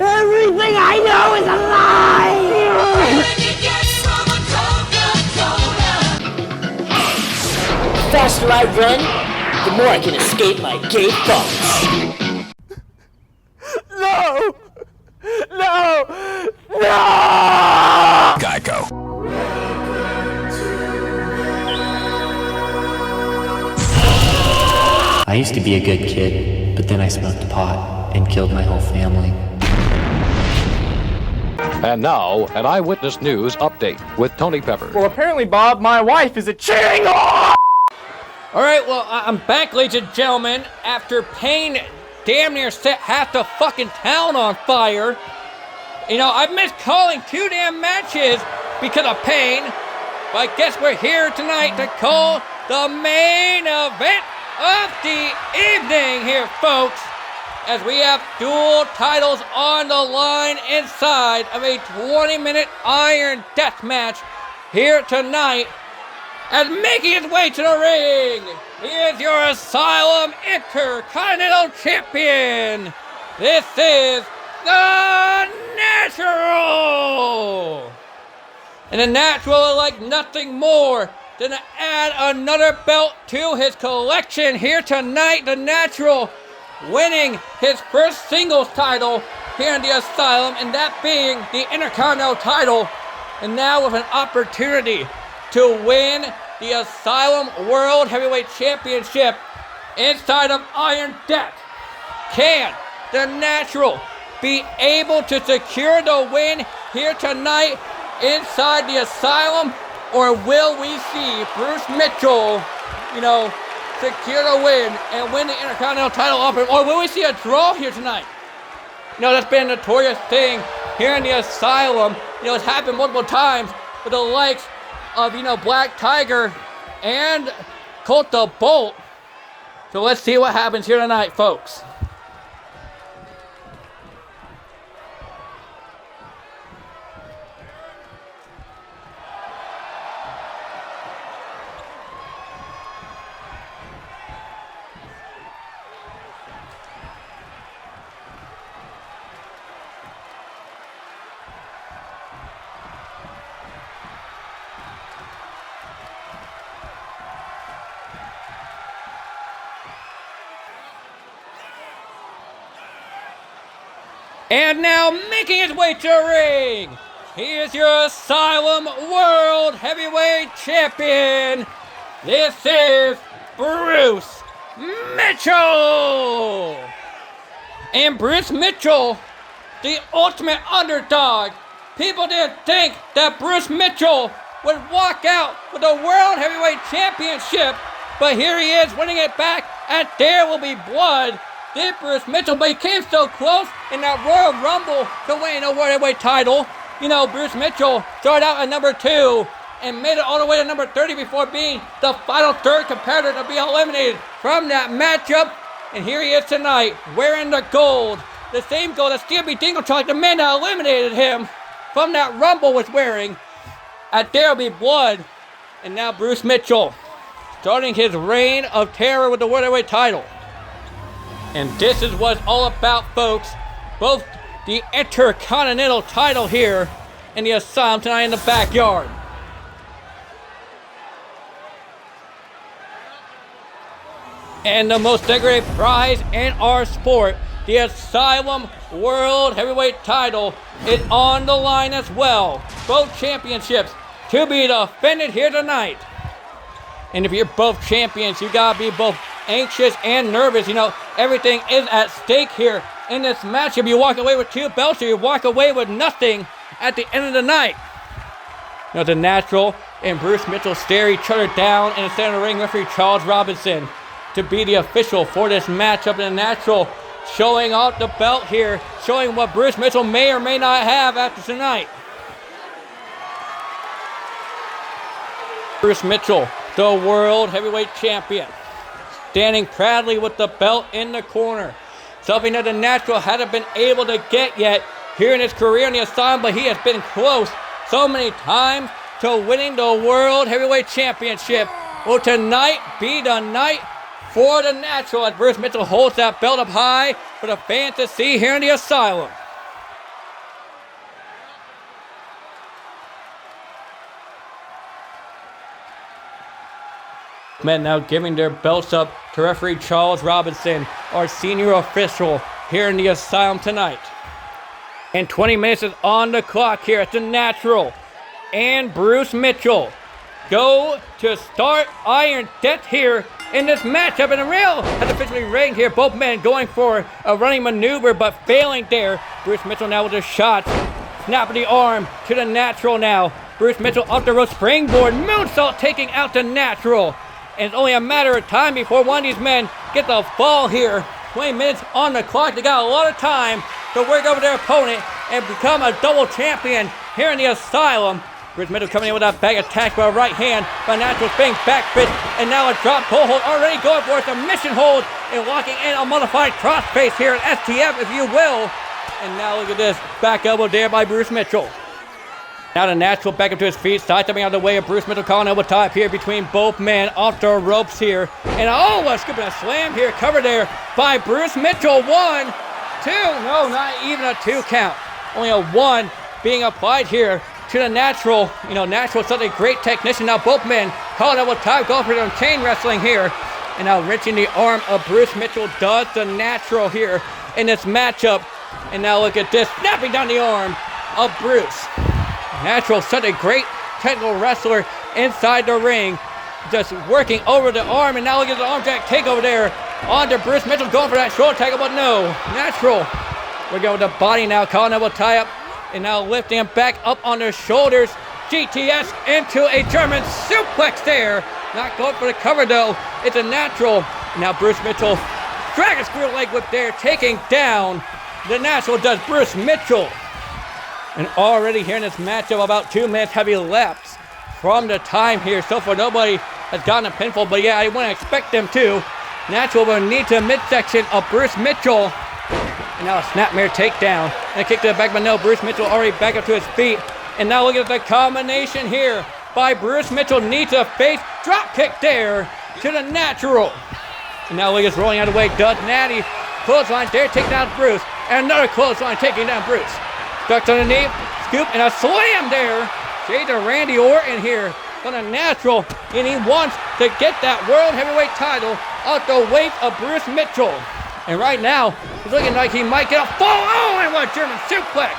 Everything I know is a lie! The faster I run, the more I can escape my gay thoughts. No! No! No! Geico. I used to be a good kid, but then I smoked pot and killed my whole family. And now, an Eyewitness News update with Tony Pepper. Well, apparently, Bob, my wife is a cheating whore! Alright, well, I'm back, ladies and gentlemen, after Payne damn near set half the fucking town on fire. You know, I've missed calling 2 damn matches because of Payne, but I guess we're here tonight to call the main event of the evening here, folks, as we have dual titles on the line inside of a 20-minute Iron Death match here tonight. As making his way to the ring, he is your Asylum Intercontinental Champion. This is the Natural. And the Natural is like nothing more than to add another belt to his collection here tonight. The Natural winning his first singles title here in the Asylum, and that being the Intercontinental title, and now with an opportunity to win the Asylum World Heavyweight Championship inside of Iron Death. Can the Natural be able to secure the win here tonight inside the Asylum, or will we see Bruce Mitchell, secure the win and win the Intercontinental title off him, or will we see a draw here tonight? That's been a notorious thing here in the Asylum. It's happened multiple times with the likes of, Black Tiger and Colt the Bolt. So let's see what happens here tonight, folks. And now making his way to the ring, he is your Asylum World Heavyweight Champion. This is Bruce Mitchell. And Bruce Mitchell, the ultimate underdog. People didn't think that Bruce Mitchell would walk out with the World Heavyweight Championship, but here he is winning it back, and there will be blood. Did Bruce Mitchell, but he came so close in that Royal Rumble to winning the World Heavyweight title. Bruce Mitchell started out at number 2 and made it all the way to number 30 before being the final third competitor to be eliminated from that matchup. And here he is tonight, wearing the gold. The same gold that Stevie Dingle-Trunk, the man that eliminated him from that Rumble, was wearing. At There Will Be Blood. And now Bruce Mitchell starting his reign of terror with the World Heavyweight title. And this is what it's all about, folks. Both the Intercontinental title here in the Asylum tonight in the backyard. And the most decorated prize in our sport, the Asylum World Heavyweight title, is on the line as well. Both championships to be defended here tonight. And if you're both champions, you gotta be both anxious and nervous. Everything is at stake here in this matchup. You walk away with 2 belts, or you walk away with nothing at the end of the night. The Natural and Bruce Mitchell stare each other down in the center of the ring. Referee Charles Robinson to be the official for this matchup. And the Natural showing off the belt here, showing what Bruce Mitchell may or may not have after tonight. Bruce Mitchell, the World Heavyweight Champion, standing proudly with the belt in the corner. Something that the Natural hasn't been able to get yet here in his career in the Asylum, but he has been close so many times to winning the World Heavyweight Championship. Will tonight be the night for the Natural as Bruce Mitchell holds that belt up high for the fans to see here in the Asylum. Men now giving their belts up to referee Charles Robinson, our senior official here in the Asylum tonight. And 20 minutes is on the clock here at the Natural. And Bruce Mitchell go to start Iron Death here in this matchup. And the rail has officially rang here. Both men going for a running maneuver, but failing there. Bruce Mitchell now with the shots Snapping the arm to the Natural now. Bruce Mitchell off the rope springboard. Moonsault taking out the Natural. And it's only a matter of time before one of these men gets a fall here. 20 minutes on the clock. They got a lot of time to work over their opponent and become a double champion here in the Asylum. Bruce Mitchell coming in with a bag attack by a right hand. By Natural spinning back fist. And now a drop pull hold. Already going for a submission hold. And locking in a modified crossface here at STF, if you will. And now look at this. Back elbow there by Bruce Mitchell. Now the Natural back up to his feet, side stepping out of the way of Bruce Mitchell, calling elbow tie up here between both men off the ropes here. And a scooping a slam here, covered there by Bruce Mitchell. 1, 2, no, not even a 2 count. Only a 1 being applied here to the Natural. You know, Natural is such a great technician. Now both men calling elbow tie, going for some chain wrestling here. And now wrenching the arm of Bruce Mitchell does the Natural here in this matchup. And now look at this, snapping down the arm of Bruce. Natural, such a great technical wrestler inside the ring. Just working over the arm, and now look at the arm jack take over there. On to Bruce Mitchell, going for that shoulder tackle, but no. Natural. We're going with the body now, calling elbow tie up. And now lifting him back up on their shoulders. GTS into a German suplex there. Not going for the cover though. It's a Natural. Now Bruce Mitchell, dragon screw leg whip there, taking down the Natural does Bruce Mitchell. And already here in this matchup, about 2 minutes have elapsed from the time here. So far, nobody has gotten a pinfall, but yeah, I wouldn't expect them to. Natural will knee to midsection of Bruce Mitchell. And now a snapmare takedown. And a kick to the back, but no, Bruce Mitchell already back up to his feet. And now look at the combination here by Bruce Mitchell. Knee to face, drop kick there to the Natural. And now look at rolling out of the way, does Natty. Clothesline there, take down Bruce. And another clothesline taking down Bruce. Ducks underneath, scoop, and a slam there. Shades of Randy Orton here on a Natural, and he wants to get that World Heavyweight title out the weight of Bruce Mitchell. And right now, he's looking like he might get a fall. Oh, and what a German suplex.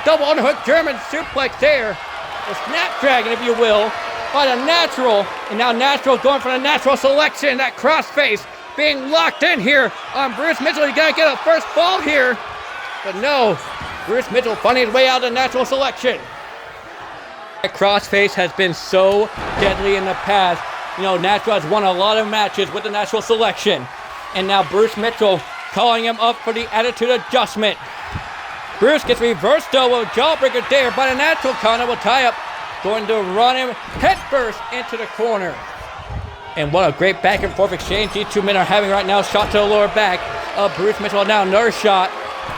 Double underhook German suplex there. A snapdragon, if you will, by the Natural. And now Natural going for the Natural selection. That crossface being locked in here on Bruce Mitchell. You gotta get a first fall here. But no, Bruce Mitchell finding his way out of the Natural selection. That crossface has been so deadly in the past. You know, Natural has won a lot of matches with the Natural selection. And now Bruce Mitchell calling him up for the attitude adjustment. Bruce gets reversed elbow, jawbreaker there by the Natural. Connor will tie up, going to run him headfirst into the corner. And what a great back and forth exchange these two men are having right now. Shot to the lower back of Bruce Mitchell. Now another shot.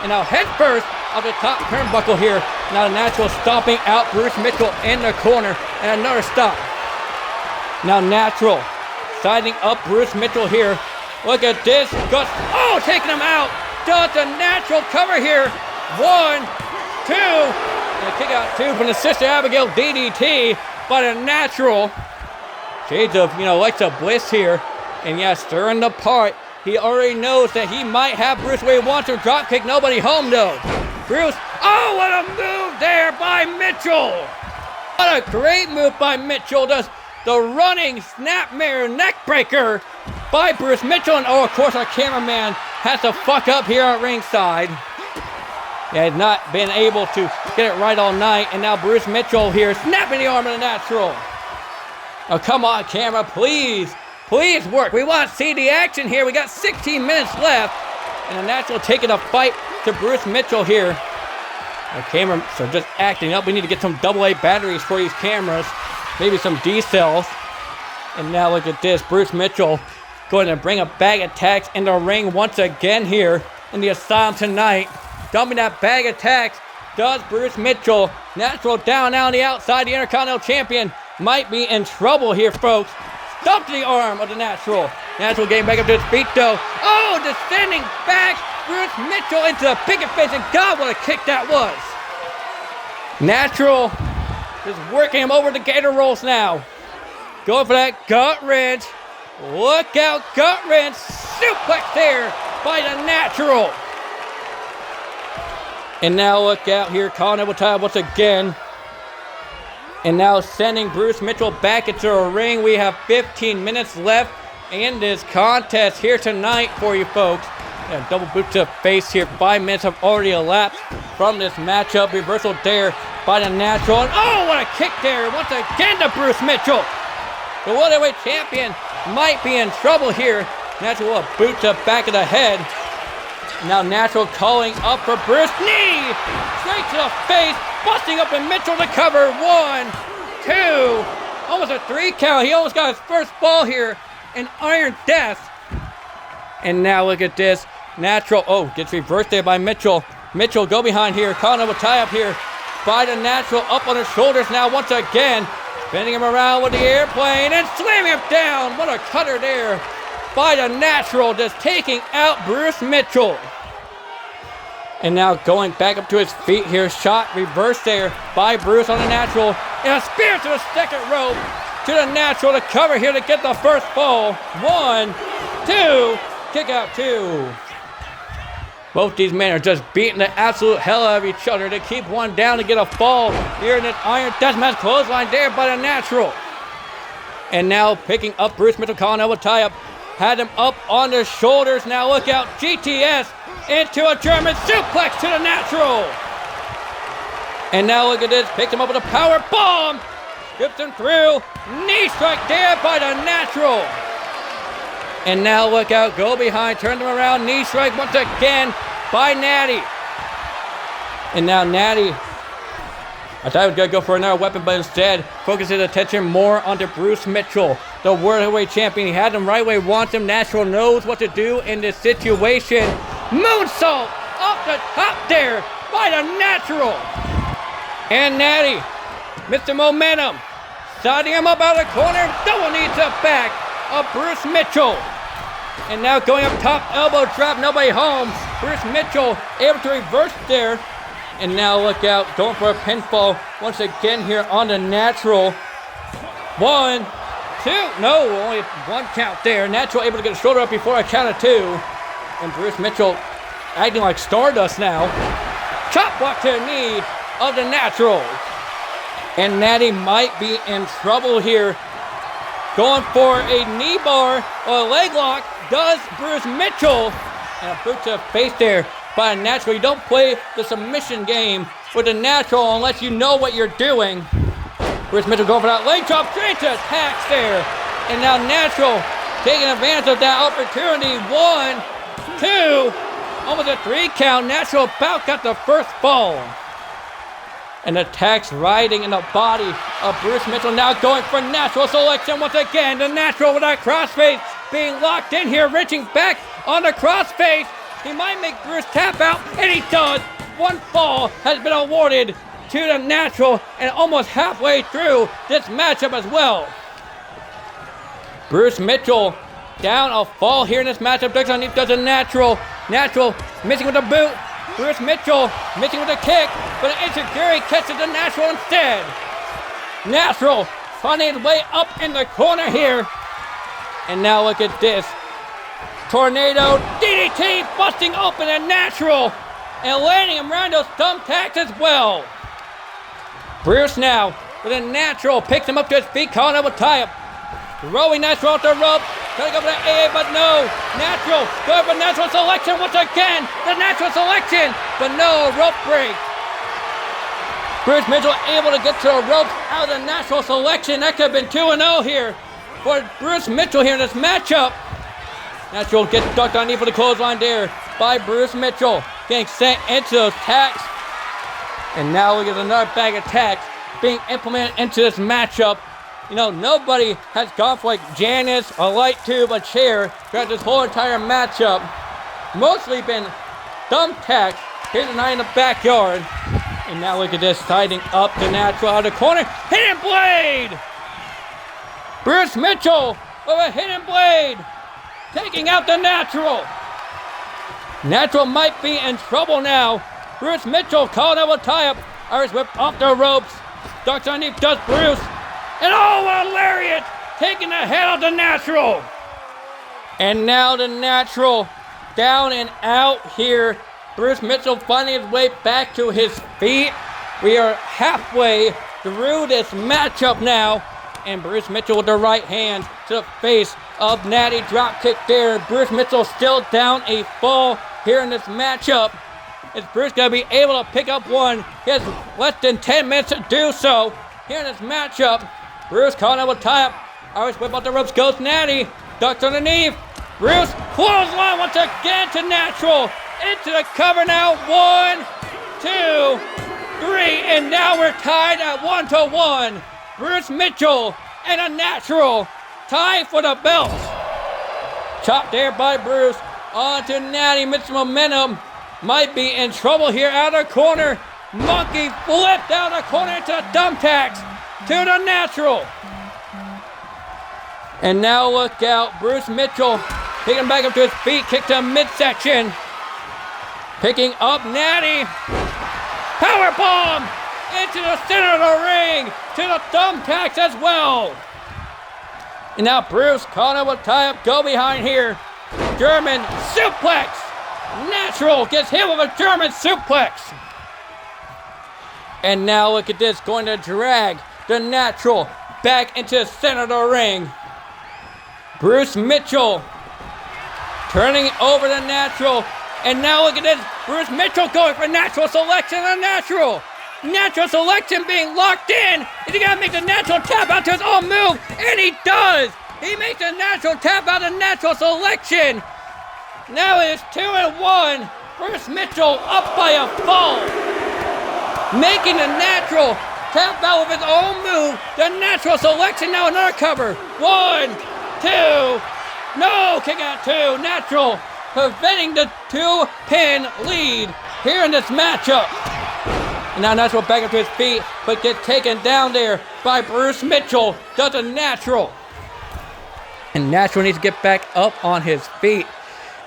And now headfirst of the top turnbuckle here. Now the Natural stomping out Bruce Mitchell in the corner. And another stop. Now Natural siding up Bruce Mitchell here. Look at this. Oh, taking him out. Does the Natural cover here. 1, 2. And a kick out 2 from the Sister Abigail DDT by the Natural. Shades of, Alexa Bliss here. And yeah, stirring the pot. He already knows that he might have Bruce where he wants him. Drop kick, nobody home though. Bruce, oh, what a move there by Mitchell. What a great move by Mitchell. Does the running snapmare neckbreaker by Bruce Mitchell. And oh, of course, our cameraman has to fuck up here at ringside. Yeah, he's not been able to get it right all night. And now Bruce Mitchell here snapping the arm of the Natural. Oh, come on, camera, please. Please work. We want to see the action here. We got 16 minutes left. And the Natural taking a fight to Bruce Mitchell here. The cameras are just acting up. We need to get some AA batteries for these cameras. Maybe some D cells. And now look at this. Bruce Mitchell going to bring a bag of tacks in the ring once again here in the Asylum tonight. Dumping that bag of tacks does Bruce Mitchell. Natural down now on the outside. The Intercontinental Champion might be in trouble here, folks. Stomp to the arm of the Natural. Natural getting back up to his feet, though. Oh, descending back. Bruce Mitchell into the picket fence, and God, what a kick that was. Natural is working him over the gator rolls now. Going for that gut wrench. Look out, gut wrench. Suplex there by the Natural. And now look out here, calling it with time once again. And now sending Bruce Mitchell back into the ring. We have 15 minutes left in this contest here tonight for you folks. Yeah, double boot to the face here. 5 minutes have already elapsed from this matchup. Reversal there by the Natural. And oh, what a kick there once again to Bruce Mitchell. The welterweight champion might be in trouble here. Natural a boot to the back of the head. Now Natural calling up for Bruce. Knee straight to the face. Busting up and Mitchell to cover. 1, 2. Almost a 3 count. He almost got his first fall here in Iron Death. And now look at this. Natural, gets reversed there by Mitchell. Mitchell go behind here. Calling up a tie up here by the Natural. Up on his shoulders now once again. Spinning him around with the airplane and slamming him down. What a cutter there by the Natural, just taking out Bruce Mitchell. And now going back up to his feet here. Shot reversed there by Bruce on the Natural. And a spear to the second rope to the Natural to cover here to get the first fall. 1, 2, kick out 2. Both these men are just beating the absolute hell out of each other to keep one down to get a fall here in this Iron Deathmatch. Clothesline there by the Natural. And now picking up Bruce Mitchell, calling out a tie-up. Had him up on the shoulders. Now look out, GTS into a German suplex to the Natural. And now look at this, picked him up with a power bomb. Skips him through. Knee strike there by the Natural. And now look out, go behind, turn him around, knee strike once again by Natty. And now Natty, I thought he was going to go for another weapon, but instead focused his attention more onto Bruce Mitchell, the World Heavyweight Champion. He had him right where he wants him. Natural knows what to do in this situation. Moonsault off the top there by the Natural. And Natty, Mr. Momentum, siding him up out of the corner, double knee to the back of Bruce Mitchell. And now going up top, elbow drop, nobody home. Bruce Mitchell able to reverse there. And now look out, going for a pinfall once again here on the Natural. 1, 2, no, only 1 count there. Natural able to get a shoulder up before a count of 2. And Bruce Mitchell acting like Stardust now. Chop block to the knee of the Natural. And Natty might be in trouble here. Going for a knee bar or a leg lock does Bruce Mitchell. And a boot to the face there by a Natural. You don't play the submission game with a Natural unless you know what you're doing. Bruce Mitchell going for that leg drop, straight to attacks there. And now Natural taking advantage of that opportunity. 1, 2, almost a 3 count. Natural about got the first fall. And attacks riding in the body of Bruce Mitchell. Now going for Natural selection once again. The Natural with that crossface being locked in here, reaching back on the crossface. He might make Bruce tap out, and he does. 1 fall has been awarded to the Natural, and almost halfway through this matchup as well. Bruce Mitchell down a fall here in this matchup. Ducks underneath, does a Natural. Natural missing with the boot. Bruce Mitchell missing with a kick, but an Inchiguri catches the Natural instead. Natural finding his way up in the corner here. And now look at this. Tornado DDT busting open a Natural and landing him around those thumbtacks as well. Bruce now with a Natural picks him up to his feet, calling up a tie-up. Throwing Natural off the rope. Trying to go for the AA, but no. Natural going for Natural selection once again. The Natural selection, but no, rope break. Bruce Mitchell able to get to the ropes out of the Natural selection. That could have been 2-0 here for Bruce Mitchell here in this matchup. Natural gets ducked underneath for the clothesline there by Bruce Mitchell. Getting sent into those tacks. And now we get another bag of tacks being implemented into this matchup. You know, nobody has gone for like Janice, a light tube, a chair throughout this whole entire matchup. Mostly been thumbtacks here tonight in the backyard. And now look at this, siding up the Natural out of the corner. Hidden blade! Bruce Mitchell with a hidden blade, taking out the Natural. Natural might be in trouble now. Bruce Mitchell calling out a tie-up. Irish whip off the ropes. Ducks underneath, does Bruce. And oh, what a lariat! Taking the head of the Natural. And now the Natural down and out here. Bruce Mitchell finding his way back to his feet. We are halfway through this matchup now. And Bruce Mitchell with the right hand to the face of Natty. Drop kick there. Bruce Mitchell still down a fall here in this matchup. Is Bruce going to be able to pick up one? He has less than 10 minutes to do so. Here in this matchup, Bruce caught up with tie-up. Irish whip out the ropes, goes Natty. Ducks underneath. Bruce clothesline once again to Natural. Into the cover now. 1, 2, 3. And now we're tied at 1-1. Bruce Mitchell and a Natural tie for the belts. Chopped there by Bruce. On to Natty. Mixed momentum. Might be in trouble here out of the corner. Monkey flipped out of the corner into the thumbtacks to the Natural. And now look out. Bruce Mitchell picking back up to his feet. Kick to midsection. Picking up Natty. Powerbomb into the center of the ring to the thumbtacks as well. And now Bruce caught up with tie-up. Go behind here. German suplex. Natural gets hit with a German suplex. And now look at this. Going to drag the Natural back into the center of the ring. Bruce Mitchell turning over the Natural. And now look at this. Bruce Mitchell going for Natural selection on Natural. Natural selection being locked in. Is he going to make the Natural tap out to his own move? And he does. He makes the Natural tap out of Natural selection. Now it is 2-1. Bruce Mitchell up by a fall. Making the Natural tap out with his own move. The Natural selection now another cover. 1, 2. No, kick out 2. Natural preventing the 2-pin lead here in this matchup. And now Natural back up to his feet, but gets taken down there by Bruce Mitchell. Does a Natural. And Natural needs to get back up on his feet.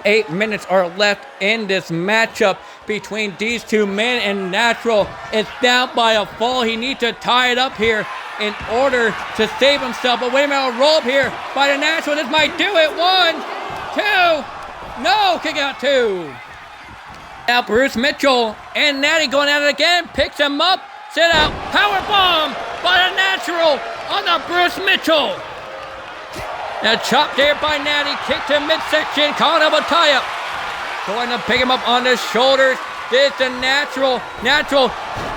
8 minutes are left in this matchup between these two men, and Natural is down by a fall. He needs to tie it up here in order to save himself. But wait a minute, a roll up here by the Natural. This might do it. 1, 2. No, kick out 2. Now Bruce Mitchell and Natty going at it again. Picks him up. Sit out. Power bomb by the Natural on the Bruce Mitchell. Now chopped there by Natty. Kick to midsection. Calling up a tie-up. Going to pick him up on the shoulders. This the Natural. Natural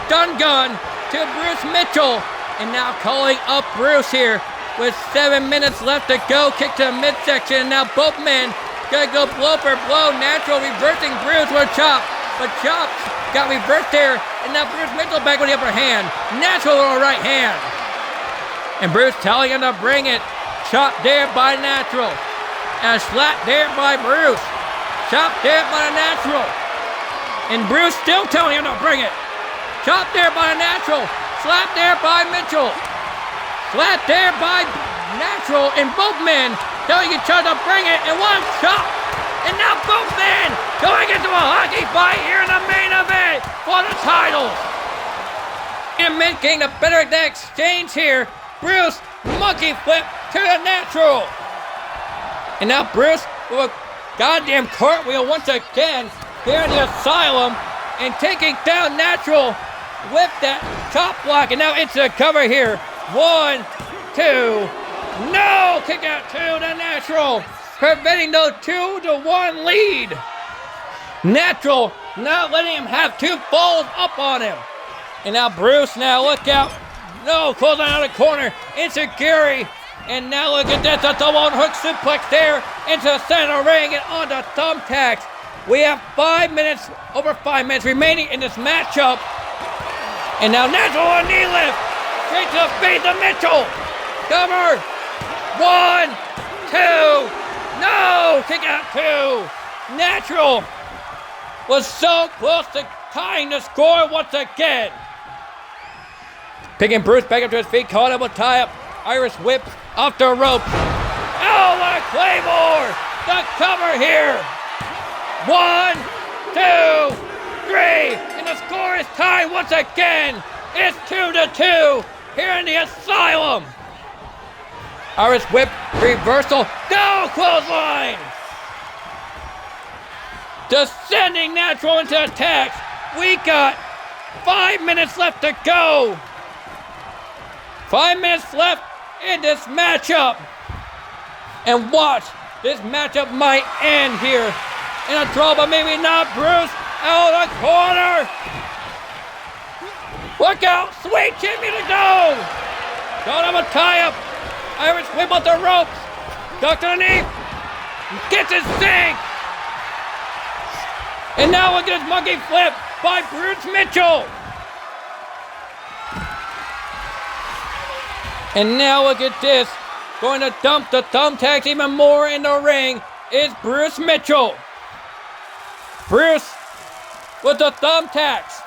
stun gun to Bruce Mitchell. And now calling up Bruce here with 7 minutes left to go. Kick to midsection. Now both men gonna go blow for blow. Natural reversing Bruce with a chop. But chop got reversed there. And now Bruce Mitchell back with the upper hand. Natural with a right hand. And Bruce telling him to bring it. Chop there by Natural. And a slap there by Bruce. Chop there by the Natural. And Bruce still telling him to bring it. Chop there by the Natural. Slap there by Mitchell. Slap there by Natural. And both men telling each other to bring it. And one chop. And now both men going into a hockey fight here in the main event for the titles. And men getting a better exchange here. Bruce monkey flip to the Natural. And now Bruce with a goddamn cartwheel once again here in the Asylum and taking down Natural with that top block. And now it's a cover here. 1, 2. No! Kick out 2 to Natural. Preventing the 2-1 lead. Natural not letting him have 2 falls up on him. And now Bruce, now look out. No, closing out of the corner. Insecurity. And now look at that. The double hook suplex there into the center of the ring and onto thumbtacks. We have 5 minutes, over 5 minutes remaining in this matchup. And now Natural on knee lift. Straight to the face of Mitchell. Cover. 1, 2. No, kick out 2. Natural was so close to tying the score once again. Picking Bruce back up to his feet, caught up with tie-up. Irish whip off the rope. Oh, what a Claymore! The cover here. 1, 2, 3, and the score is tied once again. It's 2-2 here in the Asylum. Irish whip reversal. No, clothesline. Descending Natural into attacks. We got 5 minutes left to go. 5 minutes left in this matchup. And watch, this matchup might end here in a draw, but maybe not. Bruce Out of the corner. Look out. Sweet chin music. No. Don't have a tie-up. Irish whip up the ropes. Duck underneath. Gets his sink. And now look at his monkey flip by Bruce Mitchell. And now look at this. Going to dump the thumbtacks even more in the ring is Bruce Mitchell. Bruce with the thumbtacks.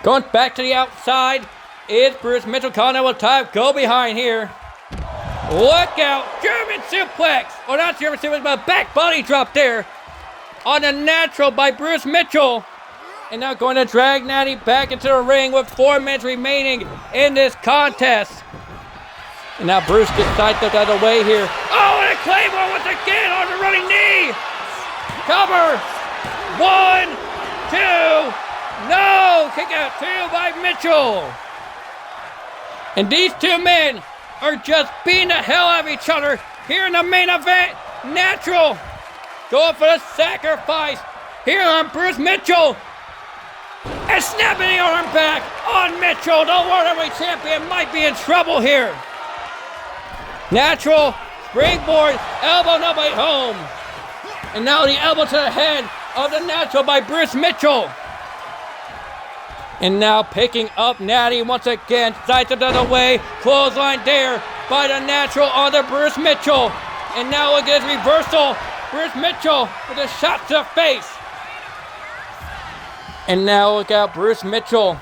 Going back to the outside is Bruce Mitchell. Calling will time. Go behind here. Look out. German suplex. Or not German suplex, but back body drop there. On a natural by Bruce Mitchell. And now going to drag Natty back into the ring with 4 minutes remaining in this contest. And now Bruce gets sidestepped out of the way here. Oh, and a Claymore once again on the running knee. Cover. 1, 2. No. Kick out 2 by Mitchell. And these 2 men are just beating the hell out of each other here in the main event. Natural. Going for the sacrifice here on Bruce Mitchell. And snapping the arm back on Mitchell. The World Heavyweight Champion might be in trouble here. Natural springboard, elbow nobody home. And now the elbow to the head of the Natural by Bruce Mitchell. And now picking up Natty once again. Sides it the other way. Clothesline there by the Natural on the Bruce Mitchell. And now look at his reversal. Bruce Mitchell with a shot to the face. And now look out, Bruce Mitchell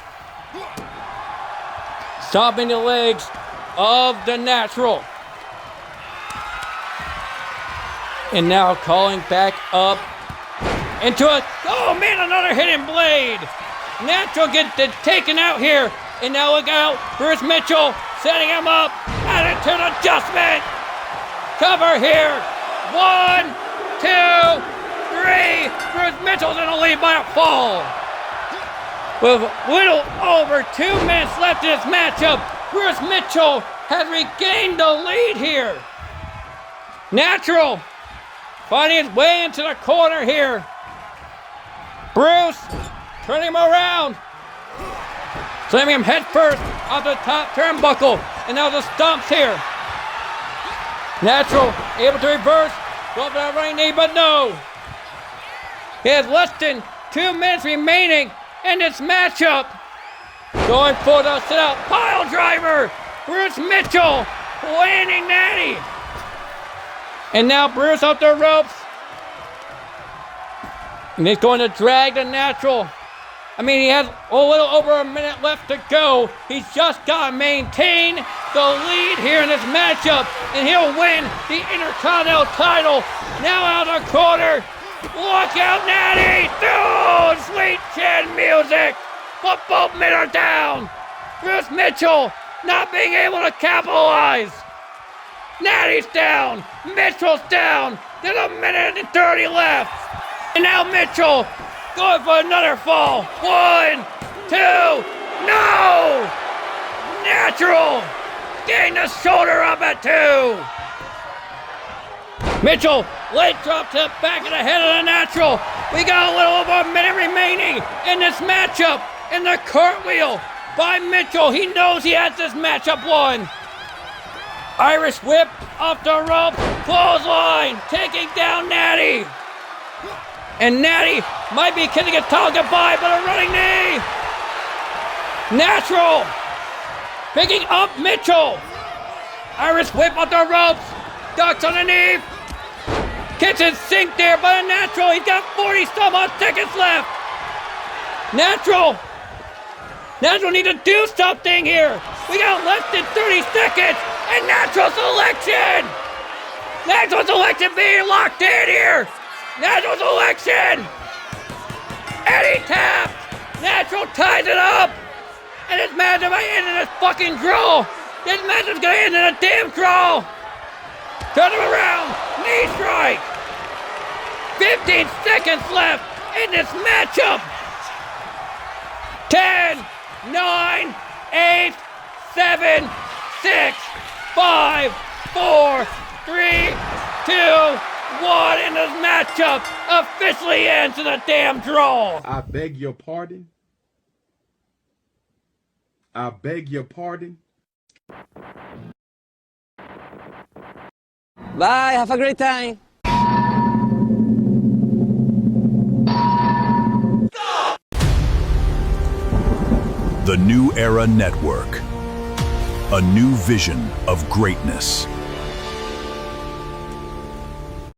stomping the legs of the Natural. And now calling back up into a, oh man, another hidden blade. Natural gets taken out here. And now look out, Bruce Mitchell setting him up. Attitude adjustment. Cover here. 1, 2, 3. Bruce Mitchell's in the lead by a fall. With a little over 2 minutes left in this matchup, Bruce Mitchell has regained the lead here. Natural finding his way into the corner here. Bruce turning him around. Slamming him head first off the top turnbuckle. And now the stomps here. Natural able to reverse. Go for that right knee, but no. He has less than 2 minutes remaining in this matchup. Going for the sit-out pile driver. Bruce Mitchell landing Natty. And now Bruce up the ropes. And he's going to drag the Natural. I mean, he has a little over a minute left to go. He's just got to maintain the lead here in this matchup. And he'll win the Intercontinental title. Now out of the corner. Look out, Natty! Dude, sweet chin music! But both men are down! Bruce Mitchell not being able to capitalize! Natty's down! Mitchell's down! There's a minute and 30 left! And now Mitchell going for another fall! 1, 2, no! Natural! Getting the shoulder up at 2! Mitchell, leg drop to the back of the head of the Natural. We got a little over a minute remaining in this matchup. And the cartwheel by Mitchell. He knows he has this matchup won. Irish whip off the rope. Clothesline taking down Natty. And Natty might be kissing a towel goodbye, but a running knee. Natural picking up Mitchell. Irish whip off the ropes. Ducks underneath. Kitchen sink there by the Natural. He's got 40 some odd seconds left. Natural need to do something here. We got less than 30 seconds. And Natural selection. Natural selection being locked in here. Natural selection. And he taps. Natural ties it up. And this match might end in a fucking draw. This match is gonna end in a damn draw. Turn him around. Knee strike. 15 seconds left in this matchup. 10, 9, 8, 7, 6, 5, 4, 3, 2, one in this matchup officially ends in a damn draw. I beg your pardon. I beg your pardon. Bye, have a great time. The New Era Network. A new vision of greatness.